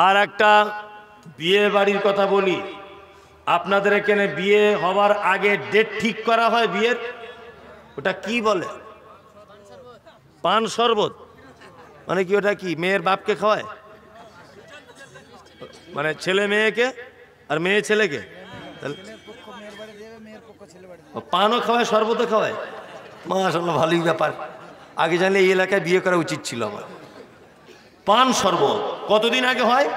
আর একটা বিয়ে বাড়ির কথা বলি। আপনাদের এখানে বিয়ে হওয়ার আগে ডেট ঠিক করা হয় বিয়ের, ওটা কি বলে? পান শরবত। মানে কি ওটা? কি মেয়ের বাপকে খাওয়ায়? মানে ছেলে মেয়েকে আর মেয়ে ছেলেকে পানও খাওয়ায়, শরবতও খাওয়ায়। মাশাআল্লাহ, ভালোই ব্যাপার। আগে জানলে এই এলাকায় বিয়ে করা উচিত ছিল আমার। পান শরবত কতদিন আগে হয়?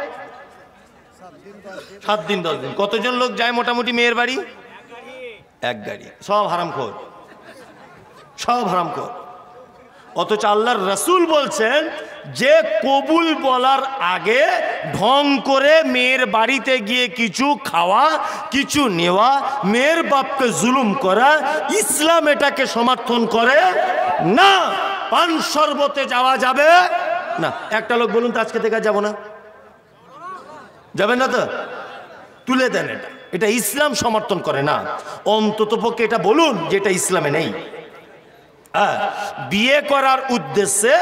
7 দিন 10 দিন। কতজন লোক যায় মোটামুটি মেয়ের বাড়ি? এক গাড়ি। সব হারামখোর, সব হারামখোর। অথচ আল্লাহর রাসূল বলছেন যে কবুল বলার আগে ঢং করে মেয়ের বাড়িতে গিয়ে কিছু খাওয়া, কিছু নেওয়া, মেয়ের বাপকে জুলুম করা, ইসলাম এটাকে সমর্থন করে না। পান শরবতে যাওয়া যাবে না। একটা লোক বলুন তো আজকে থেকে যাবো না, যাবেন না তো? তুলে দেন এটা, এটা ইসলাম সমর্থন করে না। অন্তত পক্ষে এটা বলুন যে এটা ইসলামে নেই। বিয়ে করার উদ্দেশ্যে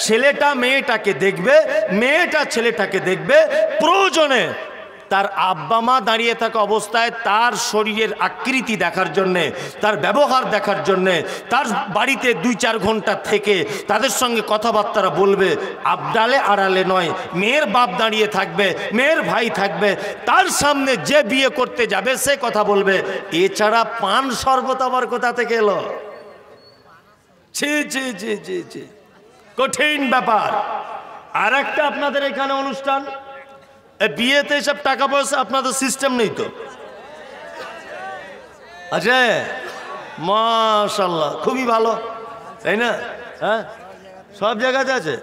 ছেলেটা মেয়েটাকে দেখবে, মেয়েটা ছেলেটাকে দেখবে, প্রয়োজনে তার আব্বা মা দাঁড়িয়ে থাকা অবস্থায় তার শরীরের আকৃতি দেখার জন্যে, তার ব্যবহার দেখার জন্যে, তার বাড়িতে 2-4 ঘন্টা থেকে তাদের সঙ্গে কথাবার্তা বলবে। আবডালে আড়ালে নয়, মেয়ের বাপ দাঁড়িয়ে থাকবে, মেয়ের ভাই থাকবে, তার সামনে যে বিয়ে করতে যাবে সে কথা বলবে। এছাড়া পান শরবত আবার কোথা থেকে এলো? ছি ছি ছি ছি ছি, কঠিন ব্যাপার। আর একটা আপনাদের এখানে অনুষ্ঠান, বিয়েতে সব টাকা পয়সা আপনাদের সিস্টেম নেই তো? আচ্ছা, মাশাআল্লাহ, খুবই ভালো, তাই না? হ্যাঁ, সব জায়গাতে আছে,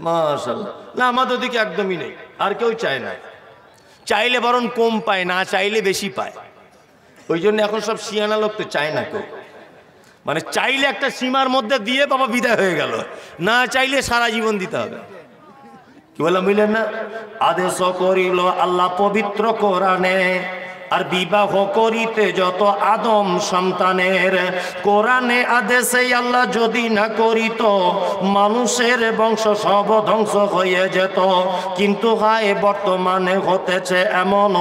মাশাআল্লাহ। না, আমাদের দিকে একদমই নেই, আর কেউ চায় না। চাইলে বরং কম পায়, না চাইলে বেশি পায়। ওই জন্য এখন সব সিয়ানা লোক তো চায় না কেউ। মানে চাইলে একটা সীমার মধ্যে দিয়ে বাবা বিদায় হয়ে গেল, না চাইলে সারা জীবন দিতে হবে। কি বললাম বুঝলেন না? আদেশ করিল আল্লাহ পবিত্র কোরআনে, আর বিবাহ করিতে যত আদম সন্তানের। কোরআনে আদেশে আল্লাহ যদি না করিত, মানুষের বংশ সব ধ্বংস হয়ে যেত। কিন্তু হায় বর্তমানে হতেছে এমন,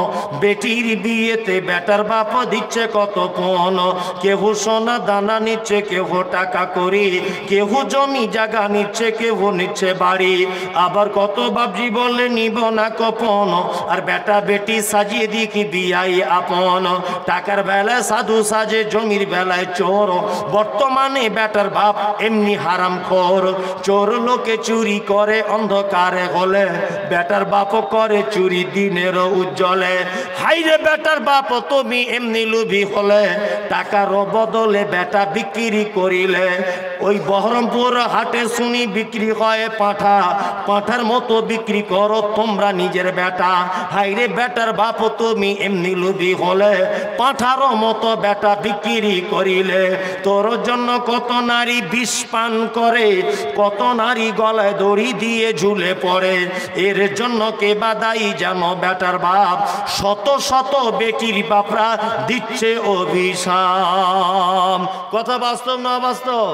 বেটির বিয়েতে বেটার বাপ দিচ্ছে কত পণ। কেহ সোনা দানা নিচ্ছে, কেহ টাকা করি, কেহ জমি জায়গা নিচ্ছে, কেহ নিচ্ছে বাড়ি। আবার কত বাপজি বলে নিব না কপন, আর বেটা বেটি সাজিয়ে দিকি বিয়াই আপন। টাকার বেলায় সাধু সাজে, জমির বেলায় চোর। বর্তমানে বেটার বাপ এমনি হারামখোর। চোর লোকে চুরি করে অন্ধকারে হলে, বেটার বাপ করে চুরি দিনের উজ্জ্বলে। হাইরে বেটার বাপ তুমি এমনি লুভি হলে, টাকার বদলে বেটা বিক্রি করিলে। ওই বহরমপুর হাটে শুনি বিক্রি হয় পাঁঠা, পাঁঠার মতো বিক্রি করো তোমরা নিজের বেটা। হাইরে বেটার বাপ তুমি এমনি লুভি হলে, পাঁঠারও মতো বেটা বিক্রি করিলে। তোর জন্য কত নারী বিষ পান করে, কত নারী গলায় দড়ি দিয়ে ঝুলে পড়ে। এর জন্য কে বাদাই জানো বেটার বাপ, শত শত বেটির বাপরা দিচ্ছে অভিশাপ। কথা বাস্তব না বাস্তব?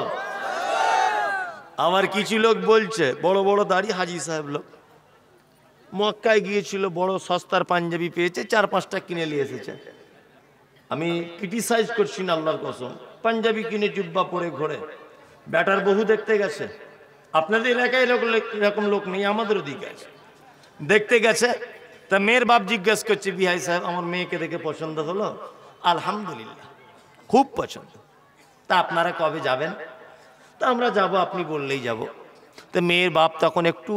আবার কিছু লোক বলছে, বড় বড় দাড়ি হাজি সাহেব লোক, মক্কায় গিয়েছিল, বড় সস্তার পাঞ্জাবি পেয়েছে, 4-5টা কিনে নিয়ে এসেছে। আমি ক্রিটিসাইজ করছি না, আল্লাহর কসম, পাঞ্জাবি কিনে জুব্বা পরে ঘোরে, বেটার বহু দেখতে গেছে। আপনাদের এলাকায় এরকম লোক নেই, আমাদেরও দিকে আছে, দেখতে গেছে। তা মেয়ের বাপ জিজ্ঞেস করছে, বিহাই সাহেব আমার মেয়েকে দেখে পছন্দ হলো? আলহামদুলিল্লাহ, খুব পছন্দ। তা আপনারা কবে যাবেন? তা আমরা যাব, আপনি বললেই যাব। তো মেয়ের বাপ তখন একটু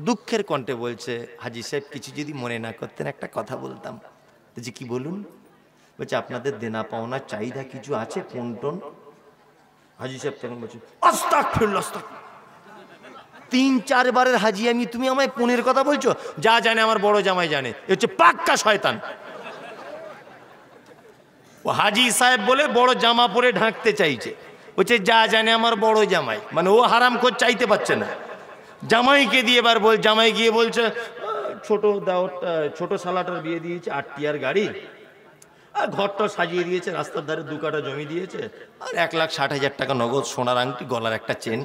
দুঃখের কণ্ঠে বলছে, হাজি সাহেব কিছু যদি মনে না করতেন একটা কথা বলতাম। যে কি বলুন? বলছে আপনাদের দেনা পাওনা চাহিদা কিছু আছে, কোন টোন? হাজি সাহেব তখন বলছে, আস্তাগফিরুল্লাহ, 3-4 বারের হাজি আমি, তুমি আমায় পনের কথা বলছো? যা জানে আমার বড় জামাই জানে, এ হচ্ছে পাক্কা শয়তান। ও হাজি সাহেব বলে বড় জামা পরে ঢাকতে চাইছে, বলছে যা জানে আমার বড় জামাই। মানে ও হারামখোর চাইতে পারছে না, জামাইকে দিয়ে এবার জামাই গিয়ে বলছে, ছোট দাওয়াতটা, ছোট শালাটার বিয়ে দিয়েছে, 8 টিয়ার গাড়ি, আর ঘরটা সাজিয়ে দিয়েছে, রাস্তার ধারে 2 কাঠা জমি দিয়েছে, আর 1,60,000 টাকা নগদ, সোনার আংটি, গলার একটা চেন।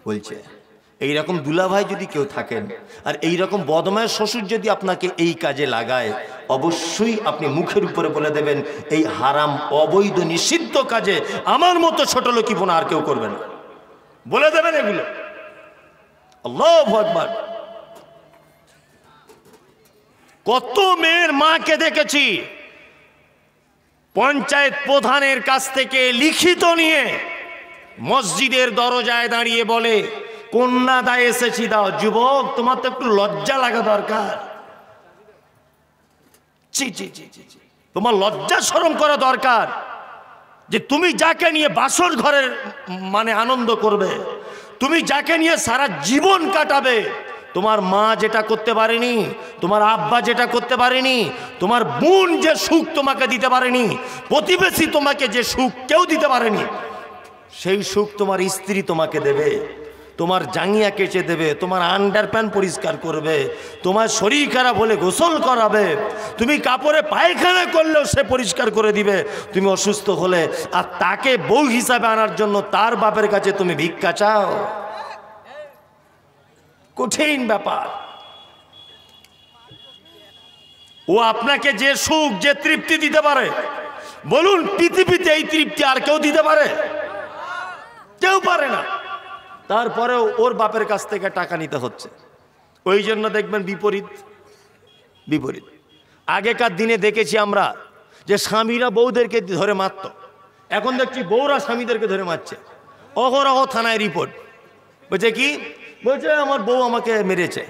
বলছে এইরকম দুলাভাই যদি কেউ থাকেন, আর এইরকম বদমায়ের শ্বশুর যদি আপনাকে এই কাজে লাগায়, অবশ্যই আপনি মুখের উপরে বলে দেবেন, এই হারাম অবৈধ নিষিদ্ধ কাজে আমার মতো ছোট লোকিপনা আর কেউ করবে না, বলে দেবেন এগুলো। আল্লাহু আকবার। কত মেয়ের মাকে দেখেছি পঞ্চায়েত প্রধানের কাছ থেকে লিখিত নিয়ে মসজিদের দরজায় দাঁড়িয়ে বলে, কন্যা দায় এসেছি দাও। যুবক, তোমার তো একটু লজ্জা লাগা দরকার। ছি ছি ছি ছি ছি। তোমার লজ্জা শরম করা দরকার যে তুমি যাকে নিয়ে বাসর ঘরের মানে আনন্দ করবে, তুমি যাকে নিয়ে সারা জীবন কাটাবে, তোমার মা যেটা করতে পারেনি, তোমার আব্বা যেটা করতে পারেনি, তোমার বোন যে সুখ তোমাকে দিতে পারেনি, প্রতিবেশী তোমাকে যে সুখ কেউ দিতে পারেনি, সেই সুখ তোমার স্ত্রী তোমাকে দেবে। তোমার জাঙ্গিয়া কেচে দেবে, তোমার আন্ডারপ্যান্ট পরিষ্কার করবে, তোমার শরীর খারাপ হলে গোসল করাবে, তুমি কাপড়ে পায়খানা করলেও সে পরিষ্কার করে দিবে তুমি অসুস্থ হলে। আর তাকে বউ হিসাবে আনার জন্য তার বাপের কাছে তুমি ভিক্ষা চাও? কঠিন ব্যাপার। ও আপনাকে যে সুখ যে তৃপ্তি দিতে পারে, বলুন পৃথিবীতে এই তৃপ্তি আর কেউ দিতে পারে? কেউ পারে না। তারপরেও ওর বাপের কাছ থেকে টাকা নিতে হচ্ছে। ওই জন্য দেখবেন বিপরীত বিপরীত। আগেকার দিনে দেখেছি আমরা যে স্বামীরা বউদেরকে ধরে মারত, এখন দেখছি বউরা স্বামীদেরকে ধরে মারছে। অহরহ থানায় রিপোর্ট, বলছে কি? বলছে আমার বউ আমাকে মেরেছে।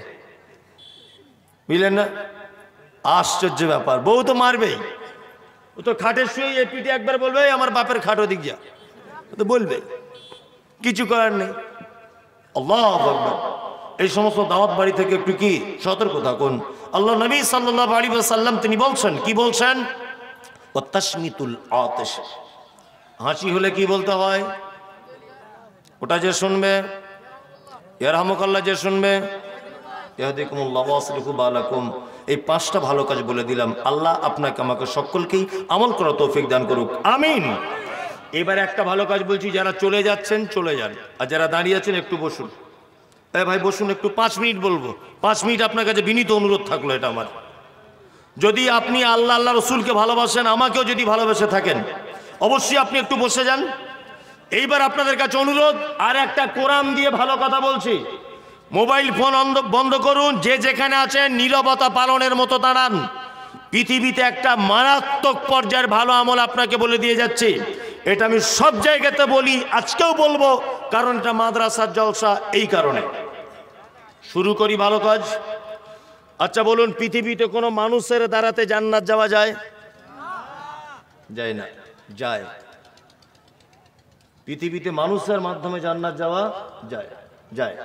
বুঝলেন না? আশ্চর্য ব্যাপার। বউ তো মারবেই, ও তো খাটে শুয়ে এ পিঠে একবার বলবে আমার বাপের খাট ওদিক যা, ও তো বলবে, কিছু করার নেই। আল্লাহু আকবার। এই সমস্ত দাওয়াত বাড়ি থেকে একটু কি সতর্ক থাকুন। আল্লাহ নবী সাল্লাল্লাহু আলাইহি ওয়াসাল্লাম তিনি বলছেন, কি বলছেন? ওয়াতাশমিতুল আতিশ, হাসি হলে কি বলতে হয়? ওটা যে শুনবে, ইয়ারহামুকাল্লাহ, যে শুনবে ইয়াহদিকুমুল্লাহ ওয়া ইউসলিহু বালাকুম। এই 5টা ভালো কাজ বলে দিলাম। আল্লাহ আপনাকে আমাকে সকলকেই আমল করার তৌফিক দান করুক, আমিন। এবার একটা ভালো কাজ বলছি, যারা চলে যাচ্ছেন চলে যান, আর যারা দাঁড়িয়ে আছেন একটু বসুন। ভাই বসুন, একটু 5 মিনিট বলবো। 5 মিনিট আপনার কাছে বিনীত অনুরোধ থাকলো এটা আমার। যদি আপনি আল্লাহ আল্লাহ রসুলকে ভালোবাসেন, আমাকেও যদি ভালোবেসে থাকেন, অবশ্যই আপনি একটু বসে যান। এইবার আপনাদের কাছে অনুরোধ, আর একটা কোরআন দিয়ে ভালো কথা বলছি। মোবাইল ফোন বন্ধ করুন, যে যেখানে আছেন নীরবতা পালনের মতো দাঁড়ান। পৃথিবীতে একটা মারাত্মক পর্যায়ের ভালো আমল আপনাকে বলে দিয়ে যাচ্ছি। এটা আমি সব জায়গাতে বলি, আজকেও বলবো, কারণ এটা মাদ্রাসার জলসা। এই কারণে শুরু করি ভালো কাজ। আচ্ছা বলুন, পৃথিবীতে কোনো মানুষের দ্বারাতে জান্নাত যাওয়া যায়? যায় না? যায়। পৃথিবীতে মানুষের মাধ্যমে জান্নাত যাওয়া যায়? যায়।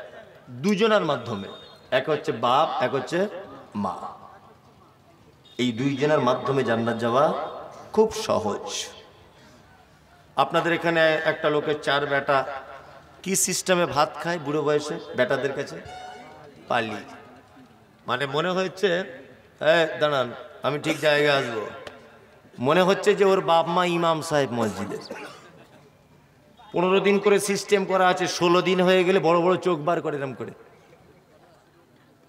দুজনের মাধ্যমে, এক হচ্ছে বাপ, এক হচ্ছে মা। এই দুইজনের মাধ্যমে জান্নাত যাওয়া খুব সহজ। আপনাদের এখানে একটা লোকের 4 বেটা, কি সিস্টেমে ভাত খায় বুড়ো বয়সে বেটাদের কাছে? পালি। মানে মনে হচ্ছে, দাঁড়ান আমি ঠিক জায়গায় আসবো, মনে হচ্ছে যে ওর বাপ মা ইমাম সাহেব মসজিদে। 15 দিন করে সিস্টেম করা আছে, 16 দিন হয়ে গেলে বড় বড় চোখ বার করে এরম করে।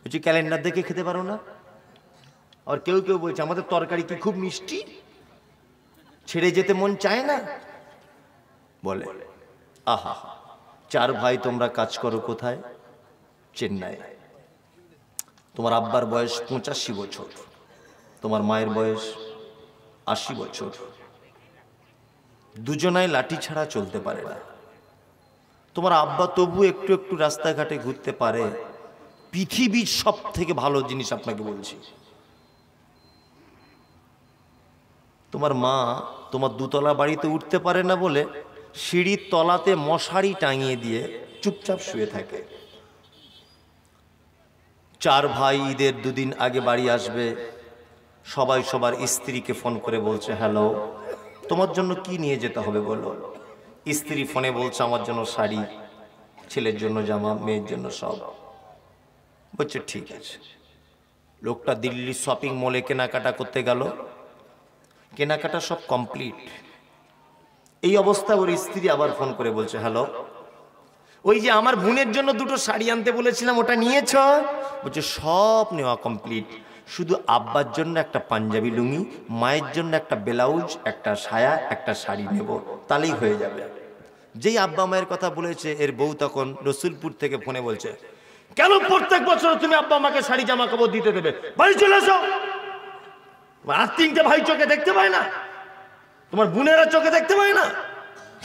বলছি ক্যালেন্ডার দেখে খেতে পারো না? আর কেউ কেউ বলছে আমাদের তরকারি কি খুব মিষ্টি, ছেড়ে যেতে মন চায় না বলে। আহা, 4 ভাই তোমরা কাজ করো কোথায়? চেন্নাই। তোমার আব্বার বয়স 85 বছর, তোমার মায়ের বয়স 80 বছর। দুজনাই লাঠি ছাড়া চলতে পারে না। তোমার আব্বা তবু একটু একটু রাস্তাঘাটে ঘুরতে পারে। পৃথিবীর সব থেকে ভালো জিনিস আপনাকে বলছি, তোমার মা তোমার 2তলা বাড়িতে উঠতে পারে না বলে সিঁড়ির তলাতে মশারি টাঙিয়ে দিয়ে চুপচাপ শুয়ে থাকে। 4 ভাই ঈদের 2 দিন আগে বাড়ি আসবে, সবাই সবার স্ত্রীকে ফোন করে বলছে হ্যালো, তোমার জন্য কি নিয়ে যেতে হবে বলো। স্ত্রী ফোনে বলছে আমার জন্য শাড়ি, ছেলের জন্য জামা, মেয়ের জন্য সব। বলছে ঠিক আছে। লোকটা দিল্লি শপিং মলে কেনাকাটা করতে গেল, কেনাকাটা সব কমপ্লিট। এই অবস্থায় ওর স্ত্রী আবার ফোন করে বলছে হ্যালো, ওই যে আমার বোনের জন্য 2টো শাড়ি আনতে বলেছিলাম ওটা নিয়েছ? বলছে সব নেওয়া কমপ্লিট, শুধু আব্বার জন্য একটা পাঞ্জাবি লুঙ্গি, মায়ের জন্য একটা ব্লাউজ, একটা সায়া, একটা শাড়ি নেব, তাহলেই হয়ে যাবে। যেই আব্বা মায়ের কথা বলেছে, এর বউ তখন রসুলপুর থেকে ফোনে বলছে কেন প্রত্যেক বছর তুমি আব্বা আমাকে শাড়ি জামা কাপড় দিতে দেবে? বাড়ি চলে এসো। আর 3টে ভাই চোখে দেখতে পায় না? তোমার বোনেরা চোখে দেখতে পায় না?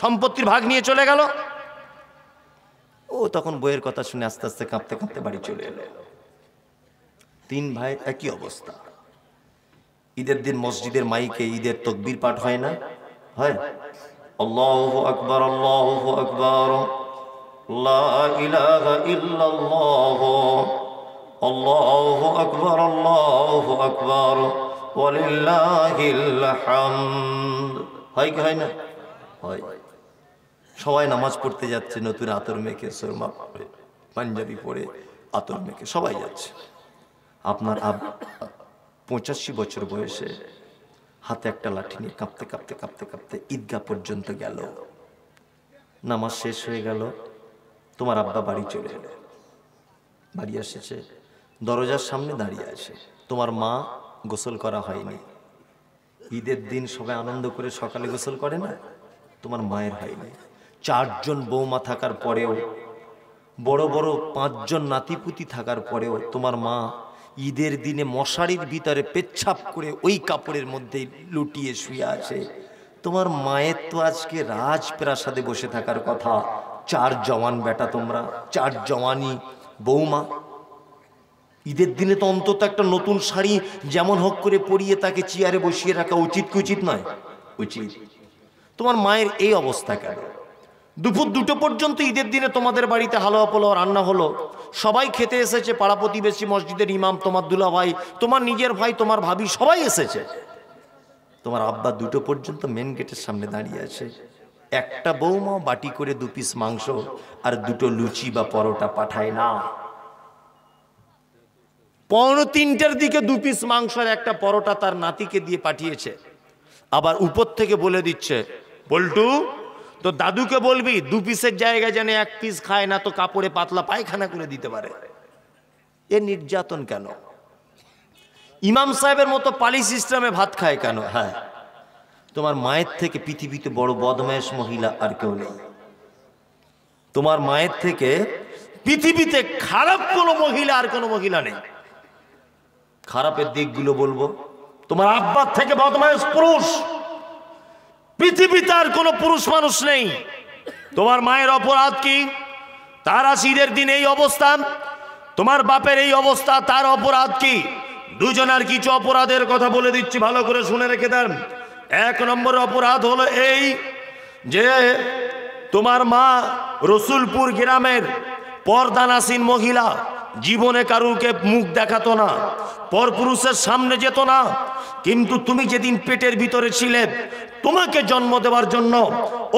সম্পত্তির ভাগ নিয়ে চলে গেল। ও তখন বইয়ের কথা শুনে আস্তে আস্তে কাঁপতে কাঁপতে বাড়ি চলে এলো। 3 ভাই একই অবস্থা। ঈদের দিন মসজিদের মাইকে ঈদের তাকবীর পাঠ হয় না? হয়। আল্লাহু আকবার, আল্লাহু আকবার, লা ইলাহা ইল্লাল্লাহ, আল্লাহু আকবার, আল্লাহু আকবার, ওয়ালিল্লাহিল হামদ। হয় কি হয় না? হয়। সবাই নামাজ পড়তে যাচ্ছে, নতুন আতর মেখে, সুরমা পরে, পাঞ্জাবি পরে, আতর মেখে সবাই যাচ্ছে। আপনার 85 বছর বয়সে হাতে একটা লাঠি নিয়ে কাঁপতে কাঁপতে কাঁপতে কাঁপতে ঈদগাহ পর্যন্ত গেল। নামাজ শেষ হয়ে গেল, তোমার আব্বা বাড়ি চলে এলো। বাড়ি এসেছে, দরজার সামনে দাঁড়িয়ে আছে। তোমার মা গোসল করা হয়নি। ঈদের দিন সবাই আনন্দ করে সকালে গোসল করে না? তোমার মায়ের হয়নি। 4 জন বৌমা থাকার পরেও, বড় বড় 5 জন নাতিপুতি থাকার পরেও তোমার মা ঈদের দিনে মশারির ভিতরে পেচ্ছাপ করে ওই কাপড়ের মধ্যে লুটিয়ে শুয়ে আছে। তোমার মায়ের তো আজকে রাজপ্রাসাদে বসে থাকার কথা। 4 জওয়ান বেটা তোমরা, 4 জওয়ানি বৌমা। ঈদের দিনে তো অন্তত একটা নতুন শাড়ি যেমন হোক করে পরিয়ে তাকে চেয়ারে বসিয়ে রাখা উচিত কি উচিত নয়? উচিত। তোমার মায়ের এই অবস্থা কেন? দুপুর 2টো পর্যন্ত ঈদের দিনে তোমাদের বাড়িতে হালুয়া পোলাও রান্না হলো, সবাই খেতে এসেছে, পাড়া প্রতিবেশী, মসজিদের ইমাম, তোমার দুলা ভাই, তোমার নিজের ভাই, তোমার ভাবি, সবাই এসেছে। তোমার আব্বা 2টো পর্যন্ত মেন গেটের সামনে দাঁড়িয়ে আছে। একটা বৌমা বাটি করে 2 পিস মাংস আর 2টো লুচি বা পরোটা পাঠায় না। 2:45টার দিকে 2 পিস মাংস আর একটা পরোটা তার নাতিকে দিয়ে পাঠিয়েছে। আবার উপর থেকে বলে দিচ্ছে, বল্টু তো দাদুকে বলবি 2 পিসের জায়গায় যেন 1 পিস খায়, না তো কাপড়ে পাতলা পায়খানা করে দিতে পারে। এ নির্যাতন কেন? ইমাম সাহেবের মতো পালি সিস্টেমে ভাত খায় কেন? হ্যাঁ, তোমার মায়ের থেকে পৃথিবীতে বড় বদমায়েশ মহিলা আর কেউ নেই। তোমার মায়ের থেকে পৃথিবীতে খারাপ কোনো মহিলা আর কোনো মহিলা নেই। খারাপের দিকগুলো বলবো, তোমার আব্বার থেকে বদমায়েশ পুরুষ পৃথিবীতে আর কোনো পুরুষ মানুষ নেই। তোমার মায়ের অপরাধ কি? তার ঈদের দিন এই অবস্থান, তোমার বাপের এই অবস্থা, তার অপরাধ কি? দুজনের কিছু অপরাধের কথা বলে দিচ্ছি, ভালো করে শুনে রেখে দেন। 1 নম্বর অপরাধ হলো এই যে তোমার মা রসুলপুর গ্রামের পর্দানাসীন মহিলা, জীবনে কারুকে মুখ দেখাতো না, পরপুরুষের সামনে যেত না। কিন্তু তুমি যেদিন পেটের ভিতরে ছিলে, তোমাকে জন্ম দেওয়ার জন্য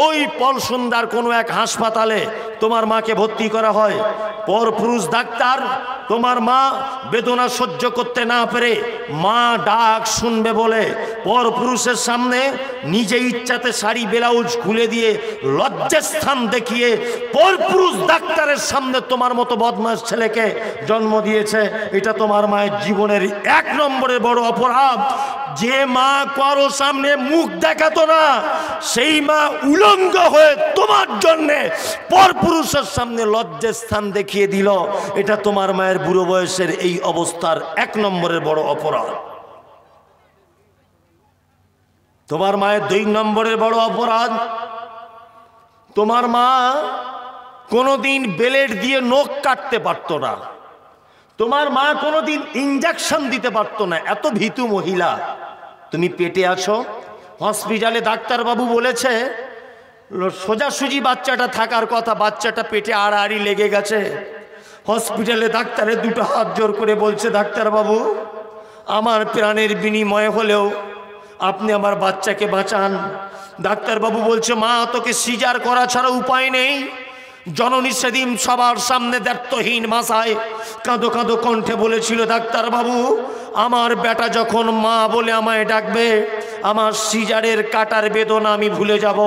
ওই পলসুন্দার কোনো এক হাসপাতালে তোমার মাকে ভর্তি করা হয়। পরপুরুষ ডাক্তার তোমার মা বেদনা সহ্য করতে না পেরে মা ডাক শুনবে বলে পরপুরুষের সামনে নিজে ইচ্ছাতে শাড়ি ব্লাউজ খুলে দিয়ে লজ্জাস্থান দেখিয়ে পরপুরুষ ডাক্তারের সামনে তোমার মতো বদমাশ ছেলেকে জন্ম দিয়েছে। এটা তোমার মায়ের জীবনের 1 নম্বরের বড় অপরাধ। যে মা কারো সামনে মুখ দেখাতো না, সেই মা উলঙ্গ হয়ে তোমার জন্যে পরপুরুষের সামনে লজ্জাস্থান দেখিয়ে দিল। এটা তোমার মায়ের বুড়ো বয়সের এই অবস্থার 1 নম্বরের বড় অপরাধ। তোমার মায়ের 2 নম্বরের বড় অপরাধ, তোমার মা কোনোদিন ব্লেড দিয়ে নখ কাটতে পারতো না। তোমার মা কোনোদিন ইঞ্জেকশন দিতে পারতো না। এত ভীতু মহিলা। তুমি পেটে আছো, হসপিটালে ডাক্তারবাবু বলেছে সোজাসুজি বাচ্চাটা থাকার কথা, বাচ্চাটা পেটে আড়াআড়ি লেগে গেছে। হসপিটালে ডাক্তারের 2টো হাত জোর করে বলছে, ডাক্তারবাবু আমার প্রাণের বিনিময়ে হলেও আপনি আমার বাচ্চাকে বাঁচান। ডাক্তারবাবু বলছে, মা তোকে সিজার করা ছাড়া উপায় নেই। জননী সেদিন সবার সামনে দ্ব্যর্থহীন ভাষায় কাঁদো কাঁদো কণ্ঠে বলেছিল, ডাক্তারবাবু আমার বেটা যখন মা বলে আমায় ডাকবে, আমার সিজারের কাটার বেদনা আমি ভুলে যাব।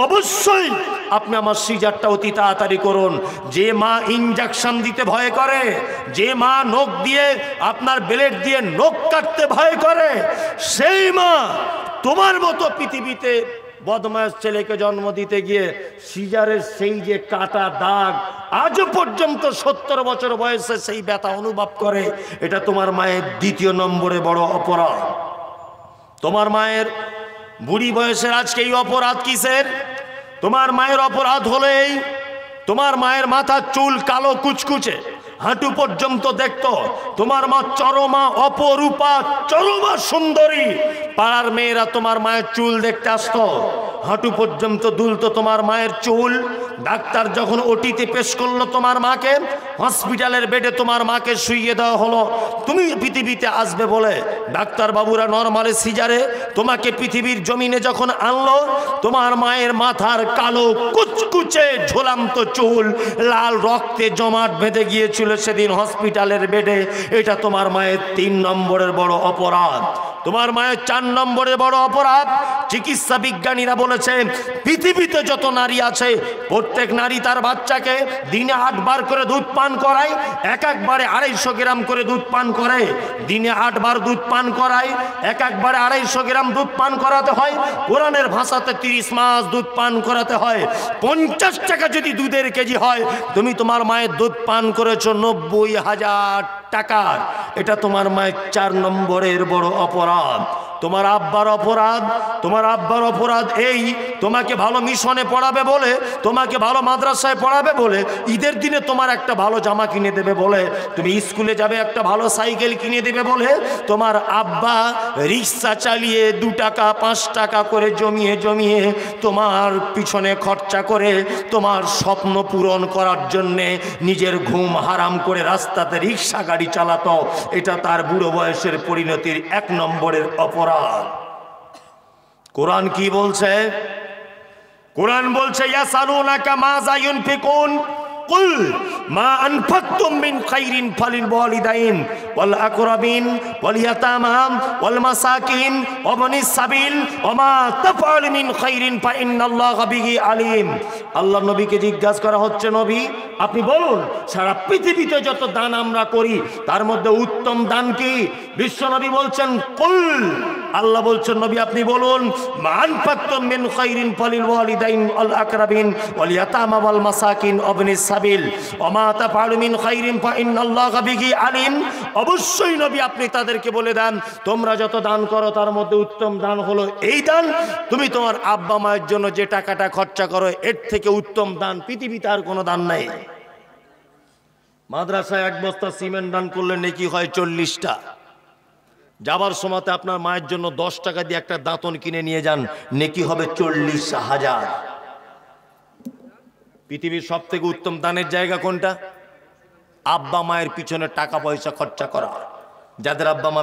অবশ্যই আপনি আমার সিজারটা অতি তাড়াতাড়ি করুন। যে মা ইঞ্জেকশন দিতে ভয় করে, যে মা নখ দিয়ে আপনার ব্লেড দিয়ে নখ কাটতে ভয় করে, সেই মা তোমার মতো পৃথিবীতে বদমাশ ছেলেকে জন্ম দিতে গিয়ে সিজারের সেই যে কাটা দাগ আজও পর্যন্ত 70 বছর বয়সে সেই ব্যথা অনুভব করে। এটা তোমার মায়ের 2 নম্বরে বড় অপরাধ। তোমার মায়ের বুড়ি বয়সের আজকে এই অপরাধ কিসের? তোমার মায়ের অপরাধ হলো এই, তোমার মায়ের মাথার চুল কালো কুচকুচে, হাঁটু পর্যন্ত দেখতো। তোমার মা চরমা অপরূপা, চরমা সুন্দরী। পাড়ার মেয়েরা তোমার মায়ের চুল দেখতে আসতো, হাঁটু পর্যন্ত দুলতো তোমার মায়ের চুল। ডাক্তার যখন ওটিতে পেশ করলো তোমার মাকে, হসপিটালের বেডে তোমার মাকে শুইয়ে দেওয়া হলো। তুমি পৃথিবীতে আসবে বলে ডাক্তার বাবুরা নরমালে সিজারে তোমাকে পৃথিবীর জমিনে যখন আনলো, তোমার মায়ের মাথার কালো কুচকুচে ঝোলান্ত চুল লাল রক্তে জমাট বেঁধে গিয়েছিল সেদিন হসপিটালের বেডে। এটা তোমার মায়ের 3 নম্বরের বড় অপরাধ। তোমার মায়ের 4 নম্বরের বড় অপরাধ, চিকিৎসা বিজ্ঞানীরা বলেছে পৃথিবীতে যত নারী আছে প্রত্যেক নারী তার বাচ্চাকে দিনে 8 বার করে দুধ পান করায়, একবারে 250 গ্রাম করে দুধ পান করে। দিনে 8 বার দুধ পান করায়, একবারে 250 গ্রাম দুধ পান করাতে হয়। কোরআনের ভাষাতে 30 মাস দুধ পান করাতে হয়। 50 টাকা যদি দুধের কেজি হয়, তুমি তোমার মায়ের দুধ পান করেছো 90,000 টাকার। এটা তোমার মায়ের 4 নম্বরের বড় অপরাধ। তোমার আব্বার অপরাধ, তোমার আব্বার অপরাধ এই, তোমাকে ভালো মিশনে পড়াবে বলে, তোমাকে ভালো মাদ্রাসায় পড়াবে বলে, ঈদের দিনে তোমার একটা ভালো জামা কিনে দেবে বলে, তুমি স্কুলে যাবে একটা ভালো সাইকেল কিনে দেবে বলে, তোমার আব্বা রিক্সা চালিয়ে 2 টাকা 5 টাকা করে জমিয়ে জমিয়ে তোমার পিছনে খরচা করে তোমার স্বপ্ন পূরণ করার জন্যে নিজের ঘুম হারাম করে রাস্তাতে রিক্সা গাড়ি চালাতো। এটা তার বুড়ো বয়সের পরিণতির 1 নম্বরের অপরাধ। কোরআন কি বলছে? কোরআন বলছে ইয়াসালুনাকা মাযা ইউনফিকুন কুল মা আনফাকতুম মিন খাইরিন ফালিল ওয়ালিদাইন ওয়াল আকরাবিন ওয়াল ইয়াতামা ওয়াল মাসাকিন ওয়া বানিস সাবিল ওয়া মা তাফআলু মিন খাইরিন ফা ইন্নাল্লাহা বিহি আলিম। আল্লাহ নবীকে জিজ্ঞাসা করা হচ্ছে, নবী আপনি বলুন সারা পৃথিবীতে যত দান আমরা করি তার মধ্যে উত্তম দান কি? বিশ্ব নবী বলছেন কুল। আল্লাহ বলছেন নবী আপনি বলুন মা আনফাকতুম মিন খাইরিন ফালিল ওয়ালিদাইন ওয়াল আকরাবিন ওয়াল ইয়াতামা ওয়াল মাসাকিন ওয়া বানিস সাবিল ওয়া মা তাফআলু মিন খাইরিন ফা ইন্নাল্লাহা বিহি আলিম। অবশ্যই নবী আপনি তাদেরকে বলে দেন তোমরা যত দান করো তার মধ্যে উত্তম দান হলো এই দান, তুমি তোমার আব্বা মায়ের জন্য যে টাকাটা খরচা করো এর থেকে উত্তম দান পৃথিবীতে আর কোনো দান নাই। মাদ্রাসায় 1 বস্তা সিমেন্ট দান করলে নেকি হয় 40টা। যাবার সময়তে আপনার মায়ের জন্য 10 টাকা দিয়ে একটা দাঁতন কিনে নিয়ে যান, নেকি হবে 40,000। পৃথিবীর সব থেকে উত্তম দানের জায়গা কোনটা? আব্বা মায়ের পিছনে টাকা পয়সা খরচা করা। যাদের আব্বা মা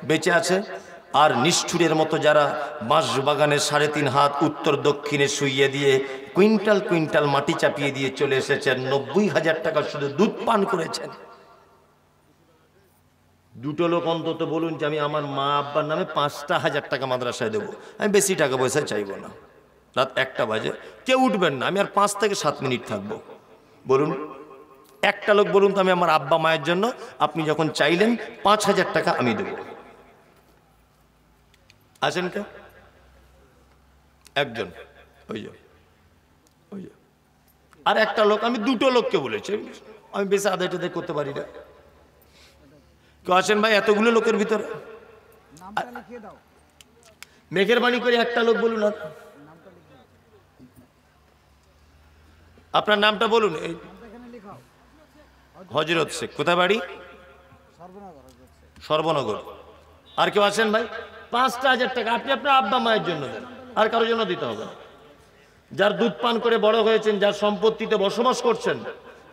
বেঁচে আছে আর নিষ্ঠুরের মতো যারা বাঁশ বাগানের 3.5 হাত উত্তর দক্ষিণে শুইয়ে দিয়ে কুইন্টাল কুইন্টাল মাটি চাপিয়ে দিয়ে চলে এসেছেন, 90,000 টাকা শুধু দুধ পান করেছেন। 2টো লোক অন্তত বলুন যে আমি আমার মা আব্বার নামে 5,000 টাকা মাদ্রাসায় দেবো, আমি বেশি টাকা পয়সা চাইবো না। রাত 1টা বাজে, কেউ উঠবেন না, আমি আর 5 থেকে 7 মিনিট থাকবো। বলুন একটা লোক বলুন তো আমি আমার আব্বা মায়ের জন্য আপনি যখন চাইলেন 5,000 টাকা আমি দেবো। আছেন কেউ? একজন, ওই যে আর একটা লোক। আমি 2টো লোককে বলেছি, আমি বেশি আদায়টা করতে পারি না। কেউ আছেন ভাই এতগুলো লোকের ভিতরে? মেঘের বাণী করে একটা লোক বলুন। আর আপনার নামটা বলুন। এই হযরত শেখ, কোথায় বাড়ি? সর্বনগর। আর কেউ আছেন ভাই? 5,000 টাকা আপনি আপনার আব্বা মায়ের জন্য দেন, আর কারোর জন্য দিতে হবে না। যার দুধ পান করে বড় হয়েছেন, যার সম্পত্তিতে বসবাস করছেন,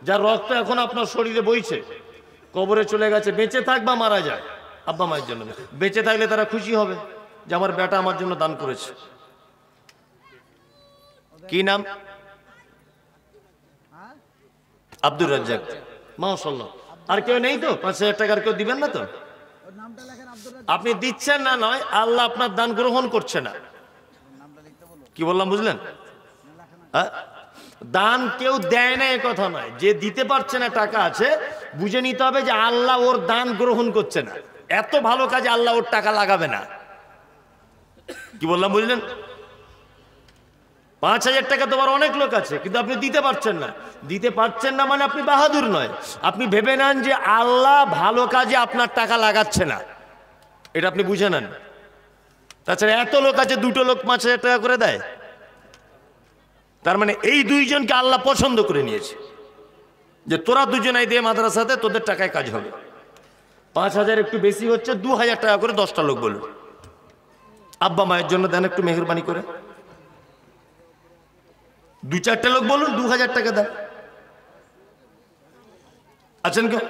যার রক্ত এখন আপনার শরীরে বইছে, কবরে চলে গেছে, বেঁচে থাক বা মারা যায়, আব্বা মায়ের জন্য। বেঁচে থাকলে তারা খুশি হবে যে আমার বেটা আমার জন্য দান করেছে। কি নাম? আব্দুর রাজ্জাক। মাশাআল্লাহ। আর কেউ নেই তো? 5,000 টাকার কেউ দিবেন না তো? আপনি দিচ্ছেন না নয়, আল্লাহ আপনার দান গ্রহণ করছে না। কি বললাম বুঝলেন? দান কেউ দেয় না এ কথা নয়, যে দিতে পারছে না টাকা আছে বুঝে নিতে হবে যে আল্লাহ ওর দান গ্রহণ করছে না, এত ভালো কাজে আল্লাহ ওর টাকা লাগাবে না। কি বললাম বুঝলেন? 5,000 টাকা তোমার অনেক লোক আছে কিন্তু আপনি দিতে পারছেন না। দিতে পারছেন না মানে আপনি বাহাদুর নয়, আপনি ভেবে নেন যে আল্লাহ ভালো কাজে আপনার টাকা লাগাচ্ছে না, এটা আপনি বুঝে নেন। তাছাড়া এত লোক আছে, 2টো লোক 5,000 টাকা করে দেয়, তার মানে এই 2জনকে আল্লাহ পছন্দ করে নিয়েছে। যে তোরা দুজনাই দিয়ে মাদ্রাসাতে, তোদের টাকায় কাজ হবে। 5,000 একটু বেশি হচ্ছে, 2,000 টাকা করে 10টা লোক বলুন। আব্বা মায়ের জন্য দেন একটু মেহরবানি করে, 2-4টে লোক বলুন 2,000 টাকা দেন। আছেন কেউ?